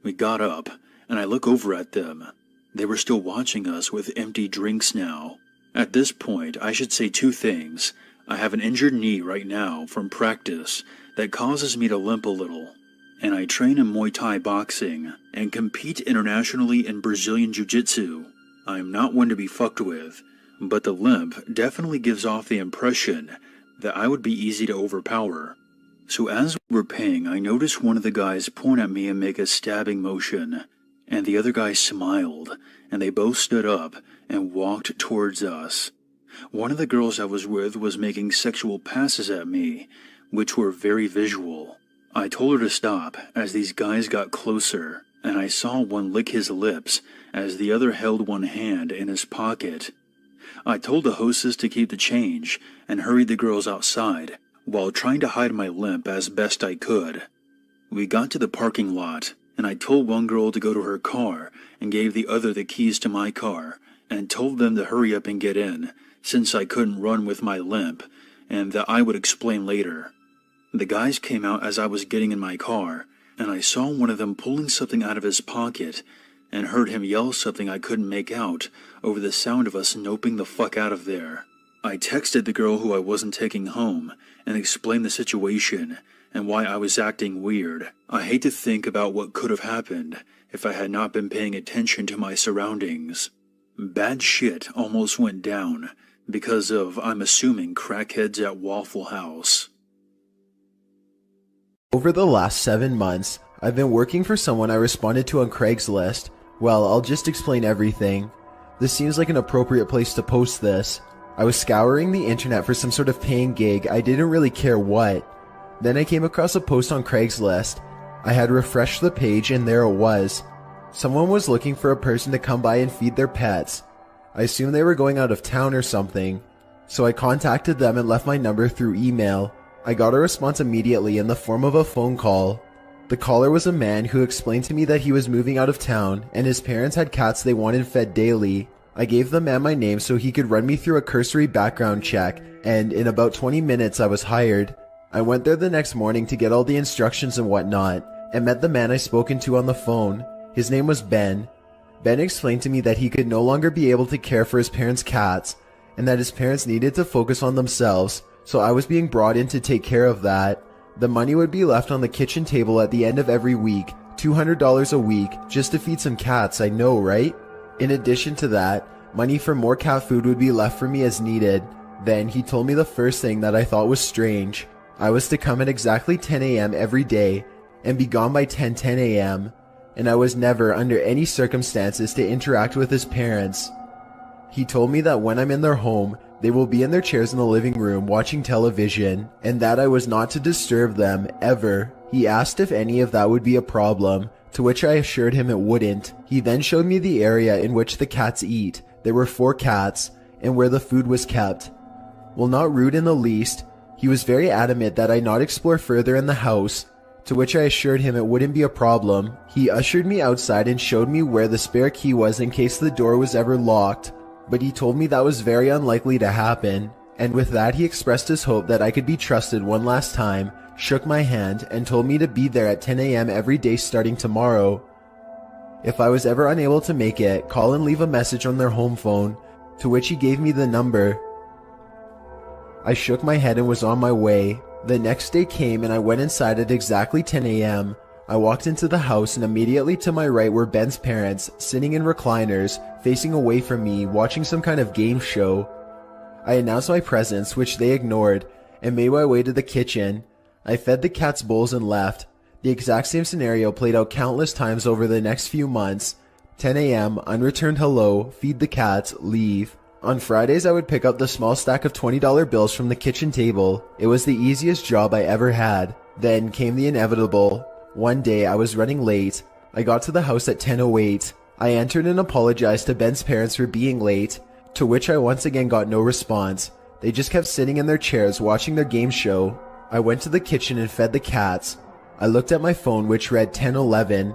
[SPEAKER 18] We got up, and I look over at them. They were still watching us with empty drinks now. At this point, I should say two things. I have an injured knee right now from practice that causes me to limp a little, and I train in Muay Thai boxing and compete internationally in Brazilian Jiu-Jitsu. I'm not one to be fucked with, but the limp definitely gives off the impression that I would be easy to overpower. So as we were paying, I noticed one of the guys point at me and make a stabbing motion, and the other guy smiled, and they both stood up and walked towards us. One of the girls I was with was making sexual passes at me, which were very visual. I told her to stop as these guys got closer, and I saw one lick his lips as the other held one hand in his pocket. I told the hostess to keep the change and hurried the girls outside while trying to hide my limp as best I could. We got to the parking lot, and I told one girl to go to her car and gave the other the keys to my car and told them to hurry up and get in since I couldn't run with my limp and that I would explain later. The guys came out as I was getting in my car, and I saw one of them pulling something out of his pocket and heard him yell something I couldn't make out over the sound of us noping the fuck out of there. I texted the girl who I wasn't taking home and explained the situation and why I was acting weird. I hate to think about what could have happened if I had not been paying attention to my surroundings. Bad shit almost went down because of, I'm assuming, crackheads at Waffle House.
[SPEAKER 8] Over the last 7 months, I've been working for someone I responded to on Craigslist. Well, I'll just explain everything. This seems like an appropriate place to post this. I was scouring the internet for some sort of paying gig, I didn't really care what. Then I came across a post on Craigslist. I had refreshed the page and there it was. Someone was looking for a person to come by and feed their pets. I assumed they were going out of town or something, so I contacted them and left my number through email. I got a response immediately in the form of a phone call. The caller was a man who explained to me that he was moving out of town and his parents had cats they wanted fed daily. I gave the man my name so he could run me through a cursory background check, and in about 20 minutes I was hired. I went there the next morning to get all the instructions and whatnot, and met the man I spoken to on the phone. His name was Ben. Ben explained to me that he could no longer be able to care for his parents' cats, and that his parents needed to focus on themselves, so I was being brought in to take care of that. The money would be left on the kitchen table at the end of every week, $200 a week, just to feed some cats, I know, right? In addition to that, money for more cat food would be left for me as needed. Then he told me the first thing that I thought was strange. I was to come at exactly 10 a.m. every day and be gone by 10:10 a.m. and I was never under any circumstances to interact with his parents. He told me that when I'm in their home, they will be in their chairs in the living room watching television, and that I was not to disturb them, ever. He asked if any of that would be a problem, to which I assured him it wouldn't. He then showed me the area in which the cats eat. There were 4 cats, and where the food was kept. While not rude in the least, he was very adamant that I not explore further in the house, to which I assured him it wouldn't be a problem. He ushered me outside and showed me where the spare key was in case the door was ever locked. But he told me that was very unlikely to happen, and with that he expressed his hope that I could be trusted one last time, shook my hand, and told me to be there at 10 a.m. every day starting tomorrow. If I was ever unable to make it, call and leave a message on their home phone, to which he gave me the number. I shook my head and was on my way. The next day came and I went inside at exactly 10 a.m. I walked into the house and immediately to my right were Ben's parents, sitting in recliners, facing away from me, watching some kind of game show. I announced my presence, which they ignored, and made my way to the kitchen. I fed the cats bowls and left. The exact same scenario played out countless times over the next few months. 10 a.m., unreturned hello, feed the cats, leave. On Fridays I would pick up the small stack of $20 bills from the kitchen table. It was the easiest job I ever had. Then came the inevitable. One day I was running late. I got to the house at 10:08. I entered and apologized to Ben's parents for being late, to which I once again got no response. They just kept sitting in their chairs watching their game show. I went to the kitchen and fed the cats. I looked at my phone, which read 10:11,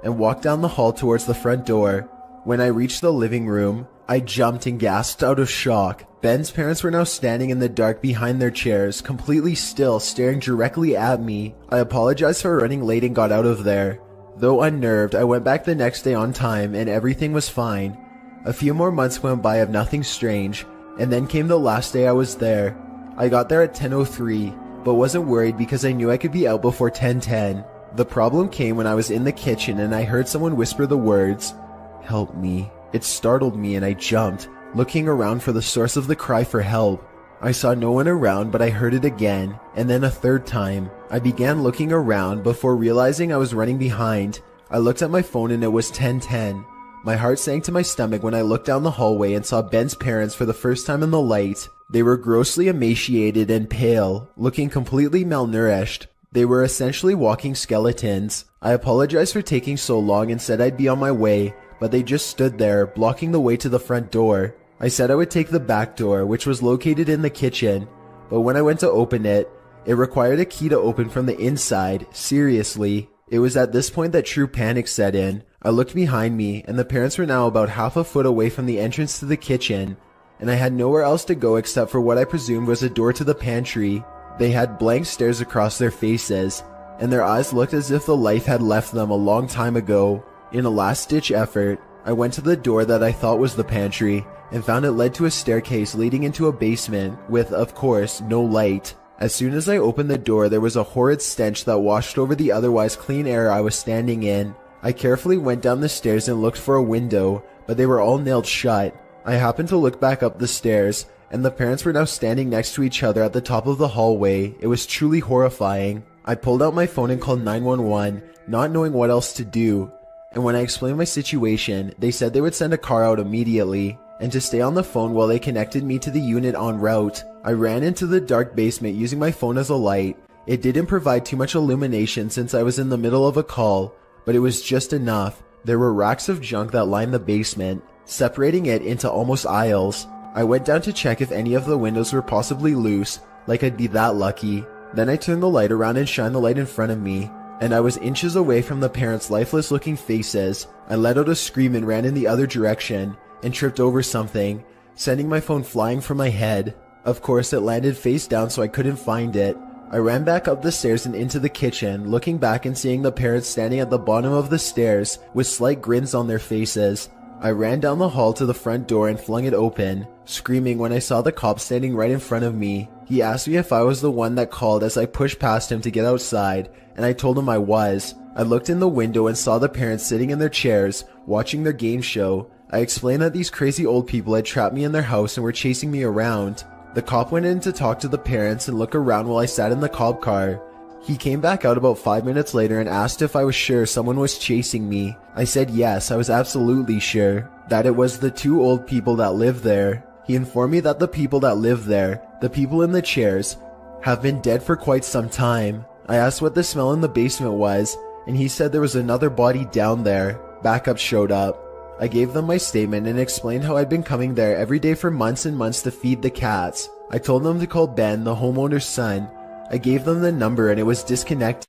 [SPEAKER 8] and walked down the hall towards the front door. When I reached the living room, I jumped and gasped out of shock. Ben's parents were now standing in the dark behind their chairs, completely still, staring directly at me. I apologized for running late and got out of there. Though unnerved, I went back the next day on time and everything was fine. A few more months went by of nothing strange, and then came the last day I was there. I got there at 10:03, but wasn't worried because I knew I could be out before 10:10. The problem came when I was in the kitchen and I heard someone whisper the words, "Help me." It startled me and I jumped, looking around for the source of the cry for help. I saw no one around, but I heard it again, and then a third time. I began looking around before realizing I was running behind. I looked at my phone and it was 10:10. My heart sank to my stomach when I looked down the hallway and saw Ben's parents for the first time in the light. They were grossly emaciated and pale, looking completely malnourished. They were essentially walking skeletons. I apologized for taking so long and said I'd be on my way, but they just stood there, blocking the way to the front door. I said I would take the back door, which was located in the kitchen, but when I went to open it, it required a key to open from the inside. Seriously. It was at this point that true panic set in. I looked behind me, and the parents were now about half a foot away from the entrance to the kitchen, and I had nowhere else to go except for what I presumed was a door to the pantry. They had blank stares across their faces, and their eyes looked as if the life had left them a long time ago. In a last-ditch effort, I went to the door that I thought was the pantry, and found it led to a staircase leading into a basement with, of course, no light. As soon as I opened the door, there was a horrid stench that washed over the otherwise clean air I was standing in. I carefully went down the stairs and looked for a window, but they were all nailed shut. I happened to look back up the stairs, and the parents were now standing next to each other at the top of the hallway. It was truly horrifying. I pulled out my phone and called 911, not knowing what else to do. And when I explained my situation, they said they would send a car out immediately, and to stay on the phone while they connected me to the unit en route. I ran into the dark basement using my phone as a light. It didn't provide too much illumination since I was in the middle of a call, but it was just enough. There were racks of junk that lined the basement, separating it into almost aisles. I went down to check if any of the windows were possibly loose, like I'd be that lucky. Then I turned the light around and shined the light in front of me, and I was inches away from the parents' lifeless looking faces. I let out a scream and ran in the other direction, and tripped over something, sending my phone flying from my head. Of course, it landed face down so I couldn't find it. I ran back up the stairs and into the kitchen, looking back and seeing the parents standing at the bottom of the stairs with slight grins on their faces. I ran down the hall to the front door and flung it open, screaming when I saw the cop standing right in front of me. He asked me if I was the one that called as I pushed past him to get outside, and I told him I was. I looked in the window and saw the parents sitting in their chairs, watching their game show. I explained that these crazy old people had trapped me in their house and were chasing me around. The cop went in to talk to the parents and look around while I sat in the cop car. He came back out about 5 minutes later and asked if I was sure someone was chasing me. I said yes, I was absolutely sure that it was the two old people that lived there. He informed me that the people that live there, the people in the chairs, have been dead for quite some time. I asked what the smell in the basement was, and he said there was another body down there. Backup showed up. I gave them my statement and explained how I'd been coming there every day for months and months to feed the cats. I told them to call Ben, the homeowner's son. I gave them the number and it was disconnected.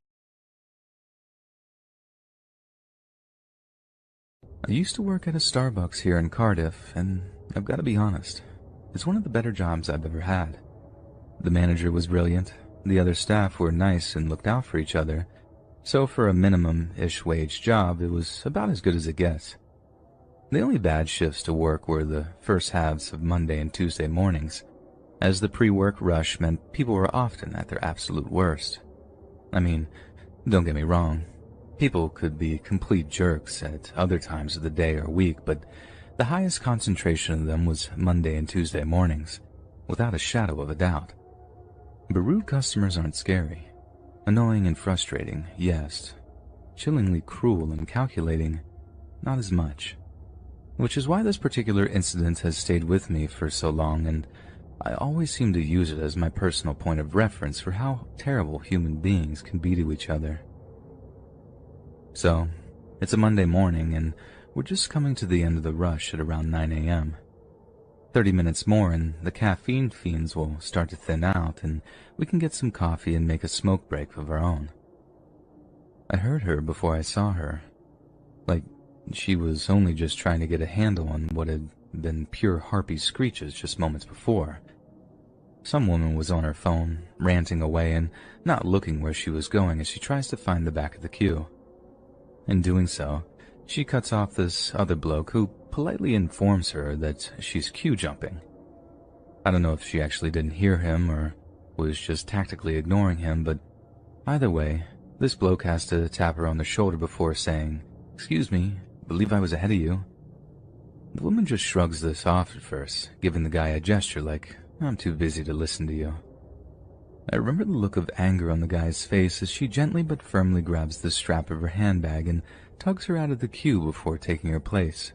[SPEAKER 3] I used to work at a Starbucks here in Cardiff, and I've got to be honest, it's one of the better jobs I've ever had. The manager was brilliant, the other staff were nice and looked out for each other, so for a minimum-ish wage job, it was about as good as it gets. The only bad shifts to work were the first halves of Monday and Tuesday mornings, as the pre-work rush meant people were often at their absolute worst. I mean, don't get me wrong, people could be complete jerks at other times of the day or week, but the highest concentration of them was Monday and Tuesday mornings, without a shadow of a doubt. But rude customers aren't scary. Annoying and frustrating, yes. Chillingly cruel and calculating, not as much. Which is why this particular incident has stayed with me for so long, and I always seem to use it as my personal point of reference for how terrible human beings can be to each other.
[SPEAKER 2] So, it's a Monday morning and we're just coming to the end of the rush at around 9 a.m. 30 minutes more and the caffeine fiends will start to thin out and we can get some coffee and make a smoke break of our own. I heard her before I saw her. Like, she was only just trying to get a handle on what had been pure harpy screeches just moments before. Some woman was on her phone, ranting away and not looking where she was going as she tries to find the back of the queue. In doing so, she cuts off this other bloke who politely informs her that she's queue jumping. I don't know if she actually didn't hear him or was just tactically ignoring him, but either way, this bloke has to tap her on the shoulder before saying, "Excuse me, believe I was ahead of you." The woman just shrugs this off at first, giving the guy a gesture like, "I'm too busy to listen to you." I remember the look of anger on the guy's face as she gently but firmly grabs the strap of her handbag and tugs her out of the queue before taking her place.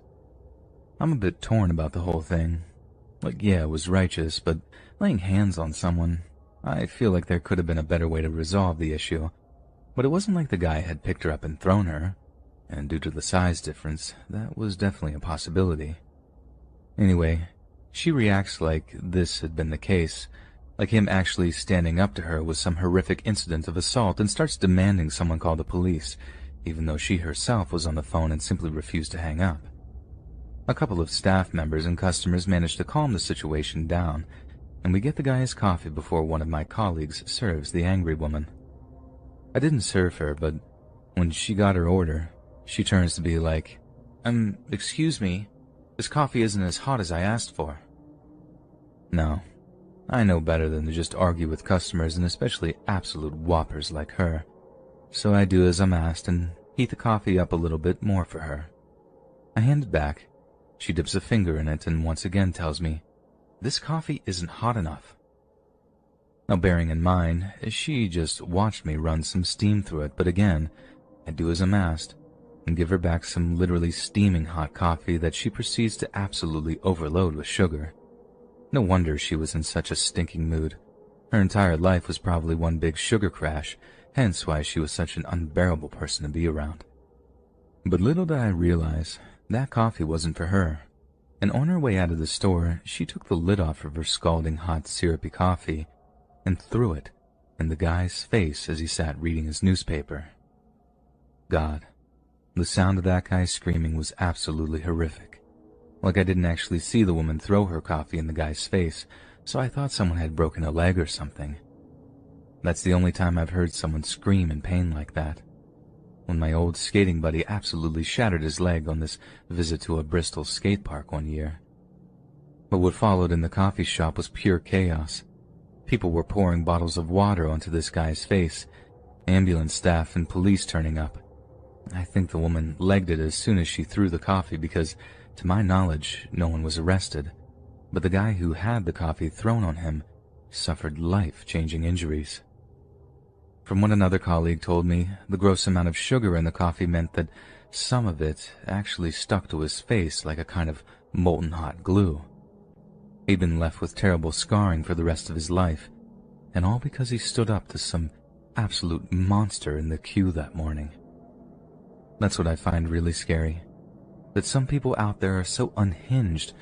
[SPEAKER 2] I'm a bit torn about the whole thing. Like, yeah, it was righteous, but laying hands on someone, I feel like there could have been a better way to resolve the issue. But it wasn't like the guy had picked her up and thrown her, and due to the size difference, that was definitely a possibility. Anyway, she reacts like this had been the case, like him actually standing up to her was some horrific incident of assault, and starts demanding someone call the police, even though she herself was on the phone and simply refused to hang up. A couple of staff members and customers manage to calm the situation down, and we get the guy his coffee before one of my colleagues serves the angry woman. I didn't serve her, but when she got her order, she turns to be like, excuse me, this coffee isn't as hot as I asked for." No, I know better than to just argue with customers and especially absolute whoppers like her. So I do as I'm asked and heat the coffee up a little bit more for her. I hand it back. She dips a finger in it and once again tells me, "This coffee isn't hot enough." Now bearing in mind, she just watched me run some steam through it, but again, I do as I'm asked and give her back some literally steaming hot coffee that she proceeds to absolutely overload with sugar. No wonder she was in such a stinking mood. Her entire life was probably one big sugar crash, hence why she was such an unbearable person to be around. But little did I realize, that coffee wasn't for her, and on her way out of the store, she took the lid off of her scalding hot syrupy coffee and threw it in the guy's face as he sat reading his newspaper. God, the sound of that guy screaming was absolutely horrific. Like I didn't actually see the woman throw her coffee in the guy's face, so I thought someone had broken a leg or something. That's the only time I've heard someone scream in pain like that. When my old skating buddy absolutely shattered his leg on this visit to a Bristol skate park one year. But what followed in the coffee shop was pure chaos. People were pouring bottles of water onto this guy's face, ambulance staff and police turning up. I think the woman legged it as soon as she threw the coffee because, to my knowledge, no one was arrested. But the guy who had the coffee thrown on him suffered life-changing injuries. From what another colleague told me, the gross amount of sugar in the coffee meant that some of it actually stuck to his face like a kind of molten hot glue. He'd been left with terrible scarring for the rest of his life, and all because he stood up to some absolute monster in the queue that morning. That's what I find really scary, that some people out there are so unhinged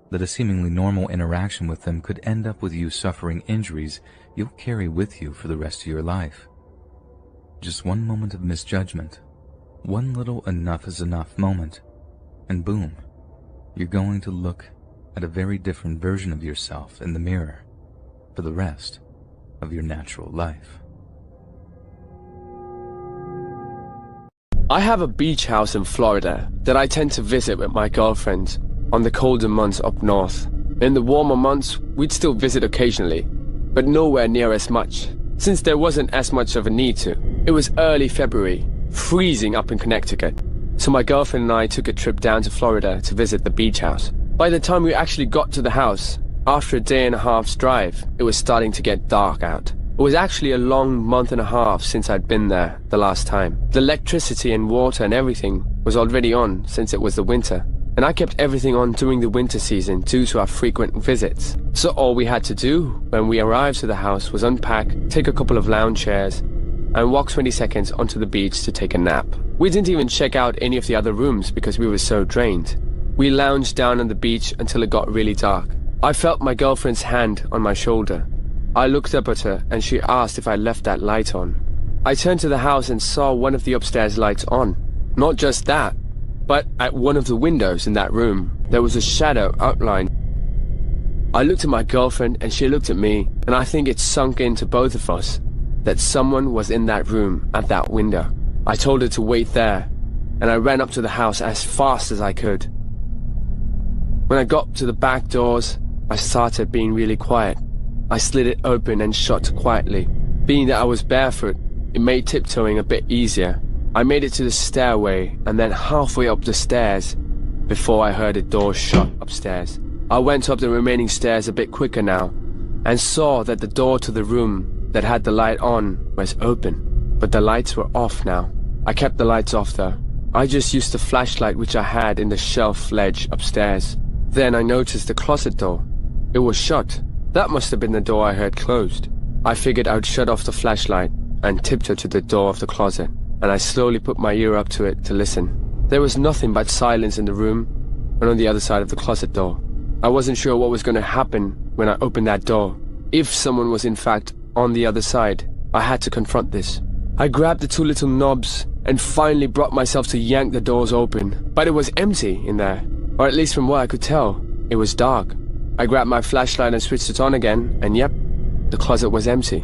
[SPEAKER 2] that a seemingly normal interaction with them could end up with you suffering injuries you'll carry with you for the rest of your life. Just one moment of misjudgment, one little enough is enough moment, and boom, you're going to look at a very different version of yourself in the mirror for the rest of your natural life.
[SPEAKER 13] I have a beach house in Florida that I tend to visit with my girlfriend on the colder months up north. In the warmer months, we'd still visit occasionally, but nowhere near as much, since there wasn't as much of a need to. It was early February, freezing up in Connecticut, so my girlfriend and I took a trip down to Florida to visit the beach house. By the time we actually got to the house, after a day and a half's drive, it was starting to get dark out. It was actually a long month and a half since I'd been there the last time. The electricity and water and everything was already on since it was the winter, and I kept everything on during the winter season due to our frequent visits. So all we had to do when we arrived to the house was unpack, take a couple of lounge chairs, and walked 20 seconds onto the beach to take a nap. We didn't even check out any of the other rooms because we were so drained. We lounged down on the beach until it got really dark. I felt my girlfriend's hand on my shoulder. I looked up at her and she asked if I left that light on. I turned to the house and saw one of the upstairs lights on. Not just that, but at one of the windows in that room, there was a shadow outline. I looked at my girlfriend and she looked at me, and I think it sunk into both of us that someone was in that room at that window. I told her to wait there, and I ran up to the house as fast as I could. When I got to the back doors, I started being really quiet. I slid it open and shut quietly. Being that I was barefoot, it made tiptoeing a bit easier. I made it to the stairway and then halfway up the stairs before I heard a door shut upstairs. I went up the remaining stairs a bit quicker now and saw that the door to the room that had the light on was open, but the lights were off now. I kept the lights off though. I just used the flashlight which I had in the shelf ledge upstairs. Then I noticed the closet door. It was shut. That must have been the door I heard closed. I figured I would shut off the flashlight and tiptoe to the door of the closet, and I slowly put my ear up to it to listen. There was nothing but silence in the room and on the other side of the closet door. I wasn't sure what was going to happen when I opened that door. If someone was in fact on the other side, I had to confront this. I grabbed the two little knobs and finally brought myself to yank the doors open, but it was empty in there, or at least from what I could tell, it was dark. I grabbed my flashlight and switched it on again, and yep, the closet was empty.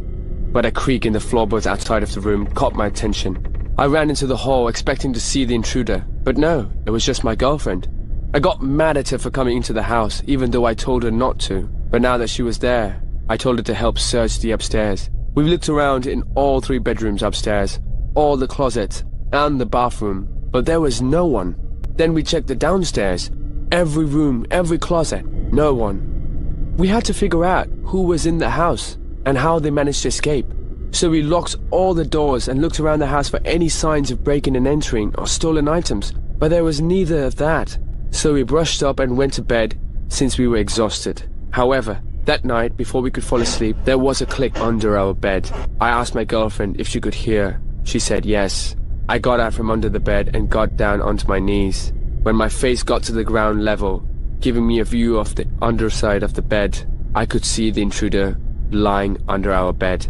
[SPEAKER 13] But a creak in the floorboards outside of the room caught my attention. I ran into the hall expecting to see the intruder, but no, it was just my girlfriend. I got mad at her for coming into the house, even though I told her not to. But now that she was there, I told her to help search the upstairs. We looked around in all 3 bedrooms upstairs, all the closets, and the bathroom, but there was no one. Then we checked the downstairs. Every room, every closet, no one. We had to figure out who was in the house and how they managed to escape. So we locked all the doors and looked around the house for any signs of breaking and entering or stolen items, but there was neither of that. So we brushed up and went to bed since we were exhausted. However, that night, before we could fall asleep, there was a click under our bed. I asked my girlfriend if she could hear. She said yes. I got out from under the bed and got down onto my knees. When my face got to the ground level, giving me a view of the underside of the bed, I could see the intruder lying under our bed.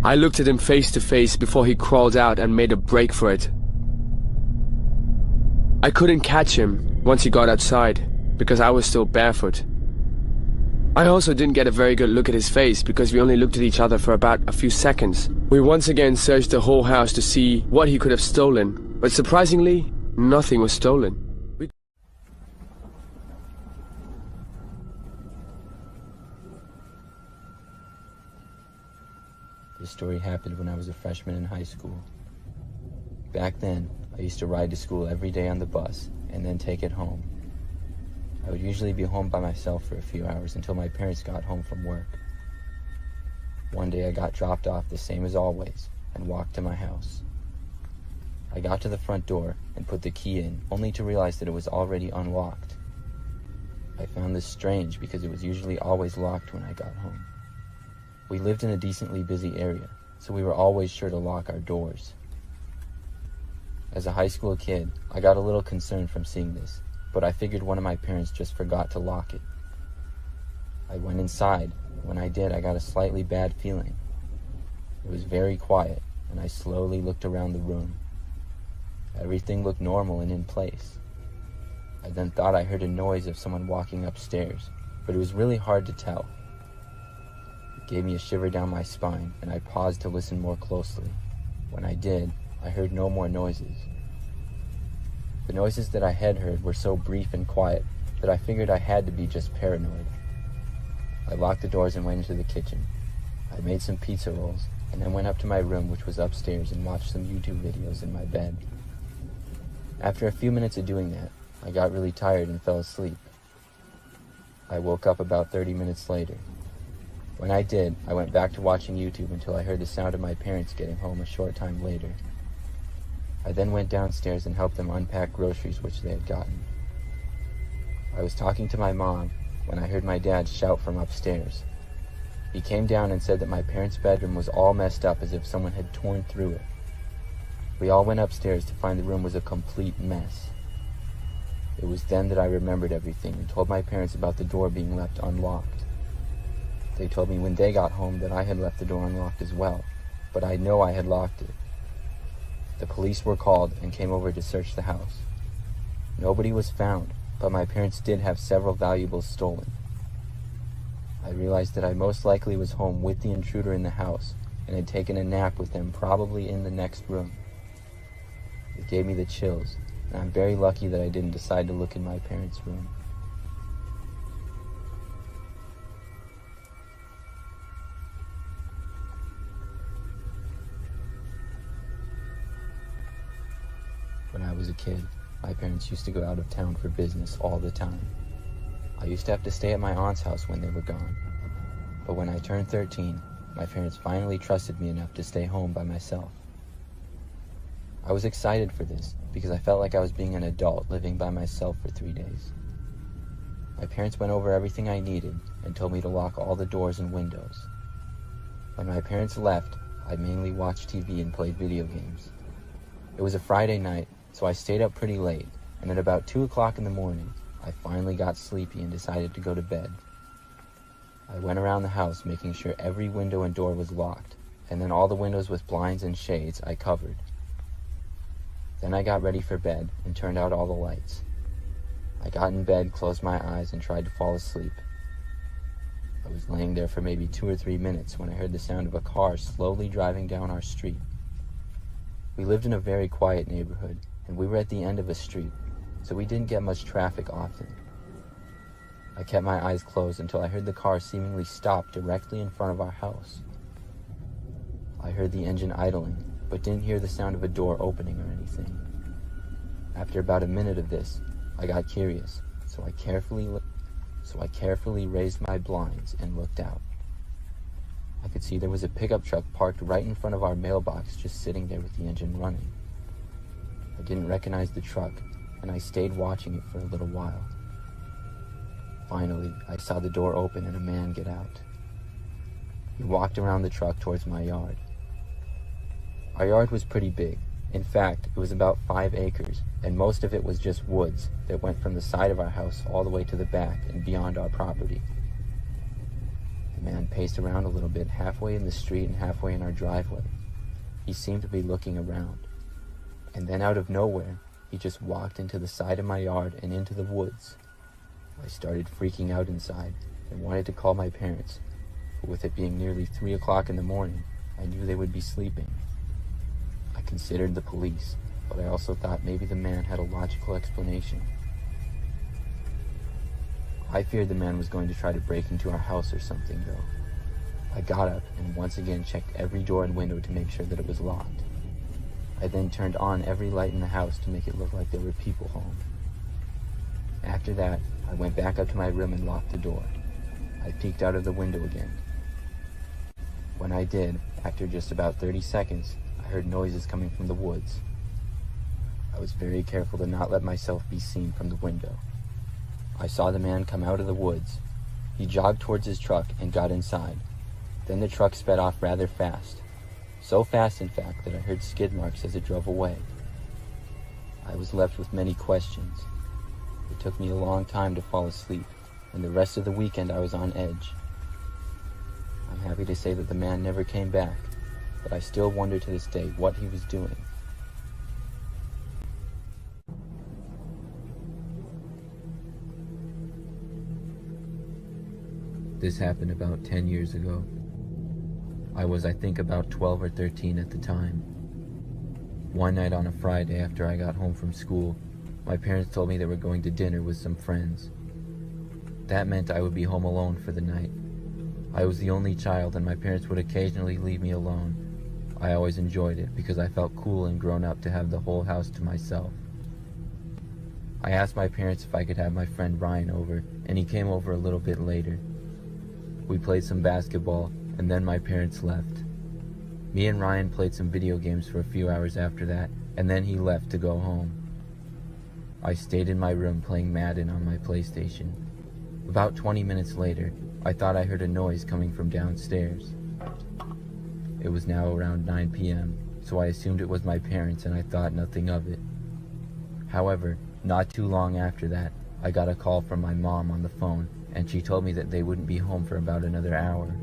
[SPEAKER 13] I looked at him face to face before he crawled out and made a break for it. I couldn't catch him once he got outside because I was still barefoot. I also didn't get a very good look at his face because we only looked at each other for about a few seconds. We once again searched the whole house to see what he could have stolen, but surprisingly, nothing was stolen.
[SPEAKER 2] This story happened when I was a freshman in high school. Back then, I used to ride to school every day on the bus and then take it home. I would usually be home by myself for a few hours until my parents got home from work. One day I got dropped off the same as always and walked to my house. I got to the front door and put the key in, only to realize that it was already unlocked. I found this strange because it was usually always locked when I got home. We lived in a decently busy area, so we were always sure to lock our doors. As a high school kid, I got a little concerned from seeing this, but I figured one of my parents just forgot to lock it. I went inside. When I did, I got a slightly bad feeling. It was very quiet, and I slowly looked around the room. Everything looked normal and in place. I then thought I heard a noise of someone walking upstairs, but it was really hard to tell. It gave me a shiver down my spine, and I paused to listen more closely. When I did, I heard no more noises. The noises that I had heard were so brief and quiet that I figured I had to be just paranoid. I locked the doors and went into the kitchen. I made some pizza rolls and then went up to my room, which was upstairs, and watched some YouTube videos in my bed. After a few minutes of doing that, I got really tired and fell asleep. I woke up about 30 minutes later. When I did, I went back to watching YouTube until I heard the sound of my parents getting home a short time later. I then went downstairs and helped them unpack groceries which they had gotten. I was talking to my mom when I heard my dad shout from upstairs. He came down and said that my parents' bedroom was all messed up as if someone had torn through it. We all went upstairs to find the room was a complete mess. It was then that I remembered everything and told my parents about the door being left unlocked. They told me when they got home that I had left the door unlocked as well, but I know I had locked it. The police were called and came over to search the house. Nobody was found, but my parents did have several valuables stolen. I realized that I most likely was home with the intruder in the house and had taken a nap with him, probably in the next room. It gave me the chills, and I'm very lucky that I didn't decide to look in my parents' room. When I was a kid, my parents used to go out of town for business all the time. I used to have to stay at my aunt's house when they were gone. But when I turned 13, my parents finally trusted me enough to stay home by myself. I was excited for this because I felt like I was being an adult living by myself for 3 days. My parents went over everything I needed and told me to lock all the doors and windows. When my parents left, I mainly watched TV and played video games. It was a Friday night, so I stayed up pretty late, and at about 2 o'clock in the morning, I finally got sleepy and decided to go to bed. I went around the house making sure every window and door was locked, and then all the windows with blinds and shades I covered. Then I got ready for bed and turned out all the lights. I got in bed, closed my eyes, and tried to fall asleep. I was laying there for maybe 2 or 3 minutes when I heard the sound of a car slowly driving down our street. We lived in a very quiet neighborhood, and we were at the end of a street, so we didn't get much traffic often. I kept my eyes closed until I heard the car seemingly stop directly in front of our house. I heard the engine idling, but didn't hear the sound of a door opening or anything. After about a minute of this, I got curious, so I carefully raised my blinds and looked out. I could see there was a pickup truck parked right in front of our mailbox, just sitting there with the engine running. I didn't recognize the truck, and I stayed watching it for a little while. Finally, I saw the door open and a man get out. He walked around the truck towards my yard. Our yard was pretty big. In fact, it was about 5 acres, and most of it was just woods that went from the side of our house all the way to the back and beyond our property. The man paced around a little bit, halfway in the street and halfway in our driveway. He seemed to be looking around. And then out of nowhere, he just walked into the side of my yard and into the woods. I started freaking out inside and wanted to call my parents, but with it being nearly 3 o'clock in the morning, I knew they would be sleeping. I considered the police, but I also thought maybe the man had a logical explanation. I feared the man was going to try to break into our house or something, though. I got up and once again checked every door and window to make sure that it was locked. I then turned on every light in the house to make it look like there were people home. After that, I went back up to my room and locked the door. I peeked out of the window again. When I did, after just about 30 seconds, I heard noises coming from the woods. I was very careful to not let myself be seen from the window. I saw the man come out of the woods. He jogged towards his truck and got inside. Then the truck sped off rather fast. So fast, in fact, that I heard skid marks as it drove away. I was left with many questions. It took me a long time to fall asleep, and the rest of the weekend I was on edge. I'm happy to say that the man never came back, but I still wonder to this day what he was doing. This happened about 10 years ago. I was, I think, about 12 or 13 at the time. One night on a Friday after I got home from school, my parents told me they were going to dinner with some friends. That meant I would be home alone for the night. I was the only child, and my parents would occasionally leave me alone. I always enjoyed it because I felt cool and grown up to have the whole house to myself. I asked my parents if I could have my friend Ryan over, and he came over a little bit later. We played some basketball, and then my parents left. Me and Ryan played some video games for a few hours after that, and then he left to go home. I stayed in my room playing Madden on my PlayStation. About 20 minutes later, I thought I heard a noise coming from downstairs. It was now around 9 p.m., so I assumed it was my parents and I thought nothing of it. However, not too long after that, I got a call from my mom on the phone, and she told me that they wouldn't be home for about another hour.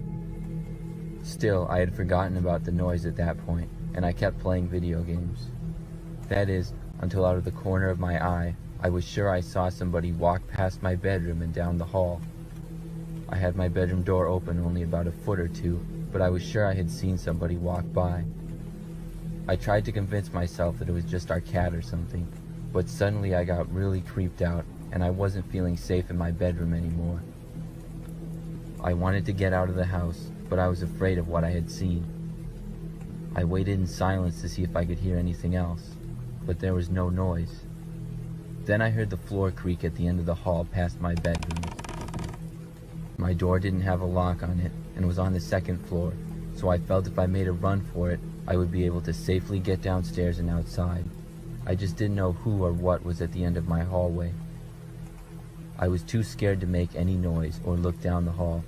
[SPEAKER 2] Still, I had forgotten about the noise at that point, and I kept playing video games. That is, until out of the corner of my eye, I was sure I saw somebody walk past my bedroom and down the hall. I had my bedroom door open only about a foot or two, but I was sure I had seen somebody walk by. I tried to convince myself that it was just our cat or something, but suddenly I got really creeped out, and I wasn't feeling safe in my bedroom anymore. I wanted to get out of the house, but I was afraid of what I had seen. I waited in silence to see if I could hear anything else, but there was no noise. Then I heard the floor creak at the end of the hall past my bedroom. My door didn't have a lock on it and was on the second floor, so I felt if I made a run for it, I would be able to safely get downstairs and outside. I just didn't know who or what was at the end of my hallway. I was too scared to make any noise or look down the hall.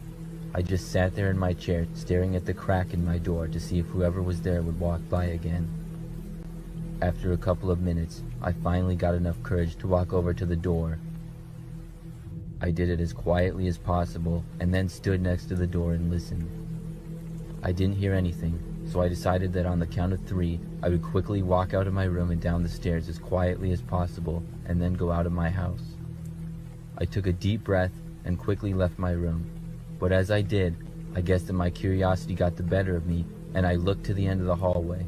[SPEAKER 2] I just sat there in my chair, staring at the crack in my door to see if whoever was there would walk by again. After a couple of minutes, I finally got enough courage to walk over to the door. I did it as quietly as possible and then stood next to the door and listened. I didn't hear anything, so I decided that on the count of 3, I would quickly walk out of my room and down the stairs as quietly as possible and then go out of my house. I took a deep breath and quickly left my room, but as I did, I guess that my curiosity got the better of me and I looked to the end of the hallway.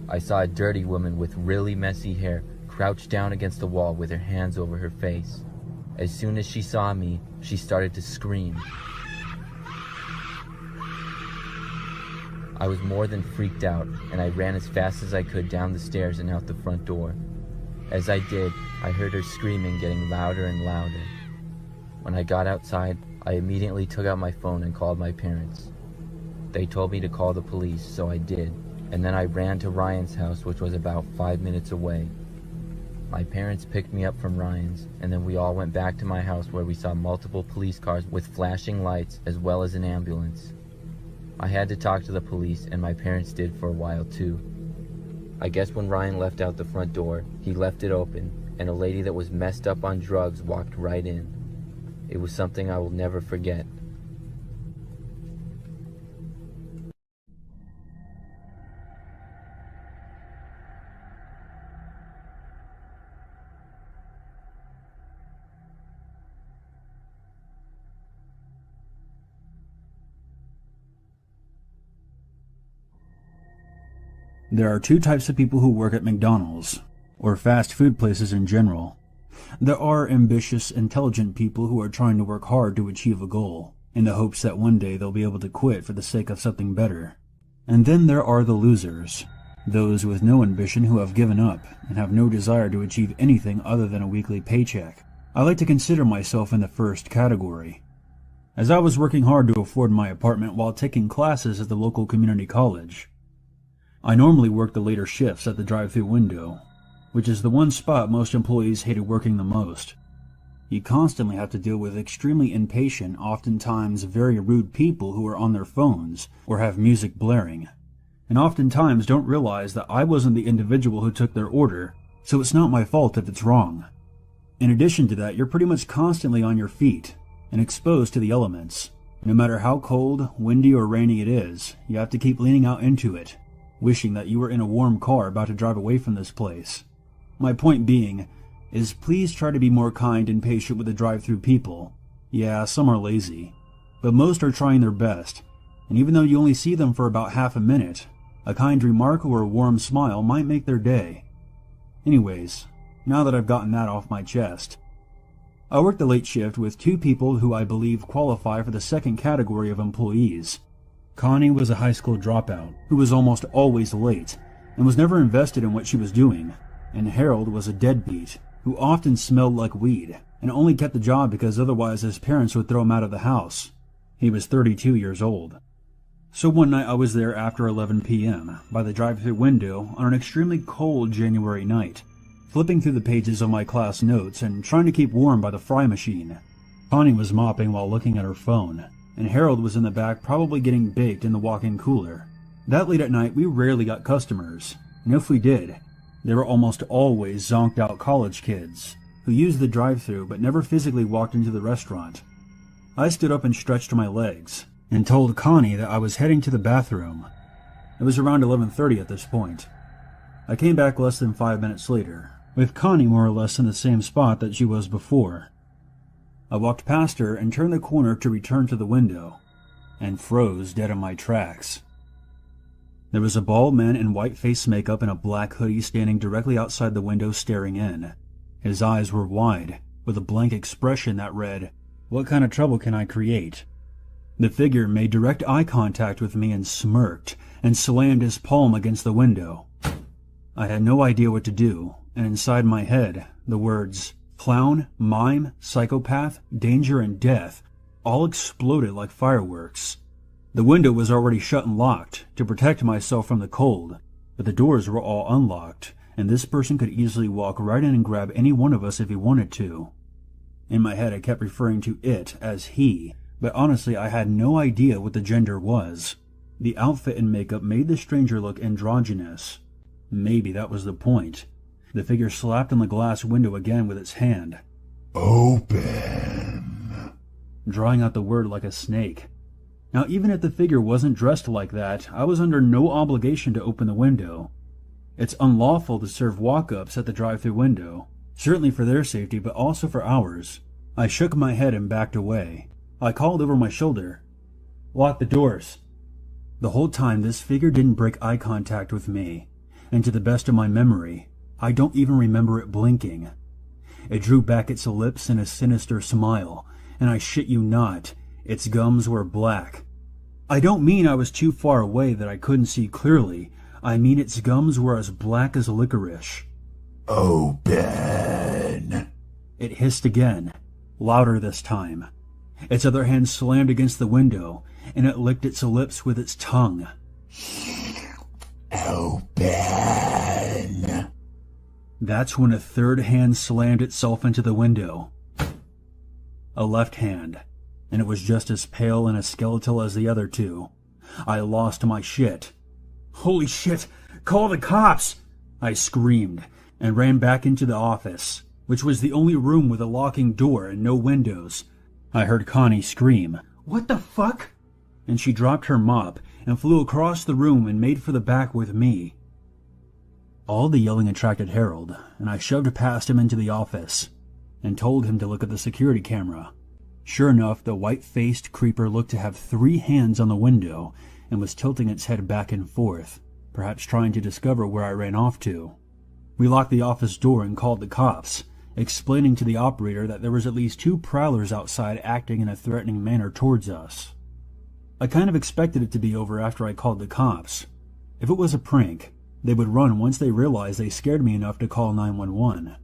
[SPEAKER 2] I saw a dirty woman with really messy hair crouched down against the wall with her hands over her face. As soon as she saw me, she started to scream. I was more than freaked out, and I ran as fast as I could down the stairs and out the front door. As I did, I heard her screaming getting louder and louder. When I got outside, I immediately took out my phone and called my parents. They told me to call the police, so I did, and then I ran to Ryan's house, which was about 5 minutes away. My parents picked me up from Ryan's, and then we all went back to my house where we saw multiple police cars with flashing lights as well as an ambulance. I had to talk to the police, and my parents did for a while too. I guess when Ryan left out the front door, he left it open, and a lady that was messed up on drugs walked right in. It was something I will never forget.
[SPEAKER 18] There are 2 types of people who work at McDonald's, or fast food places in general. There are ambitious, intelligent people who are trying to work hard to achieve a goal, in the hopes that one day they'll be able to quit for the sake of something better. And then there are the losers, those with no ambition who have given up and have no desire to achieve anything other than a weekly paycheck. I like to consider myself in the first category. As I was working hard to afford my apartment while taking classes at the local community college, I normally worked the later shifts at the drive-thru window, which is the one spot most employees hated working the most. You constantly have to deal with extremely impatient, oftentimes very rude people who are on their phones or have music blaring, and oftentimes don't realize that I wasn't the individual who took their order, so it's not my fault if it's wrong. In addition to that, you're pretty much constantly on your feet and exposed to the elements. No matter how cold, windy, or rainy it is, you have to keep leaning out into it, wishing that you were in a warm car about to drive away from this place. My point being is please try to be more kind and patient with the drive-thru people. Yeah, some are lazy, but most are trying their best, and even though you only see them for about half a minute, a kind remark or a warm smile might make their day. Anyways, now that I've gotten that off my chest, I work the late shift with 2 people who I believe qualify for the second category of employees. Connie was a high school dropout who was almost always late and was never invested in what she was doing, and Harold was a deadbeat who often smelled like weed and only kept the job because otherwise his parents would throw him out of the house. He was 32 years old. So one night I was there after 11 p.m. by the drive-thru window on an extremely cold January night, flipping through the pages of my class notes and trying to keep warm by the fry machine. Connie was mopping while looking at her phone, and Harold was in the back probably getting baked in the walk-in cooler. That late at night, we rarely got customers, and if we did, they were almost always zonked-out college kids who used the drive-thru but never physically walked into the restaurant. I stood up and stretched my legs, and told Connie that I was heading to the bathroom. It was around 11:30 at this point. I came back less than 5 minutes later, with Connie more or less in the same spot that she was before. I walked past her and turned the corner to return to the window, and froze dead in my tracks. There was a bald man in white face makeup and a black hoodie standing directly outside the window staring in. His eyes were wide, with a blank expression that read, "What kind of trouble can I create?" The figure made direct eye contact with me and smirked, and slammed his palm against the window. I had no idea what to do, and inside my head, the words, clown, mime, psychopath, danger, and death all exploded like fireworks. The window was already shut and locked to protect myself from the cold, but the doors were all unlocked, and this person could easily walk right in and grab any one of us if he wanted to. In my head, I kept referring to it as he, but honestly, I had no idea what the gender was. The outfit and makeup made the stranger look androgynous. Maybe that was the point. The figure slapped on the glass window again with its hand.
[SPEAKER 19] Open.
[SPEAKER 18] Drawing out the word like a snake. Now, even if the figure wasn't dressed like that, I was under no obligation to open the window. It's unlawful to serve walk-ups at the drive-thru window, certainly for their safety, but also for ours. I shook my head and backed away. I called over my shoulder, "Lock the doors." The whole time, this figure didn't break eye contact with me, and to the best of my memory, I don't even remember it blinking. It drew back its lips in a sinister smile, and I shit you not, its gums were black. I don't mean I was too far away that I couldn't see clearly. I mean its gums were as black as licorice.
[SPEAKER 19] Open.
[SPEAKER 18] It hissed again, louder this time. Its other hand slammed against the window, and it licked its lips with its tongue.
[SPEAKER 19] Open.
[SPEAKER 18] That's when a third hand slammed itself into the window. A left hand, and it was just as pale and as skeletal as the other two. I lost my shit. "Holy shit! Call the cops!" I screamed, and ran back into the office, which was the only room with a locking door and no windows. I heard Connie scream, "What the fuck?" And she dropped her mop and flew across the room and made for the back with me. All the yelling attracted Harold, and I shoved past him into the office and told him to look at the security camera. Sure enough, the white-faced creeper looked to have 3 hands on the window and was tilting its head back and forth, perhaps trying to discover where I ran off to. We locked the office door and called the cops, explaining to the operator that there was at least 2 prowlers outside acting in a threatening manner towards us. I kind of expected it to be over after I called the cops. If it was a prank, they would run once they realized they scared me enough to call 911.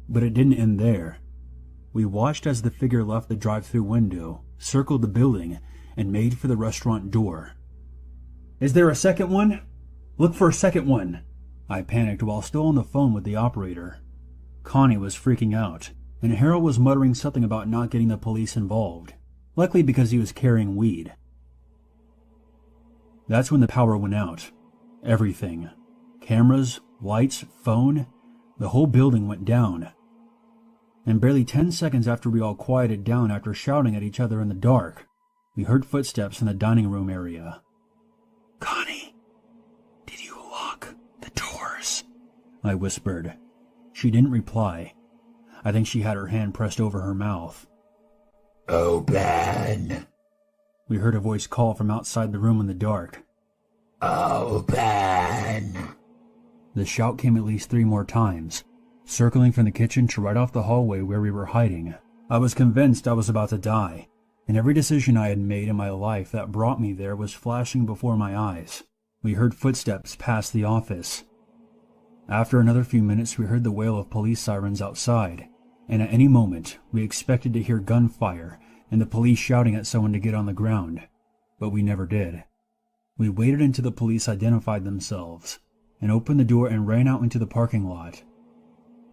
[SPEAKER 18] But it didn't end there. We watched as the figure left the drive-thru window, circled the building, and made for the restaurant door. "Is there a second one? Look for a second one," I panicked while still on the phone with the operator. Connie was freaking out, and Harold was muttering something about not getting the police involved, likely because he was carrying weed. That's when the power went out. Everything. Cameras, lights, phone, the whole building went down. And barely 10 seconds after we all quieted down after shouting at each other in the dark, we heard footsteps in the dining room area. "Connie, did you lock the doors?" I whispered. She didn't reply. I think she had her hand pressed over her mouth.
[SPEAKER 19] Open.
[SPEAKER 18] We heard a voice call from outside the room in the dark.
[SPEAKER 19] Open.
[SPEAKER 18] The shout came at least 3 more times, circling from the kitchen to right off the hallway where we were hiding. I was convinced I was about to die, and every decision I had made in my life that brought me there was flashing before my eyes. We heard footsteps pass the office. After another few minutes, we heard the wail of police sirens outside, and at any moment, we expected to hear gunfire and the police shouting at someone to get on the ground, but we never did. We waited until the police identified themselves, and opened the door and ran out into the parking lot.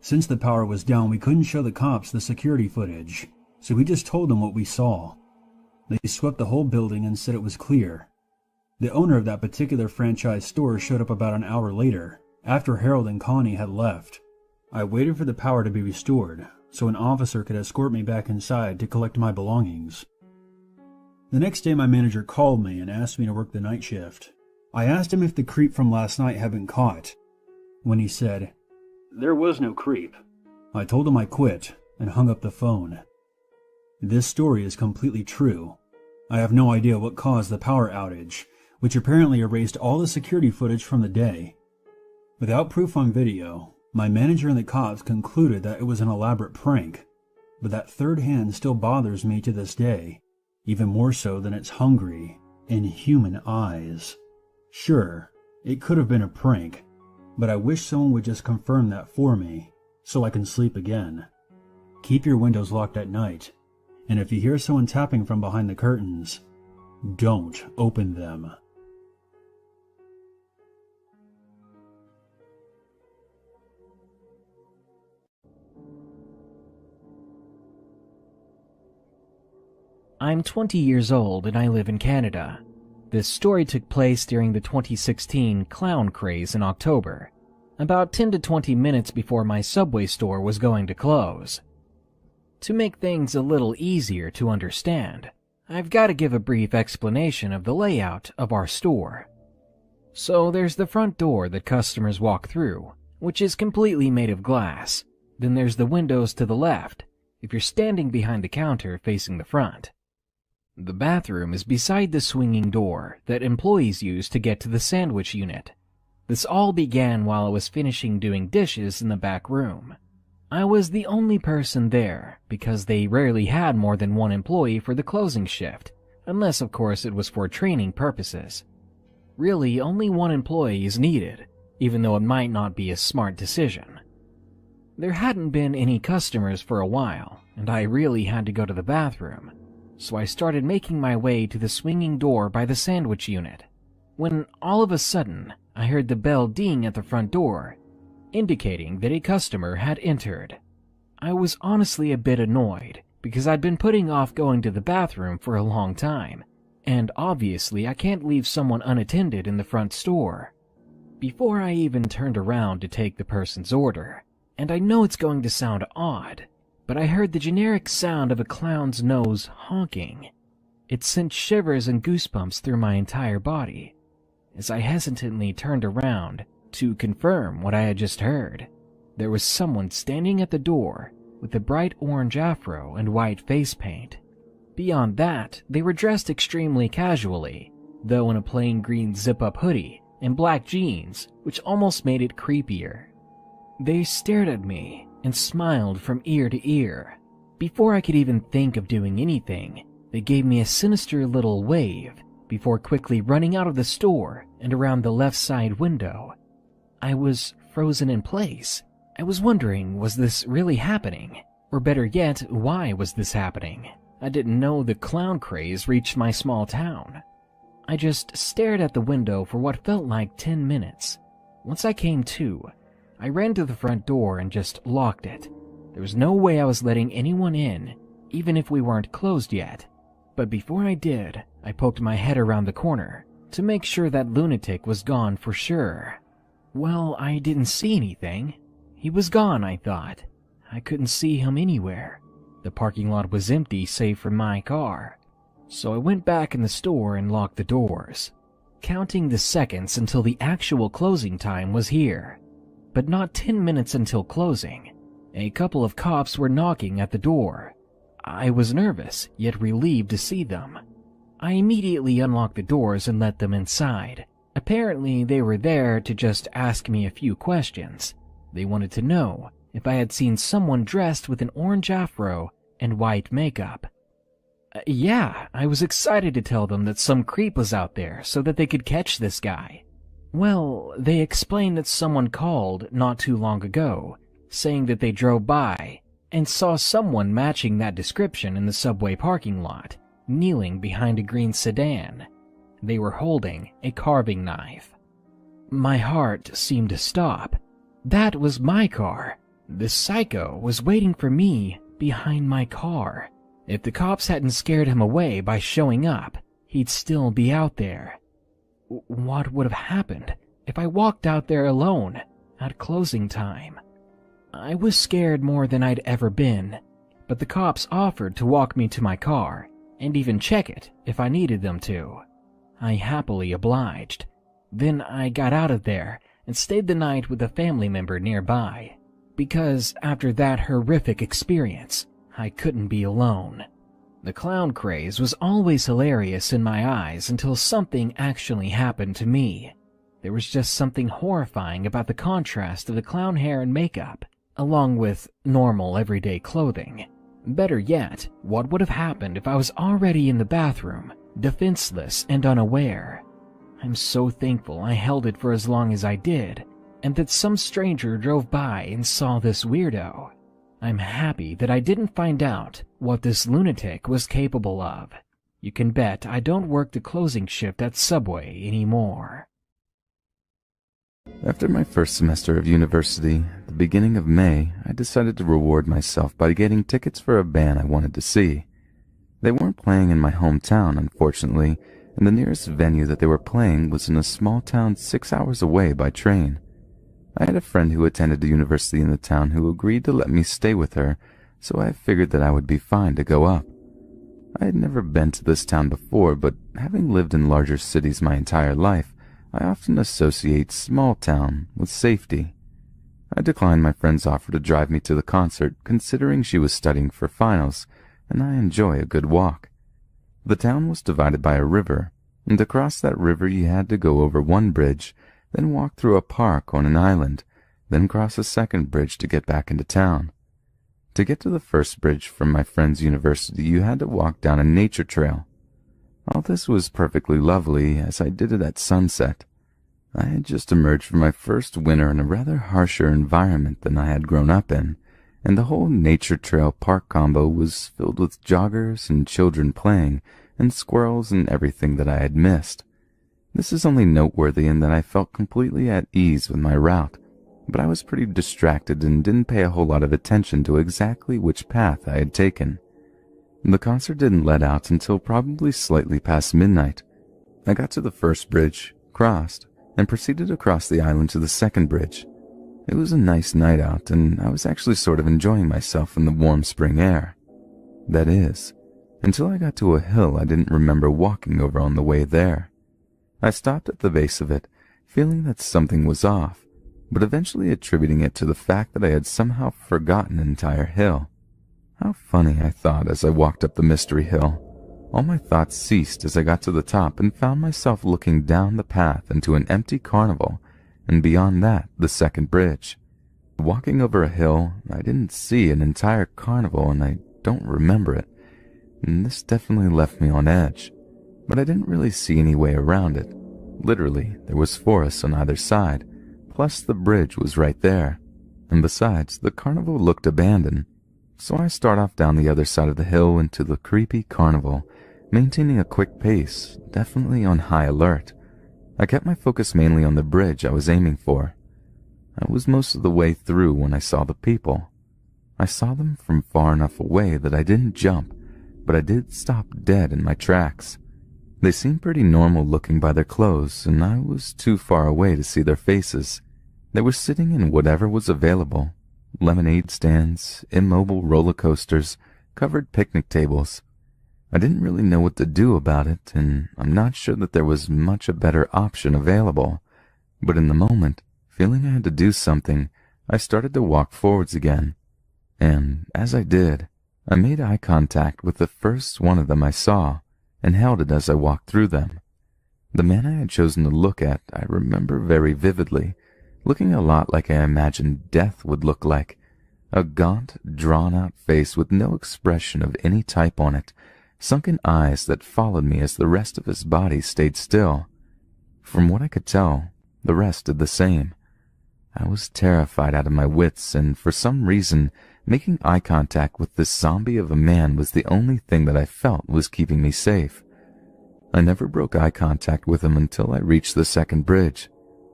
[SPEAKER 18] Since the power was down, we couldn't show the cops the security footage, so we just told them what we saw. They swept the whole building and said it was clear. The owner of that particular franchise store showed up about an hour later, after Harold and Connie had left. I waited for the power to be restored, so an officer could escort me back inside to collect my belongings. The next day my manager called me and asked me to work the night shift. I asked him if the creep from last night had been caught. When he said, "There was no creep," I told him I quit and hung up the phone. This story is completely true. I have no idea what caused the power outage, which apparently erased all the security footage from the day. Without proof on video, my manager and the cops concluded that it was an elaborate prank, but that third hand still bothers me to this day, even more so than its hungry, inhuman eyes. Sure, it could have been a prank, but I wish someone would just confirm that for me, so I can sleep again. Keep your windows locked at night, and if you hear someone tapping from behind the curtains, don't open them.
[SPEAKER 6] I'm 20 years old and I live in Canada. This story took place during the 2016 clown craze in October, about 10 to 20 minutes before my Subway store was going to close. To make things a little easier to understand, I've got to give a brief explanation of the layout of our store. So there's the front door that customers walk through, which is completely made of glass. Then there's the windows to the left, if you're standing behind the counter facing the front. The bathroom is beside the swinging door that employees use to get to the sandwich unit. This all began while I was finishing doing dishes in the back room. I was the only person there because they rarely had more than one employee for the closing shift, unless of course it was for training purposes. Really, only one employee is needed, even though it might not be a smart decision. There hadn't been any customers for a while, and I really had to go to the bathroom, so I started making my way to the swinging door by the sandwich unit, when all of a sudden I heard the bell ding at the front door, indicating that a customer had entered. I was honestly a bit annoyed because I'd been putting off going to the bathroom for a long time, and obviously I can't leave someone unattended in the front store. Before I even turned around to take the person's order, and I know it's going to sound odd, but I heard the generic sound of a clown's nose honking. It sent shivers and goosebumps through my entire body. As I hesitantly turned around to confirm what I had just heard, there was someone standing at the door with a bright orange afro and white face paint. Beyond that, they were dressed extremely casually, though in a plain green zip-up hoodie and black jeans, which almost made it creepier. They stared at me and smiled from ear to ear. Before I could even think of doing anything, they gave me a sinister little wave before quickly running out of the store and around the left side window. I was frozen in place. I was wondering, was this really happening? Or better yet, why was this happening? I didn't know the clown craze reached my small town. I just stared at the window for what felt like 10 minutes. Once I came to, I ran to the front door and just locked it. There was no way I was letting anyone in, even if we weren't closed yet. But before I did, I poked my head around the corner to make sure that lunatic was gone for sure. Well, I didn't see anything. He was gone, I thought. I couldn't see him anywhere. The parking lot was empty save for my car. So I went back in the store and locked the doors, counting the seconds until the actual closing time was here. But not 10 minutes until closing, a couple of cops were knocking at the door. I was nervous, yet relieved to see them. I immediately unlocked the doors and let them inside. Apparently, they were there to just ask me a few questions. They wanted to know if I had seen someone dressed with an orange afro and white makeup. Yeah, I was excited to tell them that some creep was out there so that they could catch this guy. Well, they explained that someone called not too long ago, saying that they drove by and saw someone matching that description in the subway parking lot, kneeling behind a green sedan. They were holding a carving knife. My heart seemed to stop. That was my car. This psycho was waiting for me behind my car. If the cops hadn't scared him away by showing up, he'd still be out there. What would have happened if I walked out there alone at closing time? I was scared more than I'd ever been, but the cops offered to walk me to my car and even check it if I needed them to. I happily obliged. Then I got out of there and stayed the night with a family member nearby, because after that horrific experience, I couldn't be alone. The clown craze was always hilarious in my eyes until something actually happened to me. There was just something horrifying about the contrast of the clown hair and makeup, along with normal everyday clothing. Better yet, what would have happened if I was already in the bathroom, defenseless and unaware? I'm so thankful I held it for as long as I did, and that some stranger drove by and saw this weirdo. I'm happy that I didn't find out what this lunatic was capable of. You can bet I don't work the closing shift at Subway anymore.
[SPEAKER 3] After my first semester of university, at the beginning of May, I decided to reward myself by getting tickets for a band I wanted to see. They weren't playing in my hometown, unfortunately, and the nearest venue that they were playing was in a small town 6 hours away by train. I had a friend who attended a university in the town who agreed to let me stay with her, so I figured that I would be fine to go up. I had never been to this town before, but having lived in larger cities my entire life, I often associate small town with safety. I declined my friend's offer to drive me to the concert, considering she was studying for finals, and I enjoy a good walk. The town was divided by a river, and to cross that river you had to go over one bridge, then walk through a park on an island, then cross a second bridge to get back into town. To get to the first bridge from my friend's university, you had to walk down a nature trail. All this was perfectly lovely, as I did it at sunset. I had just emerged from my first winter in a rather harsher environment than I had grown up in, and the whole nature trail park combo was filled with joggers and children playing, and squirrels and everything that I had missed. This is only noteworthy in that I felt completely at ease with my route, but I was pretty distracted and didn't pay a whole lot of attention to exactly which path I had taken. The concert didn't let out until probably slightly past midnight. I got to the first bridge, crossed, and proceeded across the island to the second bridge. It was a nice night out, and I was actually sort of enjoying myself in the warm spring air. That is, until I got to a hill I didn't remember walking over on the way there. I stopped at the base of it, feeling that something was off, but eventually attributing it to the fact that I had somehow forgotten an entire hill. How funny, I thought as I walked up the mystery hill. All my thoughts ceased as I got to the top and found myself looking down the path into an empty carnival, and beyond that, the second bridge. Walking over a hill, I didn't see an entire carnival, and I don't remember it, and this definitely left me on edge. But I didn't really see any way around it. Literally, there was forest on either side, plus the bridge was right there, and besides, the carnival looked abandoned. So I start off down the other side of the hill into the creepy carnival, maintaining a quick pace, definitely on high alert. I kept my focus mainly on the bridge I was aiming for. I was most of the way through when I saw the people. I saw them from far enough away that I didn't jump, but I did stop dead in my tracks. They seemed pretty normal looking by their clothes, and I was too far away to see their faces. They were sitting in whatever was available. Lemonade stands, immobile roller coasters, covered picnic tables. I didn't really know what to do about it, and I'm not sure that there was much a better option available. But in the moment, feeling I had to do something, I started to walk forwards again. And as I did, I made eye contact with the first one of them I saw, and held it as I walked through them. The man I had chosen to look at I remember very vividly, looking a lot like I imagined death would look like. A gaunt, drawn-out face with no expression of any type on it, sunken eyes that followed me as the rest of his body stayed still. From what I could tell, the rest did the same. I was terrified out of my wits, and for some reason, making eye contact with this zombie of a man was the only thing that I felt was keeping me safe. I never broke eye contact with him until I reached the second bridge,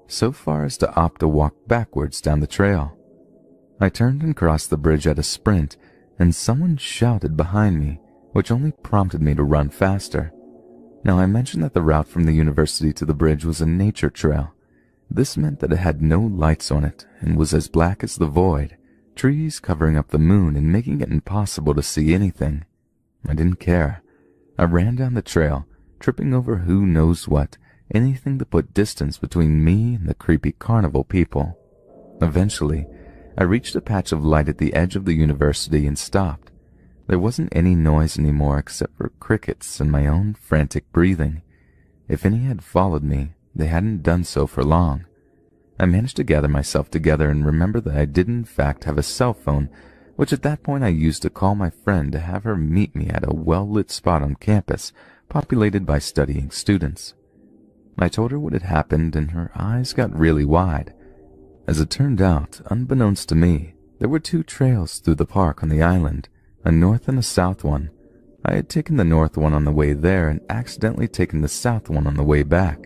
[SPEAKER 3] so far as to opt to walk backwards down the trail. I turned and crossed the bridge at a sprint, and someone shouted behind me, which only prompted me to run faster. Now, I mentioned that the route from the university to the bridge was a nature trail. This meant that it had no lights on it and was as black as the void, trees covering up the moon and making it impossible to see anything. I didn't care. I ran down the trail, tripping over who knows what, anything to put distance between me and the creepy carnival people. Eventually, I reached a patch of light at the edge of the university and stopped. There wasn't any noise anymore except for crickets and my own frantic breathing. If any had followed me, they hadn't done so for long. I managed to gather myself together and remember that I did in fact have a cell phone, which at that point I used to call my friend to have her meet me at a well-lit spot on campus, populated by studying students. I told her what had happened and her eyes got really wide. As it turned out, unbeknownst to me, there were two trails through the park on the island, a north and a south one. I had taken the north one on the way there and accidentally taken the south one on the way back.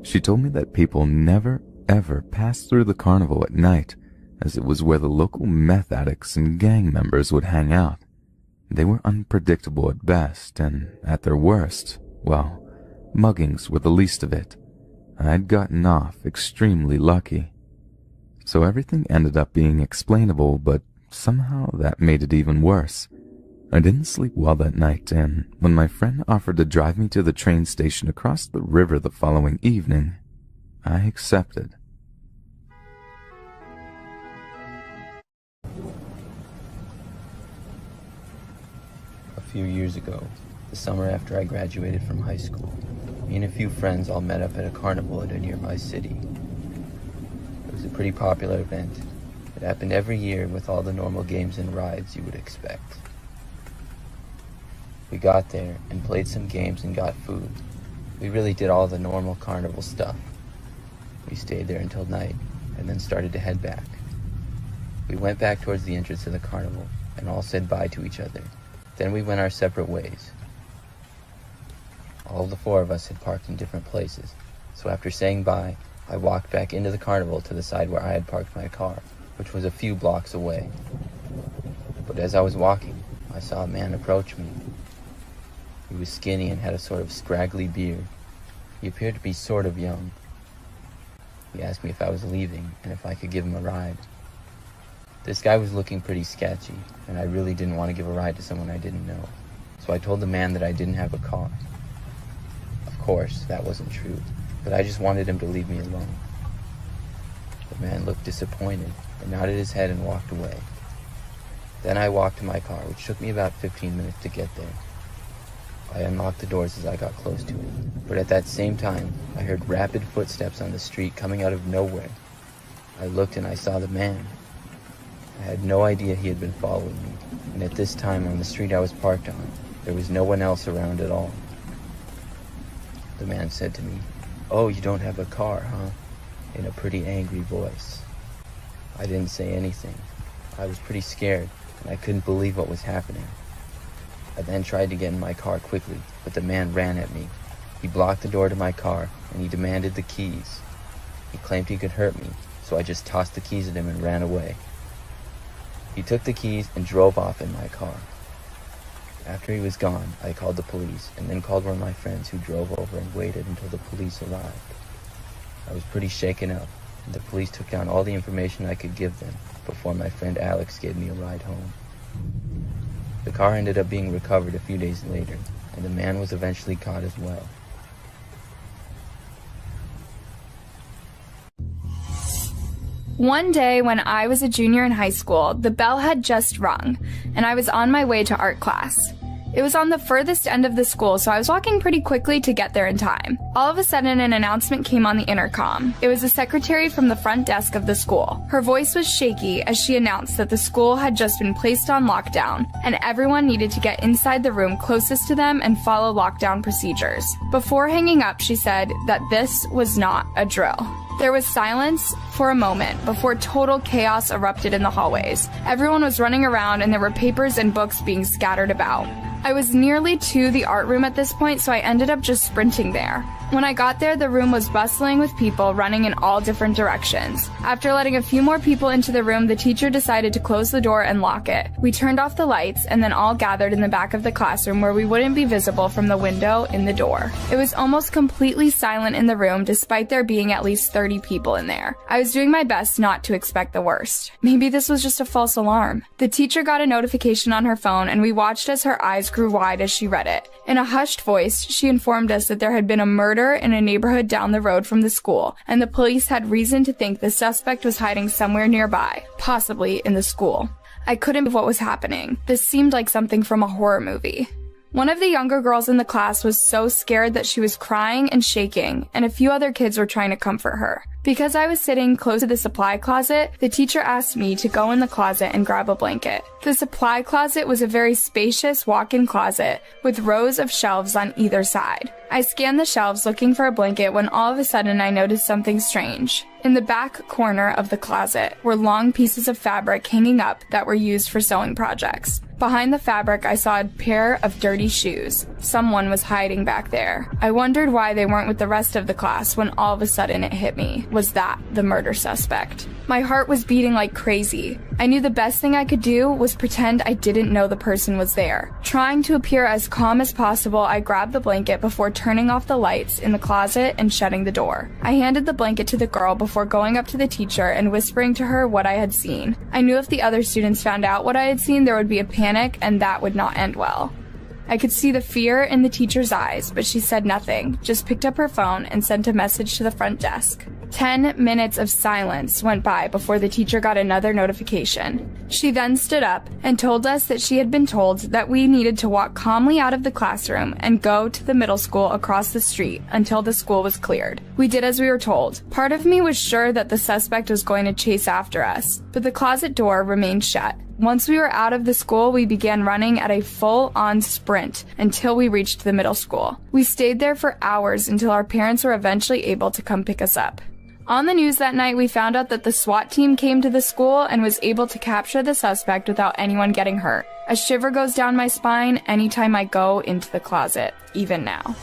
[SPEAKER 3] She told me that people never, ever passed through the carnival at night, as it was where the local meth addicts and gang members would hang out. They were unpredictable at best, and at their worst, well, muggings were the least of it. I'd gotten off extremely lucky. So everything ended up being explainable, but somehow that made it even worse. I didn't sleep well that night, and when my friend offered to drive me to the train station across the river the following evening, I accepted.
[SPEAKER 2] A few years ago, the summer after I graduated from high school, me and a few friends all met up at a carnival at a nearby city. It was a pretty popular event. It happened every year with all the normal games and rides you would expect. We got there and played some games and got food. We really did all the normal carnival stuff. We stayed there until night and then started to head back. We went back towards the entrance of the carnival and all said bye to each other. Then we went our separate ways. All the four of us had parked in different places, so after saying bye, I walked back into the carnival to the side where I had parked my car, which was a few blocks away. But as I was walking, I saw a man approach me. He was skinny and had a sort of scraggly beard. He appeared to be sort of young. He asked me if I was leaving and if I could give him a ride. This guy was looking pretty sketchy, and I really didn't want to give a ride to someone I didn't know. So I told the man that I didn't have a car. Of course, that wasn't true, but I just wanted him to leave me alone. The man looked disappointed and nodded his head and walked away. Then I walked to my car, which took me about 15 minutes to get there. I unlocked the doors as I got close to it, but at that same time, I heard rapid footsteps on the street coming out of nowhere. I looked and I saw the man. I had no idea he had been following me, and at this time on the street I was parked on, there was no one else around at all. The man said to me, "Oh, you don't have a car, huh?" in a pretty angry voice. I didn't say anything. I was pretty scared, and I couldn't believe what was happening. I then tried to get in my car quickly, but the man ran at me. He blocked the door to my car, and he demanded the keys. He claimed he could hurt me, so I just tossed the keys at him and ran away. He took the keys and drove off in my car. After he was gone, I called the police, and then called one of my friends who drove over and waited until the police arrived. I was pretty shaken up, and the police took down all the information I could give them before my friend Alex gave me a ride home. The car ended up being recovered a few days later, and the man was eventually caught as well.
[SPEAKER 10] One day when I was a junior in high school, the bell had just rung, and I was on my way to art class. It was on the furthest end of the school, so I was walking pretty quickly to get there in time. All of a sudden, an announcement came on the intercom. It was the secretary from the front desk of the school. Her voice was shaky as she announced that the school had just been placed on lockdown, and everyone needed to get inside the room closest to them and follow lockdown procedures. Before hanging up, she said that this was not a drill. There was silence for a moment before total chaos erupted in the hallways. Everyone was running around and there were papers and books being scattered about. I was nearly to the art room at this point, so I ended up just sprinting there. When I got there, the room was bustling with people running in all different directions. After letting a few more people into the room, the teacher decided to close the door and lock it. We turned off the lights and then all gathered in the back of the classroom where we wouldn't be visible from the window in the door. It was almost completely silent in the room despite there being at least 30 people in there. I was doing my best not to expect the worst. Maybe this was just a false alarm. The teacher got a notification on her phone and we watched as her eyes grew wide as she read it. In a hushed voice, she informed us that there had been a murder in a neighborhood down the road from the school, and the police had reason to think the suspect was hiding somewhere nearby, possibly in the school. I couldn't believe what was happening. This seemed like something from a horror movie. One of the younger girls in the class was so scared that she was crying and shaking, and a few other kids were trying to comfort her. Because I was sitting close to the supply closet, the teacher asked me to go in the closet and grab a blanket. The supply closet was a very spacious walk-in closet with rows of shelves on either side. I scanned the shelves looking for a blanket when all of a sudden I noticed something strange. In the back corner of the closet were long pieces of fabric hanging up that were used for sewing projects. Behind the fabric, I saw a pair of dirty shoes. Someone was hiding back there. I wondered why they weren't with the rest of the class when all of a sudden it hit me. Was that the murder suspect? My heart was beating like crazy. I knew the best thing I could do was pretend I didn't know the person was there. Trying to appear as calm as possible, I grabbed the blanket before turning off the lights in the closet and shutting the door. I handed the blanket to the girl before going up to the teacher and whispering to her what I had seen. I knew if the other students found out what I had seen, there would be a panic and that would not end well. I could see the fear in the teacher's eyes, but she said nothing, just picked up her phone and sent a message to the front desk. 10 minutes of silence went by before the teacher got another notification. She then stood up and told us that she had been told that we needed to walk calmly out of the classroom and go to the middle school across the street until the school was cleared. We did as we were told. Part of me was sure that the suspect was going to chase after us, but the closet door remained shut. Once we were out of the school, we began running at a full-on sprint until we reached the middle school. We stayed there for hours until our parents were eventually able to come pick us up. On the news that night, we found out that the SWAT team came to the school and was able to capture the suspect without anyone getting hurt. A shiver goes down my spine anytime I go into the closet, even now.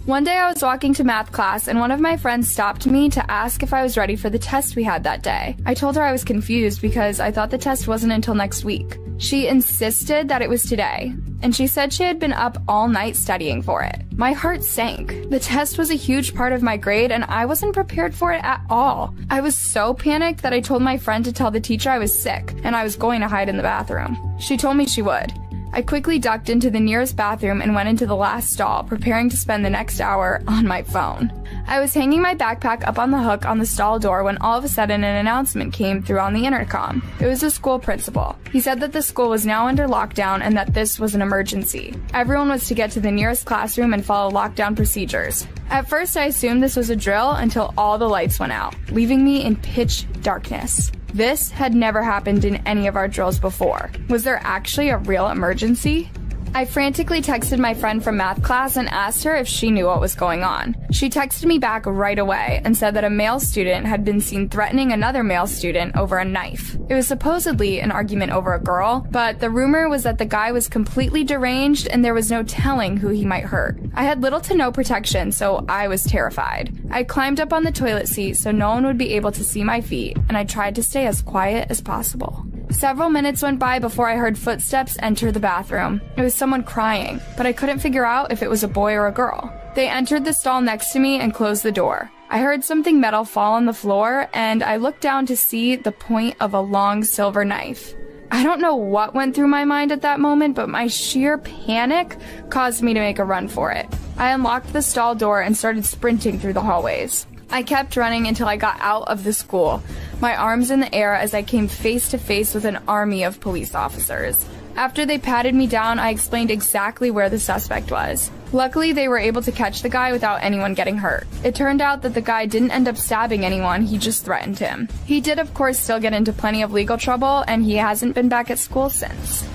[SPEAKER 10] One day I was walking to math class and one of my friends stopped me to ask if I was ready for the test we had that day. I told her I was confused because I thought the test wasn't until next week. She insisted that it was today, and she said she had been up all night studying for it. My heart sank. The test was a huge part of my grade and I wasn't prepared for it at all. I was so panicked that I told my friend to tell the teacher I was sick and I was going to hide in the bathroom. She told me she would. I quickly ducked into the nearest bathroom and went into the last stall, preparing to spend the next hour on my phone. I was hanging my backpack up on the hook on the stall door when all of a sudden an announcement came through on the intercom. It was the school principal. He said that the school was now under lockdown and that this was an emergency. Everyone was to get to the nearest classroom and follow lockdown procedures. At first, I assumed this was a drill until all the lights went out, leaving me in pitch darkness. This had never happened in any of our drills before. Was there actually a real emergency? I frantically texted my friend from math class and asked her if she knew what was going on. She texted me back right away and said that a male student had been seen threatening another male student over a knife. It was supposedly an argument over a girl, but the rumor was that the guy was completely deranged and there was no telling who he might hurt. I had little to no protection, so I was terrified. I climbed up on the toilet seat so no one would be able to see my feet, and I tried to stay as quiet as possible. Several minutes went by before I heard footsteps enter the bathroom. It was someone crying, but I couldn't figure out if it was a boy or a girl. They entered the stall next to me and closed the door. I heard something metal fall on the floor, and I looked down to see the point of a long silver knife. I don't know what went through my mind at that moment, but my sheer panic caused me to make a run for it. I unlocked the stall door and started sprinting through the hallways. I kept running until I got out of the school, my arms in the air as I came face to face with an army of police officers. After they patted me down, I explained exactly where the suspect was. Luckily, they were able to catch the guy without anyone getting hurt. It turned out that the guy didn't end up stabbing anyone, he just threatened him. He did, of course, still get into plenty of legal trouble, and he hasn't been back at school since.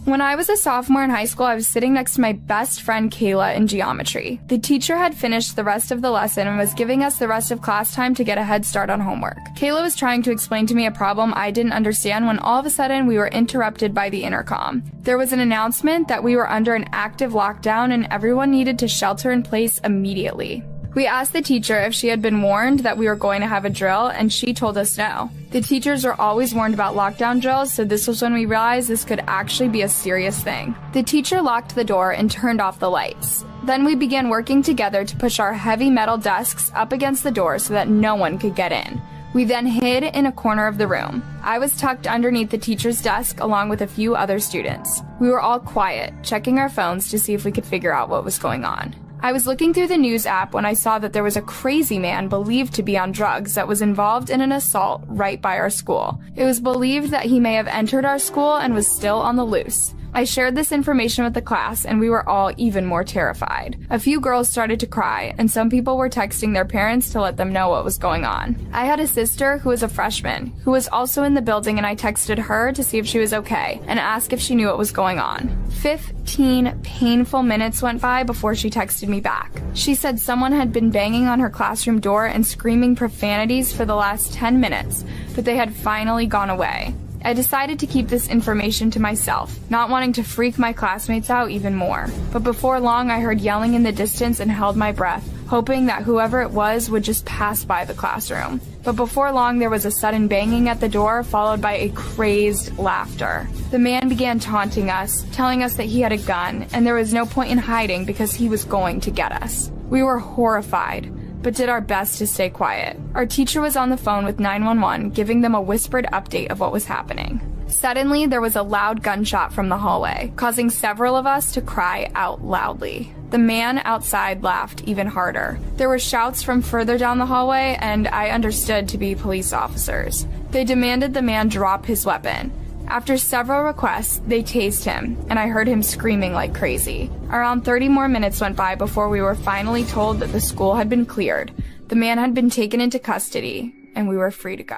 [SPEAKER 10] When I was a sophomore in high school, I was sitting next to my best friend Kayla in geometry. The teacher had finished the rest of the lesson and was giving us the rest of class time to get a head start on homework. Kayla was trying to explain to me a problem I didn't understand when all of a sudden we were interrupted by the intercom. There was an announcement that we were under an active lockdown and everyone needed to shelter in place immediately. We asked the teacher if she had been warned that we were going to have a drill, and she told us no. The teachers are always warned about lockdown drills, so this was when we realized this could actually be a serious thing. The teacher locked the door and turned off the lights. Then we began working together to push our heavy metal desks up against the door so that no one could get in. We then hid in a corner of the room. I was tucked underneath the teacher's desk along with a few other students. We were all quiet, checking our phones to see if we could figure out what was going on. I was looking through the news app when I saw that there was a crazy man believed to be on drugs that was involved in an assault right by our school. It was believed that he may have entered our school and was still on the loose. I shared this information with the class and we were all even more terrified. A few girls started to cry and some people were texting their parents to let them know what was going on. I had a sister who was a freshman who was also in the building and I texted her to see if she was okay and asked if she knew what was going on. 15 painful minutes went by before she texted me back. She said someone had been banging on her classroom door and screaming profanities for the last 10 minutes, but they had finally gone away. I decided to keep this information to myself, not wanting to freak my classmates out even more. But before long, I heard yelling in the distance and held my breath, hoping that whoever it was would just pass by the classroom. But before long, there was a sudden banging at the door, followed by a crazed laughter. The man began taunting us, telling us that he had a gun, and there was no point in hiding because he was going to get us. We were horrified, but did our best to stay quiet. Our teacher was on the phone with 911, giving them a whispered update of what was happening. Suddenly, there was a loud gunshot from the hallway, causing several of us to cry out loudly. The man outside laughed even harder. There were shouts from further down the hallway, and I understood to be police officers. They demanded the man drop his weapon. After several requests, they tased him, and I heard him screaming like crazy. Around 30 more minutes went by before we were finally told that the school had been cleared, the man had been taken into custody, and we were free to go.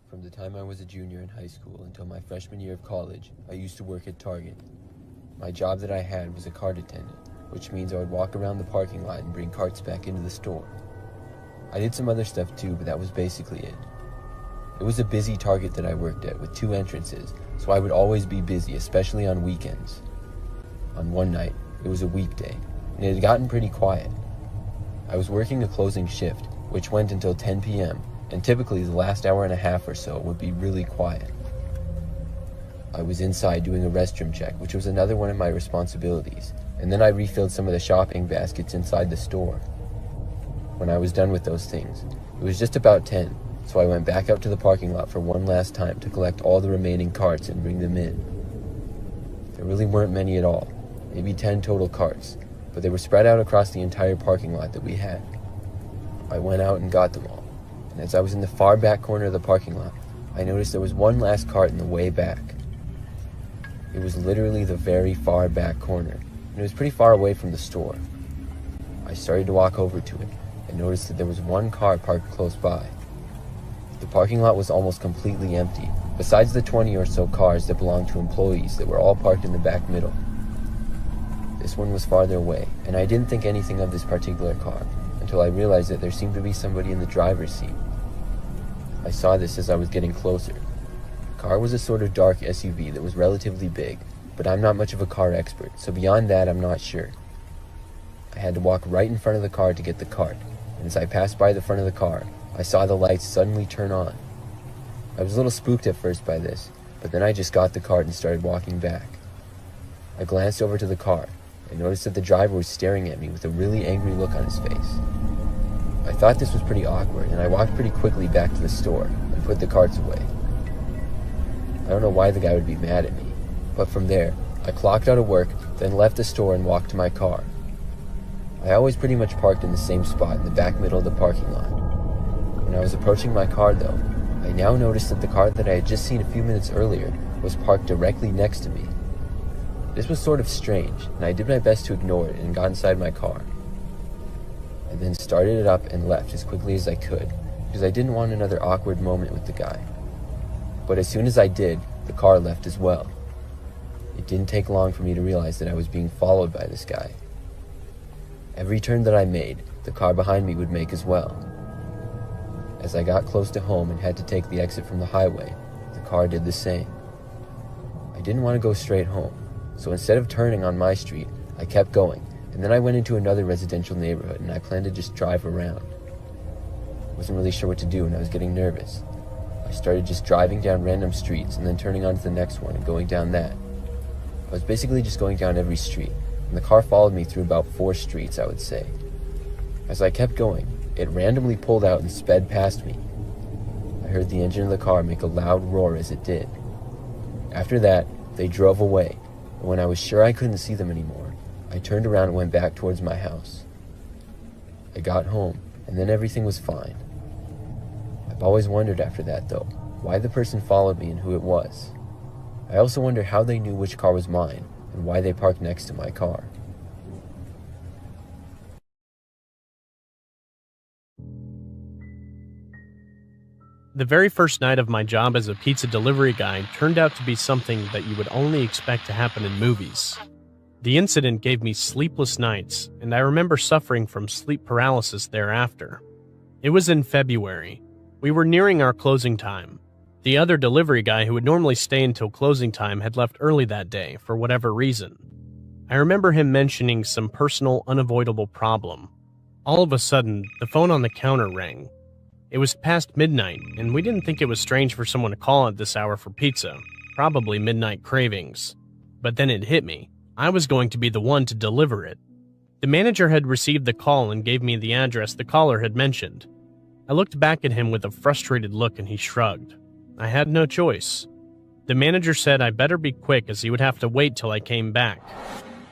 [SPEAKER 2] From the time I was a junior in high school until my freshman year of college, I used to work at Target. My job that I had was a cart attendant, which means I would walk around the parking lot and bring carts back into the store. I did some other stuff too, but that was basically it. It was a busy Target that I worked at with 2 entrances, so I would always be busy, especially on weekends. On one night, it was a weekday, and it had gotten pretty quiet. I was working a closing shift, which went until 10 p.m., and typically the last hour and a half or so would be really quiet. I was inside doing a restroom check, which was another one of my responsibilities, and then I refilled some of the shopping baskets inside the store. When I was done with those things, it was just about 10, so I went back out to the parking lot for one last time to collect all the remaining carts and bring them in. There really weren't many at all, maybe 10 total carts, but they were spread out across the entire parking lot that we had. I went out and got them all, and as I was in the far back corner of the parking lot, I noticed there was one last cart in the way back. It was literally the very far back corner, and it was pretty far away from the store. I started to walk over to it, and noticed that there was one car parked close by. The parking lot was almost completely empty, besides the 20 or so cars that belonged to employees that were all parked in the back middle. This one was farther away, and I didn't think anything of this particular car until I realized that there seemed to be somebody in the driver's seat. I saw this as I was getting closer. The car was a sort of dark SUV that was relatively big, but I'm not much of a car expert, so beyond that I'm not sure. I had to walk right in front of the car to get the cart, and as I passed by the front of the car, I saw the lights suddenly turn on. I was a little spooked at first by this, but then I just got the cart and started walking back. I glanced over to the car and noticed that the driver was staring at me with a really angry look on his face. I thought this was pretty awkward, and I walked pretty quickly back to the store and put the carts away. I don't know why the guy would be mad at me, but from there, I clocked out of work, then left the store and walked to my car. I always pretty much parked in the same spot in the back middle of the parking lot. When I was approaching my car though, I now noticed that the car that I had just seen a few minutes earlier was parked directly next to me. This was sort of strange, and I did my best to ignore it and got inside my car. I then started it up and left as quickly as I could, because I didn't want another awkward moment with the guy. But as soon as I did, the car left as well. It didn't take long for me to realize that I was being followed by this guy. Every turn that I made, the car behind me would make as well. As I got close to home and had to take the exit from the highway, the car did the same. I didn't want to go straight home, so instead of turning on my street, I kept going, and then I went into another residential neighborhood and I planned to just drive around. I wasn't really sure what to do and I was getting nervous. I started just driving down random streets and then turning on to the next one and going down that. I was basically just going down every street, and the car followed me through about 4 streets, I would say. As I kept going, it randomly pulled out and sped past me. I heard the engine of the car make a loud roar as it did. After that, they drove away, and when I was sure I couldn't see them anymore, I turned around and went back towards my house. I got home, and then everything was fine. I've always wondered after that, though, why the person followed me and who it was. I also wonder how they knew which car was mine, and why they parked next to my car.
[SPEAKER 11] The very first night of my job as a pizza delivery guy turned out to be something that you would only expect to happen in movies. The incident gave me sleepless nights, and I remember suffering from sleep paralysis thereafter. It was in February. We were nearing our closing time. The other delivery guy who would normally stay until closing time had left early that day for whatever reason. I remember him mentioning some personal, unavoidable problem. All of a sudden, the phone on the counter rang. It was past midnight, and we didn't think it was strange for someone to call at this hour for pizza, probably midnight cravings. But then it hit me. I was going to be the one to deliver it. The manager had received the call and gave me the address the caller had mentioned. I looked back at him with a frustrated look and he shrugged. I had no choice. The manager said I better be quick as he would have to wait till I came back.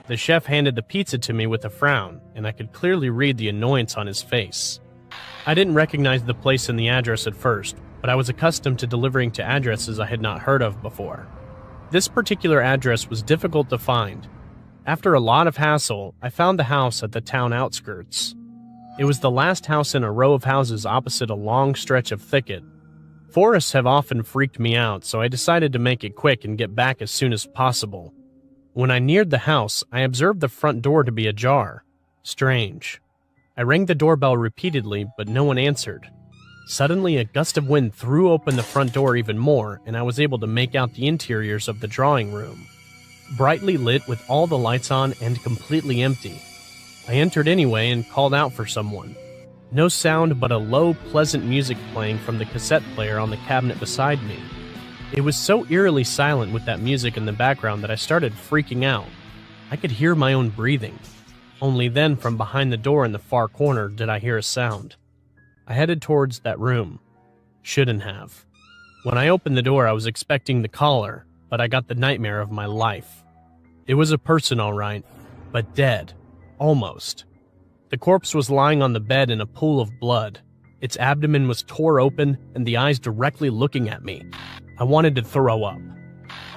[SPEAKER 11] The chef handed the pizza to me with a frown, and I could clearly read the annoyance on his face. I didn't recognize the place and the address at first, but I was accustomed to delivering to addresses I had not heard of before. This particular address was difficult to find. After a lot of hassle, I found the house at the town outskirts. It was the last house in a row of houses opposite a long stretch of thicket. Forests have often freaked me out, so I decided to make it quick and get back as soon as possible. When I neared the house, I observed the front door to be ajar. Strange. I rang the doorbell repeatedly, but no one answered. Suddenly, a gust of wind threw open the front door even more, and I was able to make out the interiors of the drawing room. Brightly lit with all the lights on and completely empty. I entered anyway and called out for someone. No sound but a low, pleasant music playing from the cassette player on the cabinet beside me. It was so eerily silent with that music in the background that I started freaking out. I could hear my own breathing. Only then, from behind the door in the far corner, did I hear a sound. I headed towards that room. Shouldn't have. When I opened the door, I was expecting the caller, but I got the nightmare of my life. It was a person, all right, but dead. Almost. The corpse was lying on the bed in a pool of blood. Its abdomen was tore open, and the eyes directly looking at me. I wanted to throw up.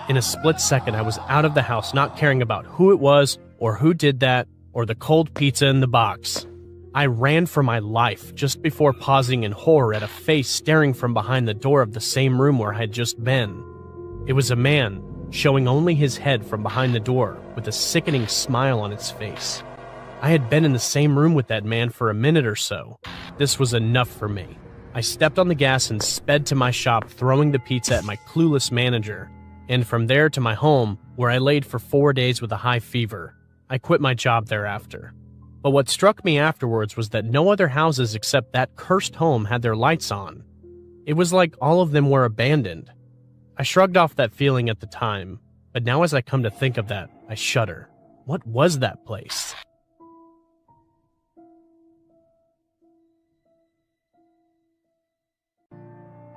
[SPEAKER 11] In a split second, I was out of the house, not caring about who it was, or who did that, or the cold pizza in the box. I ran for my life, just before pausing in horror at a face staring from behind the door of the same room where I had just been. It was a man, showing only his head from behind the door, with a sickening smile on its face. I had been in the same room with that man for a minute or so. This was enough for me. I stepped on the gas and sped to my shop, throwing the pizza at my clueless manager, and from there to my home, where I laid for 4 days with a high fever. I quit my job thereafter. But what struck me afterwards was that no other houses except that cursed home had their lights on. It was like all of them were abandoned. I shrugged off that feeling at the time, but now as I come to think of that, I shudder. What was that place?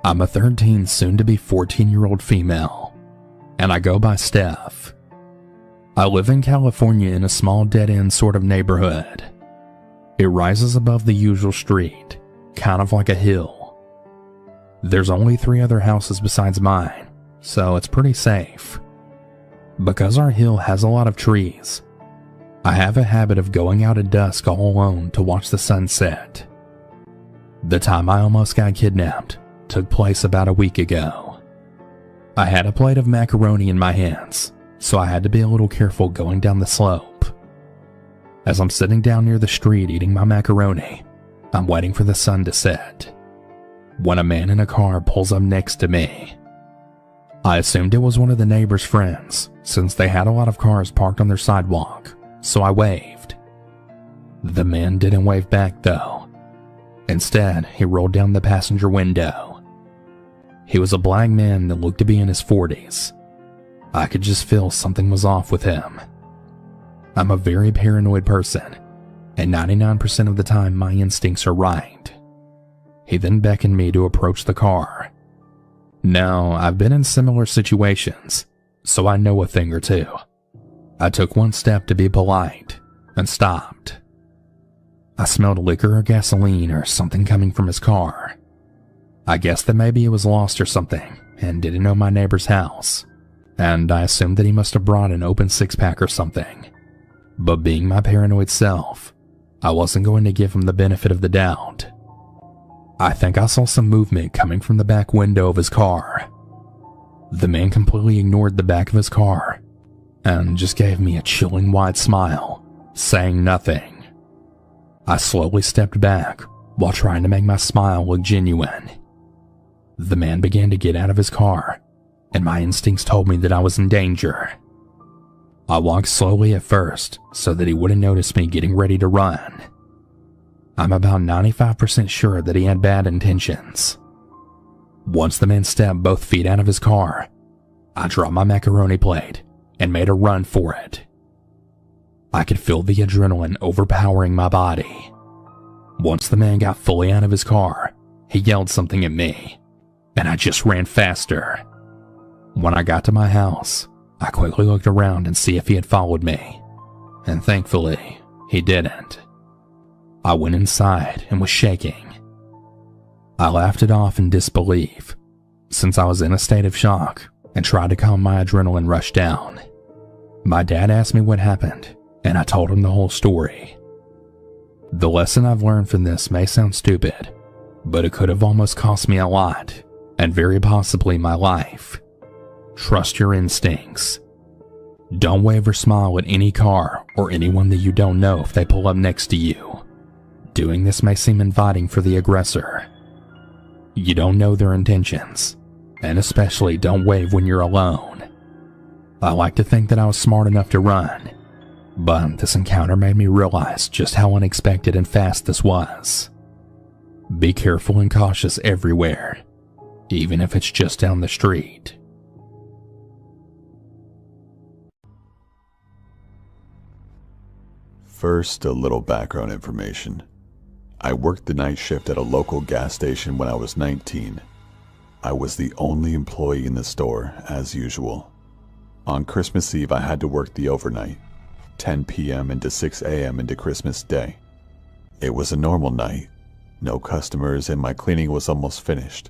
[SPEAKER 12] I'm a 13, soon-to-be 14-year-old female, and I go by Steph. I live in California in a small dead-end sort of neighborhood. It rises above the usual street, kind of like a hill. There's only 3 other houses besides mine, so it's pretty safe. Because our hill has a lot of trees, I have a habit of going out at dusk all alone to watch the sunset. The time I almost got kidnapped took place about a week ago. I had a plate of macaroni in my hands, so I had to be a little careful going down the slope. As I'm sitting down near the street eating my macaroni, I'm waiting for the sun to set, when a man in a car pulls up next to me. I assumed it was one of the neighbor's friends, since they had a lot of cars parked on their sidewalk, so I waved. The man didn't wave back though. Instead, he rolled down the passenger window. He was a black man that looked to be in his 40s. I could just feel something was off with him. I'm a very paranoid person, and 99% of the time my instincts are right. He then beckoned me to approach the car. Now, I've been in similar situations, so I know a thing or two. I took one step to be polite, and stopped. I smelled liquor or gasoline or something coming from his car. I guessed that maybe it was lost or something, and didn't know my neighbor's house, and I assumed that he must have brought an open six-pack or something. But being my paranoid self, I wasn't going to give him the benefit of the doubt. I think I saw some movement coming from the back window of his car. The man completely ignored the back of his car, and just gave me a chilling wide smile, saying nothing. I slowly stepped back, while trying to make my smile look genuine. The man began to get out of his car, and my instincts told me that I was in danger. I walked slowly at first, so that he wouldn't notice me getting ready to run. I'm about 95% sure that he had bad intentions. Once the man stepped both feet out of his car, I dropped my macaroni plate and made a run for it. I could feel the adrenaline overpowering my body. Once the man got fully out of his car, he yelled something at me, and I just ran faster. When I got to my house, I quickly looked around and see if he had followed me, and thankfully, he didn't. I went inside and was shaking. I laughed it off in disbelief, since I was in a state of shock, and tried to calm my adrenaline rush down. My dad asked me what happened, and I told him the whole story. The lesson I've learned from this may sound stupid, but it could have almost cost me a lot, and very possibly my life. Trust your instincts. Don't wave or smile at any car or anyone that you don't know if they pull up next to you. Doing this may seem inviting for the aggressor. You don't know their intentions, and especially don't wave when you're alone. I like to think that I was smart enough to run, but this encounter made me realize just how unexpected and fast this was. Be careful and cautious everywhere, even if it's just down the street.
[SPEAKER 21] First, a little background information. I worked the night shift at a local gas station when I was 19. I was the only employee in the store, as usual. On Christmas Eve, I had to work the overnight, 10 p.m. into 6 a.m. into Christmas Day. It was a normal night, no customers, and my cleaning was almost finished.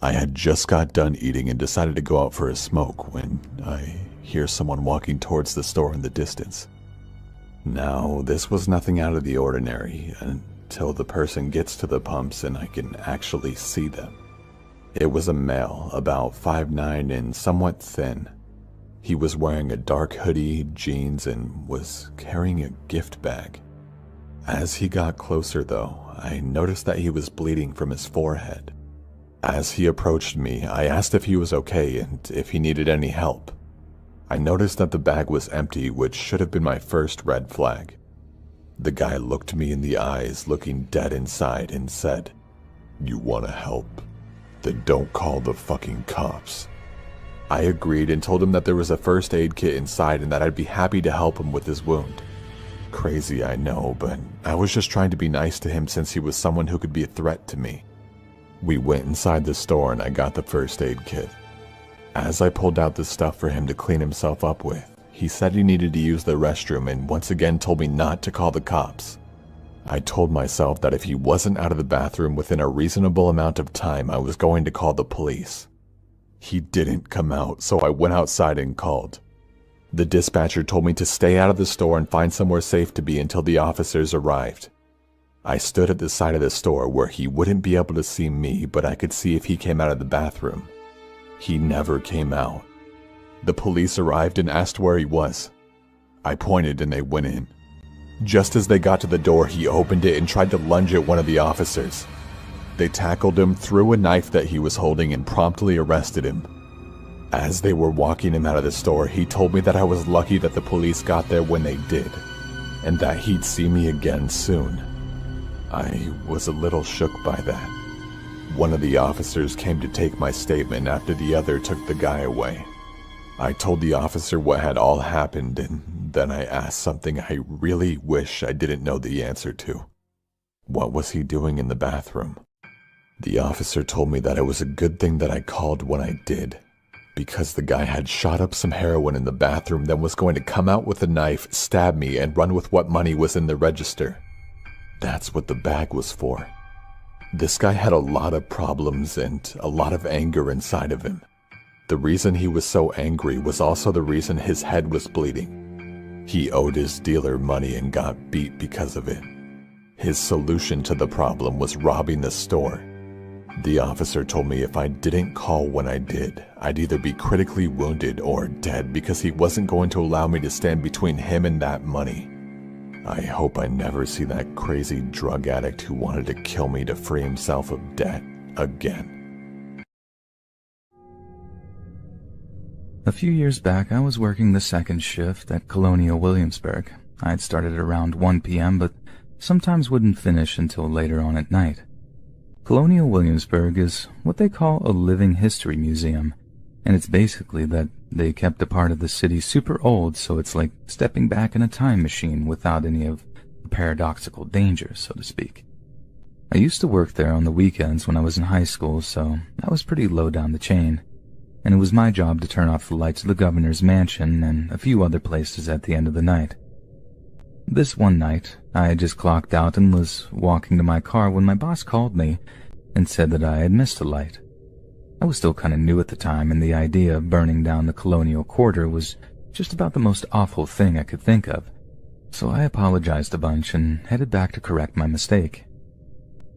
[SPEAKER 21] I had just got done eating and decided to go out for a smoke when I hear someone walking towards the store in the distance. Now, this was nothing out of the ordinary until the person gets to the pumps and I can actually see them. It was a male, about 5'9" and somewhat thin. He was wearing a dark hoodie, jeans, and was carrying a gift bag. As he got closer though, I noticed that he was bleeding from his forehead. As he approached me, I asked if he was okay and if he needed any help. I noticed that the bag was empty, which should have been my first red flag. The guy looked me in the eyes, looking dead inside, and said, "You want to help? Then don't call the fucking cops." I agreed and told him that there was a first aid kit inside and that I'd be happy to help him with his wound. Crazy, I know, but I was just trying to be nice to him since he was someone who could be a threat to me. We went inside the store and I got the first aid kit. As I pulled out the stuff for him to clean himself up with, he said he needed to use the restroom and once again told me not to call the cops. I told myself that if he wasn't out of the bathroom within a reasonable amount of time, I was going to call the police. He didn't come out, so I went outside and called. The dispatcher told me to stay out of the store and find somewhere safe to be until the officers arrived. I stood at the side of the store where he wouldn't be able to see me, but I could see if he came out of the bathroom.
[SPEAKER 1] He never came out. The police arrived and asked where he was. I pointed and they went in. Just as they got to the door, he opened it and tried to lunge at one of the officers. They tackled him, threw a knife that he was holding, and promptly arrested him. As they were walking him out of the store, he told me that I was lucky that the police got there when they did, and that he'd see me again soon. I was a little shook by that. One of the officers came to take my statement after the other took the guy away. I told the officer what had all happened, and then I asked something I really wish I didn't know the answer to. What was he doing in the bathroom? The officer told me that it was a good thing that I called when I did, because the guy had shot up some heroin in the bathroom, then was going to come out with a knife, stab me, and run with what money was in the register. That's what the bag was for. This guy had a lot of problems and a lot of anger inside of him. The reason he was so angry was also the reason his head was bleeding. He owed his dealer money and got beat because of it. His solution to the problem was robbing the store. The officer told me if I didn't call when I did, I'd either be critically wounded or dead because he wasn't going to allow me to stand between him and that money. I hope I never see that crazy drug addict who wanted to kill me to free himself of debt again.
[SPEAKER 3] A few years back, I was working the second shift at Colonial Williamsburg. I had started at around 1 p.m., but sometimes wouldn't finish until later on at night. Colonial Williamsburg is what they call a living history museum, and it's basically that they kept a part of the city super old, so it's like stepping back in a time machine without any of the paradoxical dangers, so to speak. I used to work there on the weekends when I was in high school, so I was pretty low down the chain, and it was my job to turn off the lights of the governor's mansion and a few other places at the end of the night. This one night, I had just clocked out and was walking to my car when my boss called me and said that I had missed a light. I was still kind of new at the time, and the idea of burning down the Colonial Quarter was just about the most awful thing I could think of, so I apologized a bunch and headed back to correct my mistake.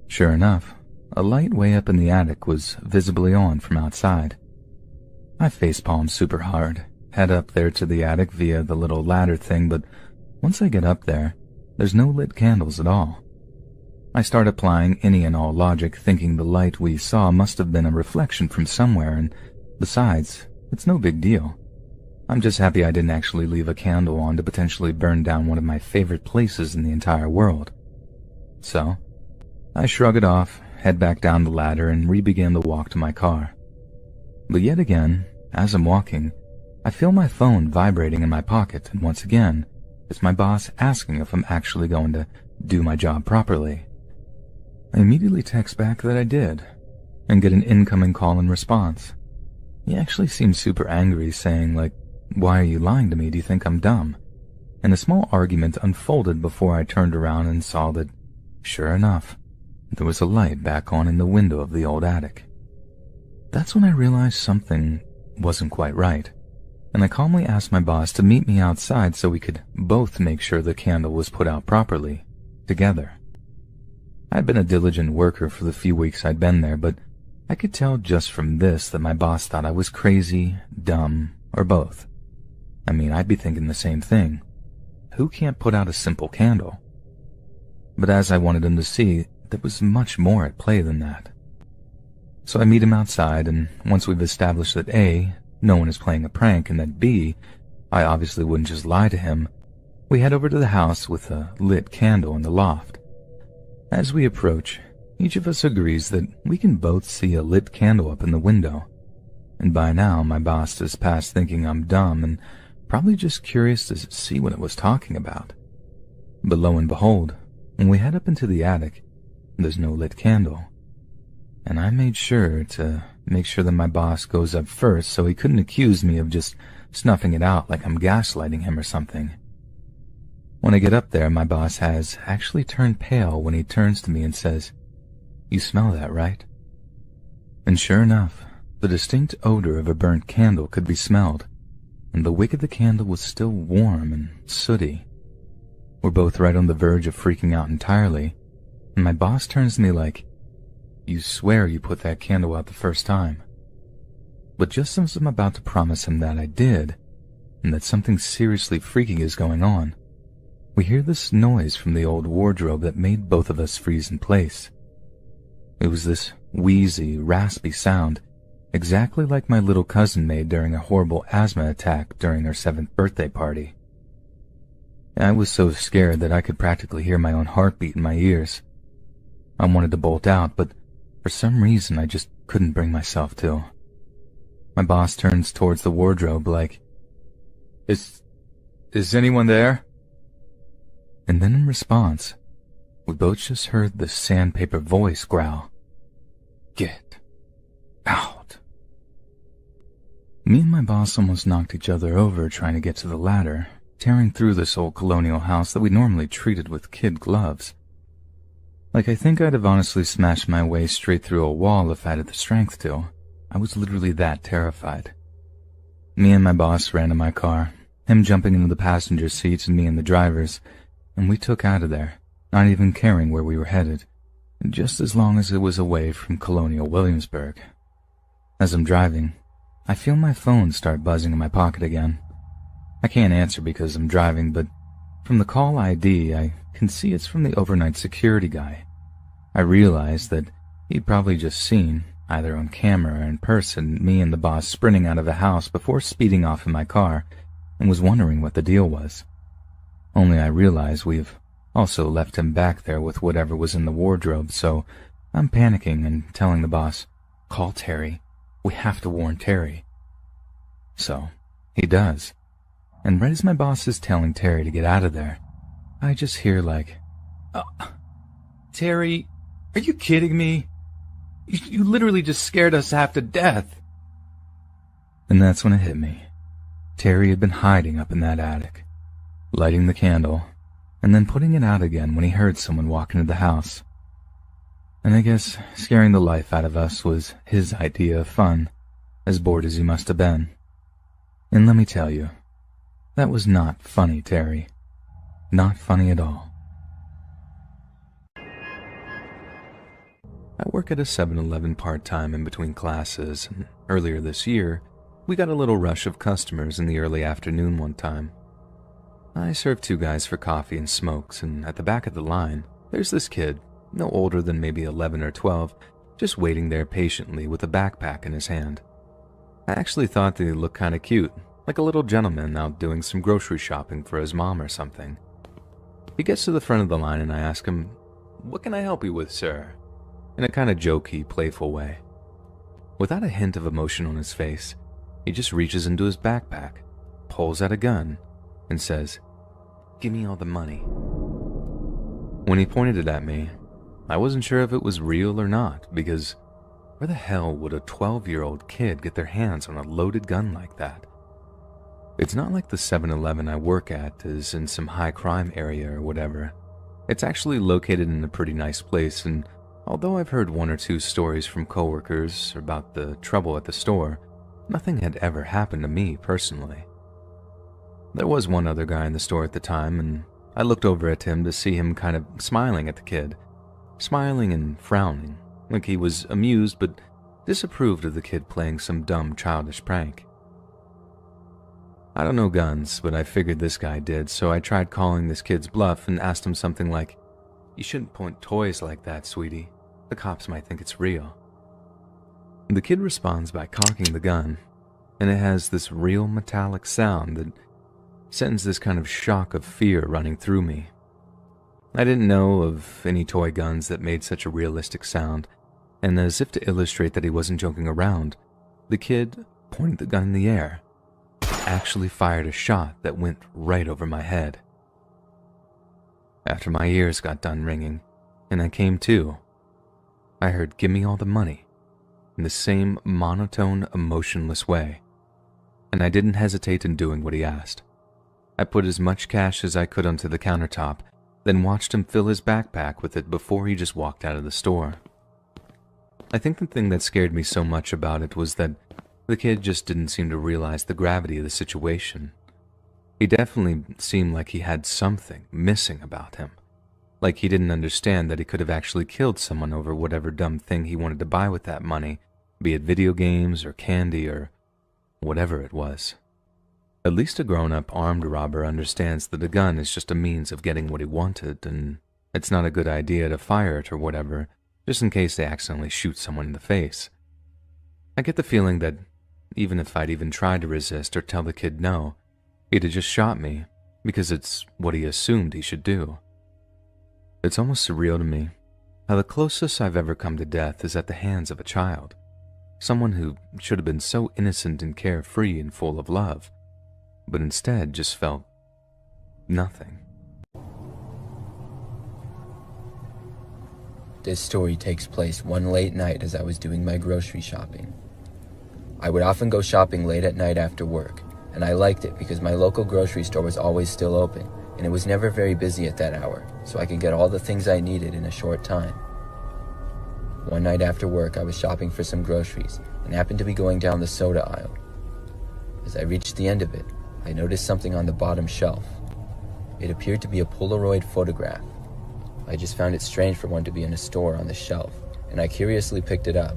[SPEAKER 3] Sure enough, a light way up in the attic was visibly on from outside. I facepalmed super hard, head up there to the attic via the little ladder thing, but once I get up there, there's no lit candles at all. I start applying any and all logic, thinking the light we saw must have been a reflection from somewhere, and besides, it's no big deal. I'm just happy I didn't actually leave a candle on to potentially burn down one of my favorite places in the entire world. So, I shrug it off, head back down the ladder, and re-begin the walk to my car. But yet again, as I'm walking, I feel my phone vibrating in my pocket, and once again, it's my boss asking if I'm actually going to do my job properly. I immediately text back that I did, and get an incoming call in response. He actually seemed super angry, saying, like, "Why are you lying to me? Do you think I'm dumb?" And a small argument unfolded before I turned around and saw that, sure enough, there was a light back on in the window of the old attic. That's when I realized something wasn't quite right, and I calmly asked my boss to meet me outside so we could both make sure the candle was put out properly, together. I'd been a diligent worker for the few weeks I'd been there, but I could tell just from this that my boss thought I was crazy, dumb, or both. I mean, I'd be thinking the same thing. Who can't put out a simple candle? But as I wanted him to see, there was much more at play than that. So I meet him outside, and once we've established that A, no one is playing a prank, and that B, I obviously wouldn't just lie to him, we head over to the house with a lit candle in the loft. As we approach, each of us agrees that we can both see a lit candle up in the window, and by now my boss is past thinking I'm dumb and probably just curious to see what it was talking about. But lo and behold, when we head up into the attic, there's no lit candle. And I made sure to make sure that my boss goes up first so he couldn't accuse me of just snuffing it out like I'm gaslighting him or something. When I get up there, my boss has actually turned pale when he turns to me and says, "You smell that, right?" And sure enough, the distinct odor of a burnt candle could be smelled, and the wick of the candle was still warm and sooty. We're both right on the verge of freaking out entirely, and my boss turns to me like, "You swear you put that candle out the first time?" But just as I'm about to promise him that I did, and that something seriously freaky is going on, we hear this noise from the old wardrobe that made both of us freeze in place. It was this wheezy, raspy sound, exactly like my little cousin made during a horrible asthma attack during her 7th birthday party. I was so scared that I could practically hear my own heartbeat in my ears. I wanted to bolt out, but for some reason I just couldn't bring myself to. My boss turns towards the wardrobe like, Is anyone there? And then in response, we both just heard the sandpaper voice growl, Get out. Me and my boss almost knocked each other over trying to get to the ladder, tearing through this old colonial house that we normally treated with kid gloves. Like, I think I'd have honestly smashed my way straight through a wall if I had the strength to. I was literally that terrified. Me and my boss ran to my car, him jumping into the passenger seats and me in the driver's, and we took out of there, not even caring where we were headed, just as long as it was away from Colonial Williamsburg. As I'm driving, I feel my phone start buzzing in my pocket again. I can't answer because I'm driving, but from the call ID, I can see it's from the overnight security guy. I realize that he'd probably just seen, either on camera or in person, me and the boss sprinting out of the house before speeding off in my car, and was wondering what the deal was. Only I realize we've also left him back there with whatever was in the wardrobe, so I'm panicking and telling the boss, Call Terry. We have to warn Terry. So, he does. And right as my boss is telling Terry to get out of there, I just hear like, Terry, are you kidding me? You literally just scared us half to death. And that's when it hit me. Terry had been hiding up in that attic, lighting the candle, and then putting it out again when he heard someone walk into the house. And I guess scaring the life out of us was his idea of fun, as bored as he must have been. And let me tell you, that was not funny, Terry. Not funny at all. I work at a 7-Eleven part-time in between classes, and earlier this year, we got a little rush of customers in the early afternoon one time. I served 2 guys for coffee and smokes, and at the back of the line, there's this kid, no older than maybe 11 or 12, just waiting there patiently with a backpack in his hand. I actually thought that he looked kind of cute, like a little gentleman out doing some grocery shopping for his mom or something. He gets to the front of the line and I ask him, "What can I help you with, sir?" in a kind of jokey, playful way. Without a hint of emotion on his face, he just reaches into his backpack, pulls out a gun, and says, "Give me all the money." When he pointed it at me, I wasn't sure if it was real or not, because where the hell would a 12-year-old kid get their hands on a loaded gun like that? It's not like the 7-Eleven I work at is in some high-crime area or whatever. It's actually located in a pretty nice place, and although I've heard 1 or 2 stories from coworkers about the trouble at the store, nothing had ever happened to me personally. There was one other guy in the store at the time, and I looked over at him to see him kind of smiling at the kid. Smiling and frowning, like he was amused but disapproved of the kid playing some dumb childish prank. I don't know guns, but I figured this guy did, so I tried calling this kid's bluff and asked him something like, "You shouldn't point toys like that, sweetie. The cops might think it's real." The kid responds by cocking the gun, and it has this real metallic sound that sends this kind of shock of fear running through me. I didn't know of any toy guns that made such a realistic sound, and as if to illustrate that he wasn't joking around, the kid pointed the gun in the air, actually fired a shot that went right over my head. After my ears got done ringing, and I came to, I heard "Give me all the money" in the same monotone, emotionless way, and I didn't hesitate in doing what he asked. I put as much cash as I could onto the countertop, then watched him fill his backpack with it before he just walked out of the store. I think the thing that scared me so much about it was that the kid just didn't seem to realize the gravity of the situation. He definitely seemed like he had something missing about him, like he didn't understand that he could have actually killed someone over whatever dumb thing he wanted to buy with that money, be it video games or candy or whatever it was. At least a grown-up armed robber understands that a gun is just a means of getting what he wanted, and it's not a good idea to fire it or whatever, just in case they accidentally shoot someone in the face. I get the feeling that even if I'd even tried to resist or tell the kid no, he'd have just shot me, because it's what he assumed he should do. It's almost surreal to me how the closest I've ever come to death is at the hands of a child, someone who should have been so innocent and carefree and full of love, but instead just felt nothing.
[SPEAKER 2] This story takes place one late night as I was doing my grocery shopping. I would often go shopping late at night after work, and I liked it because my local grocery store was always still open, and it was never very busy at that hour, so I could get all the things I needed in a short time. One night after work, I was shopping for some groceries and happened to be going down the soda aisle. As I reached the end of it, I noticed something on the bottom shelf. It appeared to be a Polaroid photograph. I just found it strange for one to be in a store on the shelf, and I curiously picked it up.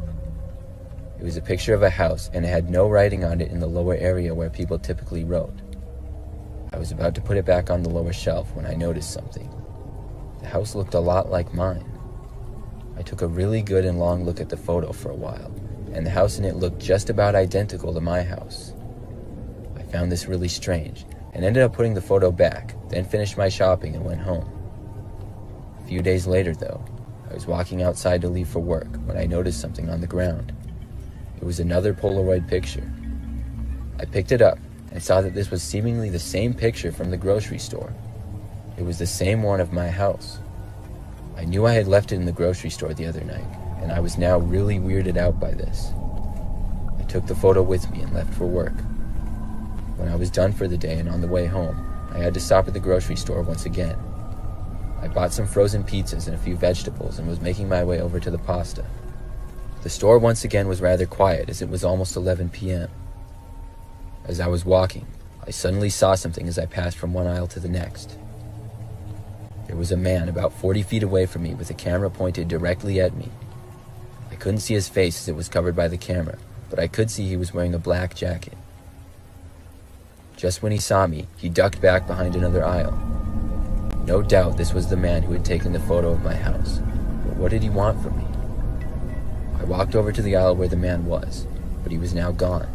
[SPEAKER 2] It was a picture of a house, and it had no writing on it in the lower area where people typically wrote. I was about to put it back on the lower shelf when I noticed something. The house looked a lot like mine. I took a really good and long look at the photo for a while, and the house in it looked just about identical to my house. I found this really strange, and ended up putting the photo back, then finished my shopping and went home. A few days later, though, I was walking outside to leave for work when I noticed something on the ground. It was another Polaroid picture. I picked it up and saw that this was seemingly the same picture from the grocery store. It was the same one of my house. I knew I had left it in the grocery store the other night, and I was now really weirded out by this. I took the photo with me and left for work. When I was done for the day and on the way home, I had to stop at the grocery store once again. I bought some frozen pizzas and a few vegetables and was making my way over to the pasta. The store once again was rather quiet as it was almost 11 p.m. As I was walking, I suddenly saw something as I passed from one aisle to the next. There was a man about 40 feet away from me with a camera pointed directly at me. I couldn't see his face as it was covered by the camera, but I could see he was wearing a black jacket. Just when he saw me, he ducked back behind another aisle. No doubt this was the man who had taken the photo of my house, but what did he want from me? I walked over to the aisle where the man was, but he was now gone.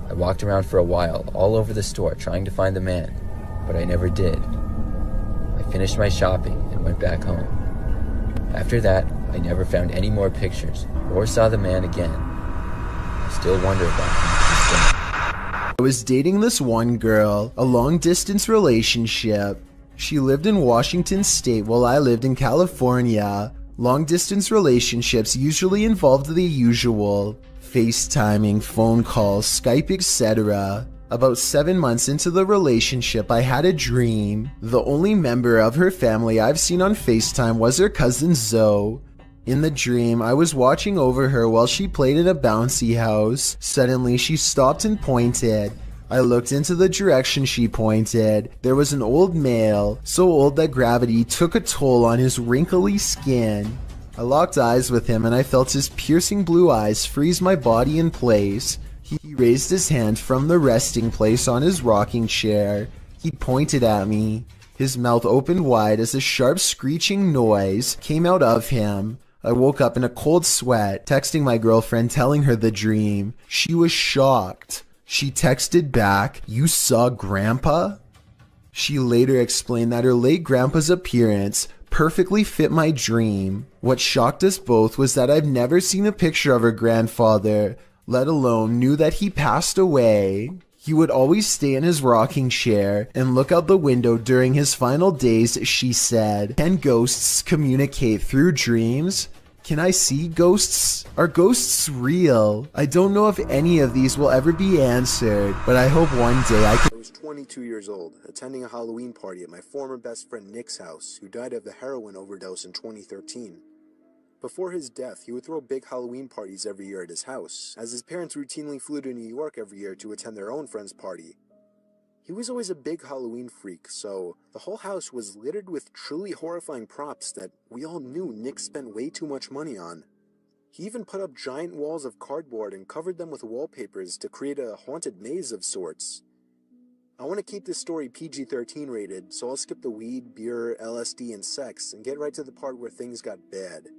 [SPEAKER 2] I walked around for a while, all over the store, trying to find the man, but I never did. I finished my shopping and went back home. After that, I never found any more pictures or saw the man again. I still wonder about him to this day.
[SPEAKER 8] I was dating this one girl, a long-distance relationship. She lived in Washington State while I lived in California. Long-distance relationships usually involved the usual: FaceTiming, phone calls, Skype, etc. About 7 months into the relationship, I had a dream. The only member of her family I've seen on FaceTime was her cousin Zoe. In the dream, I was watching over her while she played in a bouncy house. Suddenly, she stopped and pointed. I looked into the direction she pointed. There was an old male, so old that gravity took a toll on his wrinkly skin. I locked eyes with him and I felt his piercing blue eyes freeze my body in place. He raised his hand from the resting place on his rocking chair. He pointed at me. His mouth opened wide as a sharp screeching noise came out of him. I woke up in a cold sweat, texting my girlfriend telling her the dream. She was shocked. She texted back, "You saw Grandpa?" She later explained that her late grandpa's appearance perfectly fit my dream. What shocked us both was that I've never seen a picture of her grandfather, let alone knew that he passed away. He would always stay in his rocking chair and look out the window during his final days, she said. Can ghosts communicate through dreams? Can I see ghosts? Are ghosts real? I don't know if any of these will ever be answered, but I hope one day I can.
[SPEAKER 14] I was 22 years old, attending a Halloween party at my former best friend Nick's house, who died of a heroin overdose in 2013. Before his death, he would throw big Halloween parties every year at his house, as his parents routinely flew to New York every year to attend their own friend's party. He was always a big Halloween freak, so the whole house was littered with truly horrifying props that we all knew Nick spent way too much money on. He even put up giant walls of cardboard and covered them with wallpapers to create a haunted maze of sorts. I want to keep this story PG-13 rated, so I'll skip the weed, beer, LSD, and sex and get right to the part where things got bad.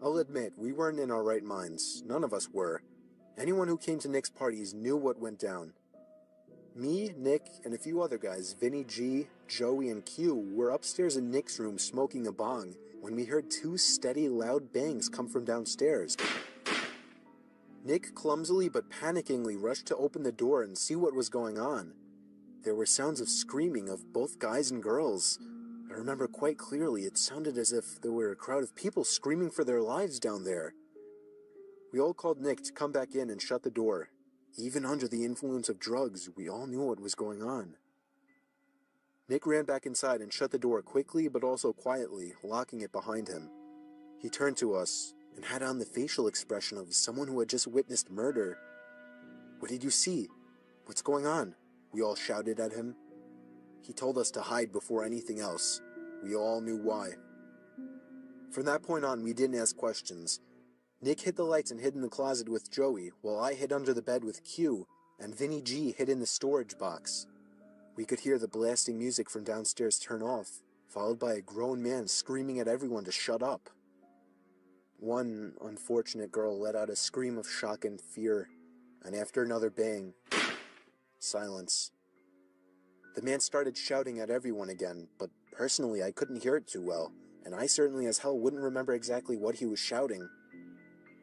[SPEAKER 14] I'll admit, we weren't in our right minds. None of us were. Anyone who came to Nick's parties knew what went down. Me, Nick, and a few other guys, Vinny G, Joey, and Q, were upstairs in Nick's room smoking a bong when we heard two steady, loud bangs come from downstairs. Nick clumsily but panickingly rushed to open the door and see what was going on. There were sounds of screaming of both guys and girls. I remember quite clearly it sounded as if there were a crowd of people screaming for their lives down there. We all called Nick to come back in and shut the door. Even under the influence of drugs, we all knew what was going on. Nick ran back inside and shut the door quickly but also quietly, locking it behind him. He turned to us and had on the facial expression of someone who had just witnessed murder. "What did you see? What's going on?" we all shouted at him. He told us to hide before anything else. We all knew why. From that point on, we didn't ask questions. Nick hid the lights and hid in the closet with Joey, while I hid under the bed with Q, and Vinny G hid in the storage box. We could hear the blasting music from downstairs turn off, followed by a grown man screaming at everyone to shut up. One unfortunate girl let out a scream of shock and fear, and after another bang, silence. The man started shouting at everyone again, but personally I couldn't hear it too well, and I certainly as hell wouldn't remember exactly what he was shouting.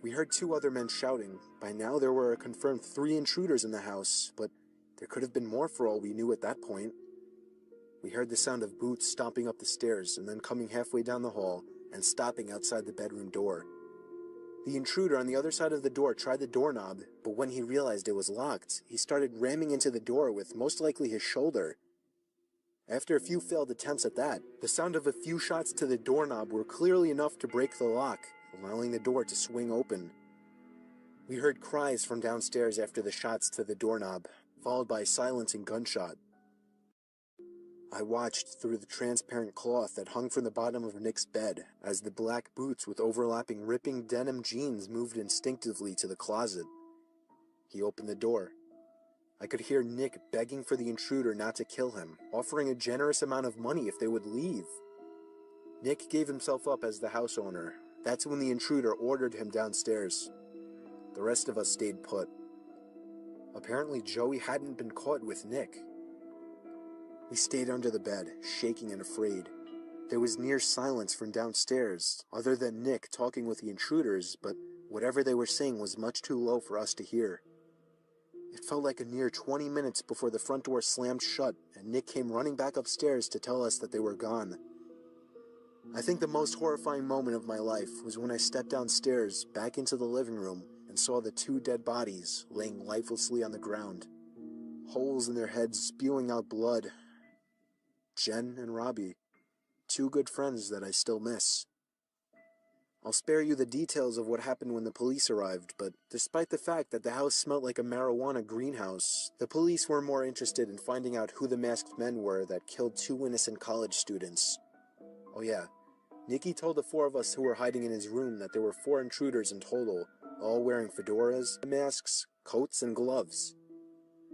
[SPEAKER 14] We heard two other men shouting. By now there were a confirmed 3 intruders in the house, but there could have been more for all we knew at that point. We heard the sound of boots stomping up the stairs and then coming halfway down the hall and stopping outside the bedroom door. The intruder on the other side of the door tried the doorknob, but when he realized it was locked, he started ramming into the door with most likely his shoulder. After a few failed attempts at that, the sound of a few shots to the doorknob were clearly enough to break the lock, allowing the door to swing open. We heard cries from downstairs after the shots to the doorknob, followed by silence and gunshot. I watched through the transparent cloth that hung from the bottom of Nick's bed as the black boots with overlapping ripping denim jeans moved instinctively to the closet. He opened the door. I could hear Nick begging for the intruder not to kill him, offering a generous amount of money if they would leave. Nick gave himself up as the house owner. That's when the intruder ordered him downstairs. The rest of us stayed put. Apparently Joey hadn't been caught with Nick. We stayed under the bed, shaking and afraid. There was near silence from downstairs, other than Nick talking with the intruders, but whatever they were saying was much too low for us to hear. It felt like a near 20 minutes before the front door slammed shut and Nick came running back upstairs to tell us that they were gone. I think the most horrifying moment of my life was when I stepped downstairs back into the living room and saw the 2 dead bodies laying lifelessly on the ground. Holes in their heads spewing out blood. Jen and Robbie, 2 good friends that I still miss. I'll spare you the details of what happened when the police arrived, but despite the fact that the house smelled like a marijuana greenhouse, the police were more interested in finding out who the masked men were that killed 2 innocent college students. Oh yeah, Nicky told the 4 of us who were hiding in his room that there were 4 intruders in total, all wearing fedoras, masks, coats, and gloves.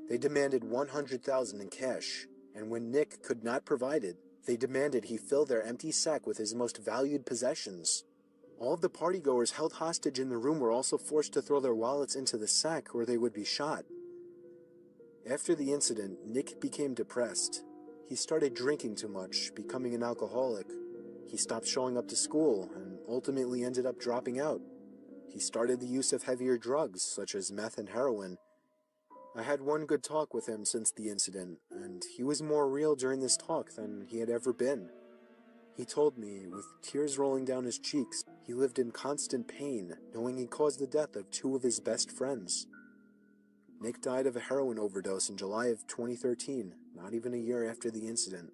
[SPEAKER 14] They demanded $100,000 in cash, and when Nick could not provide it, they demanded he fill their empty sack with his most valued possessions. All of the partygoers held hostage in the room were also forced to throw their wallets into the sack or they would be shot. After the incident, Nick became depressed. He started drinking too much, becoming an alcoholic. He stopped showing up to school and ultimately ended up dropping out. He started the use of heavier drugs, such as meth and heroin. I had one good talk with him since the incident, and he was more real during this talk than he had ever been. He told me, with tears rolling down his cheeks, he lived in constant pain, knowing he caused the death of 2 of his best friends. Nick died of a heroin overdose in July of 2013, not even a year after the incident.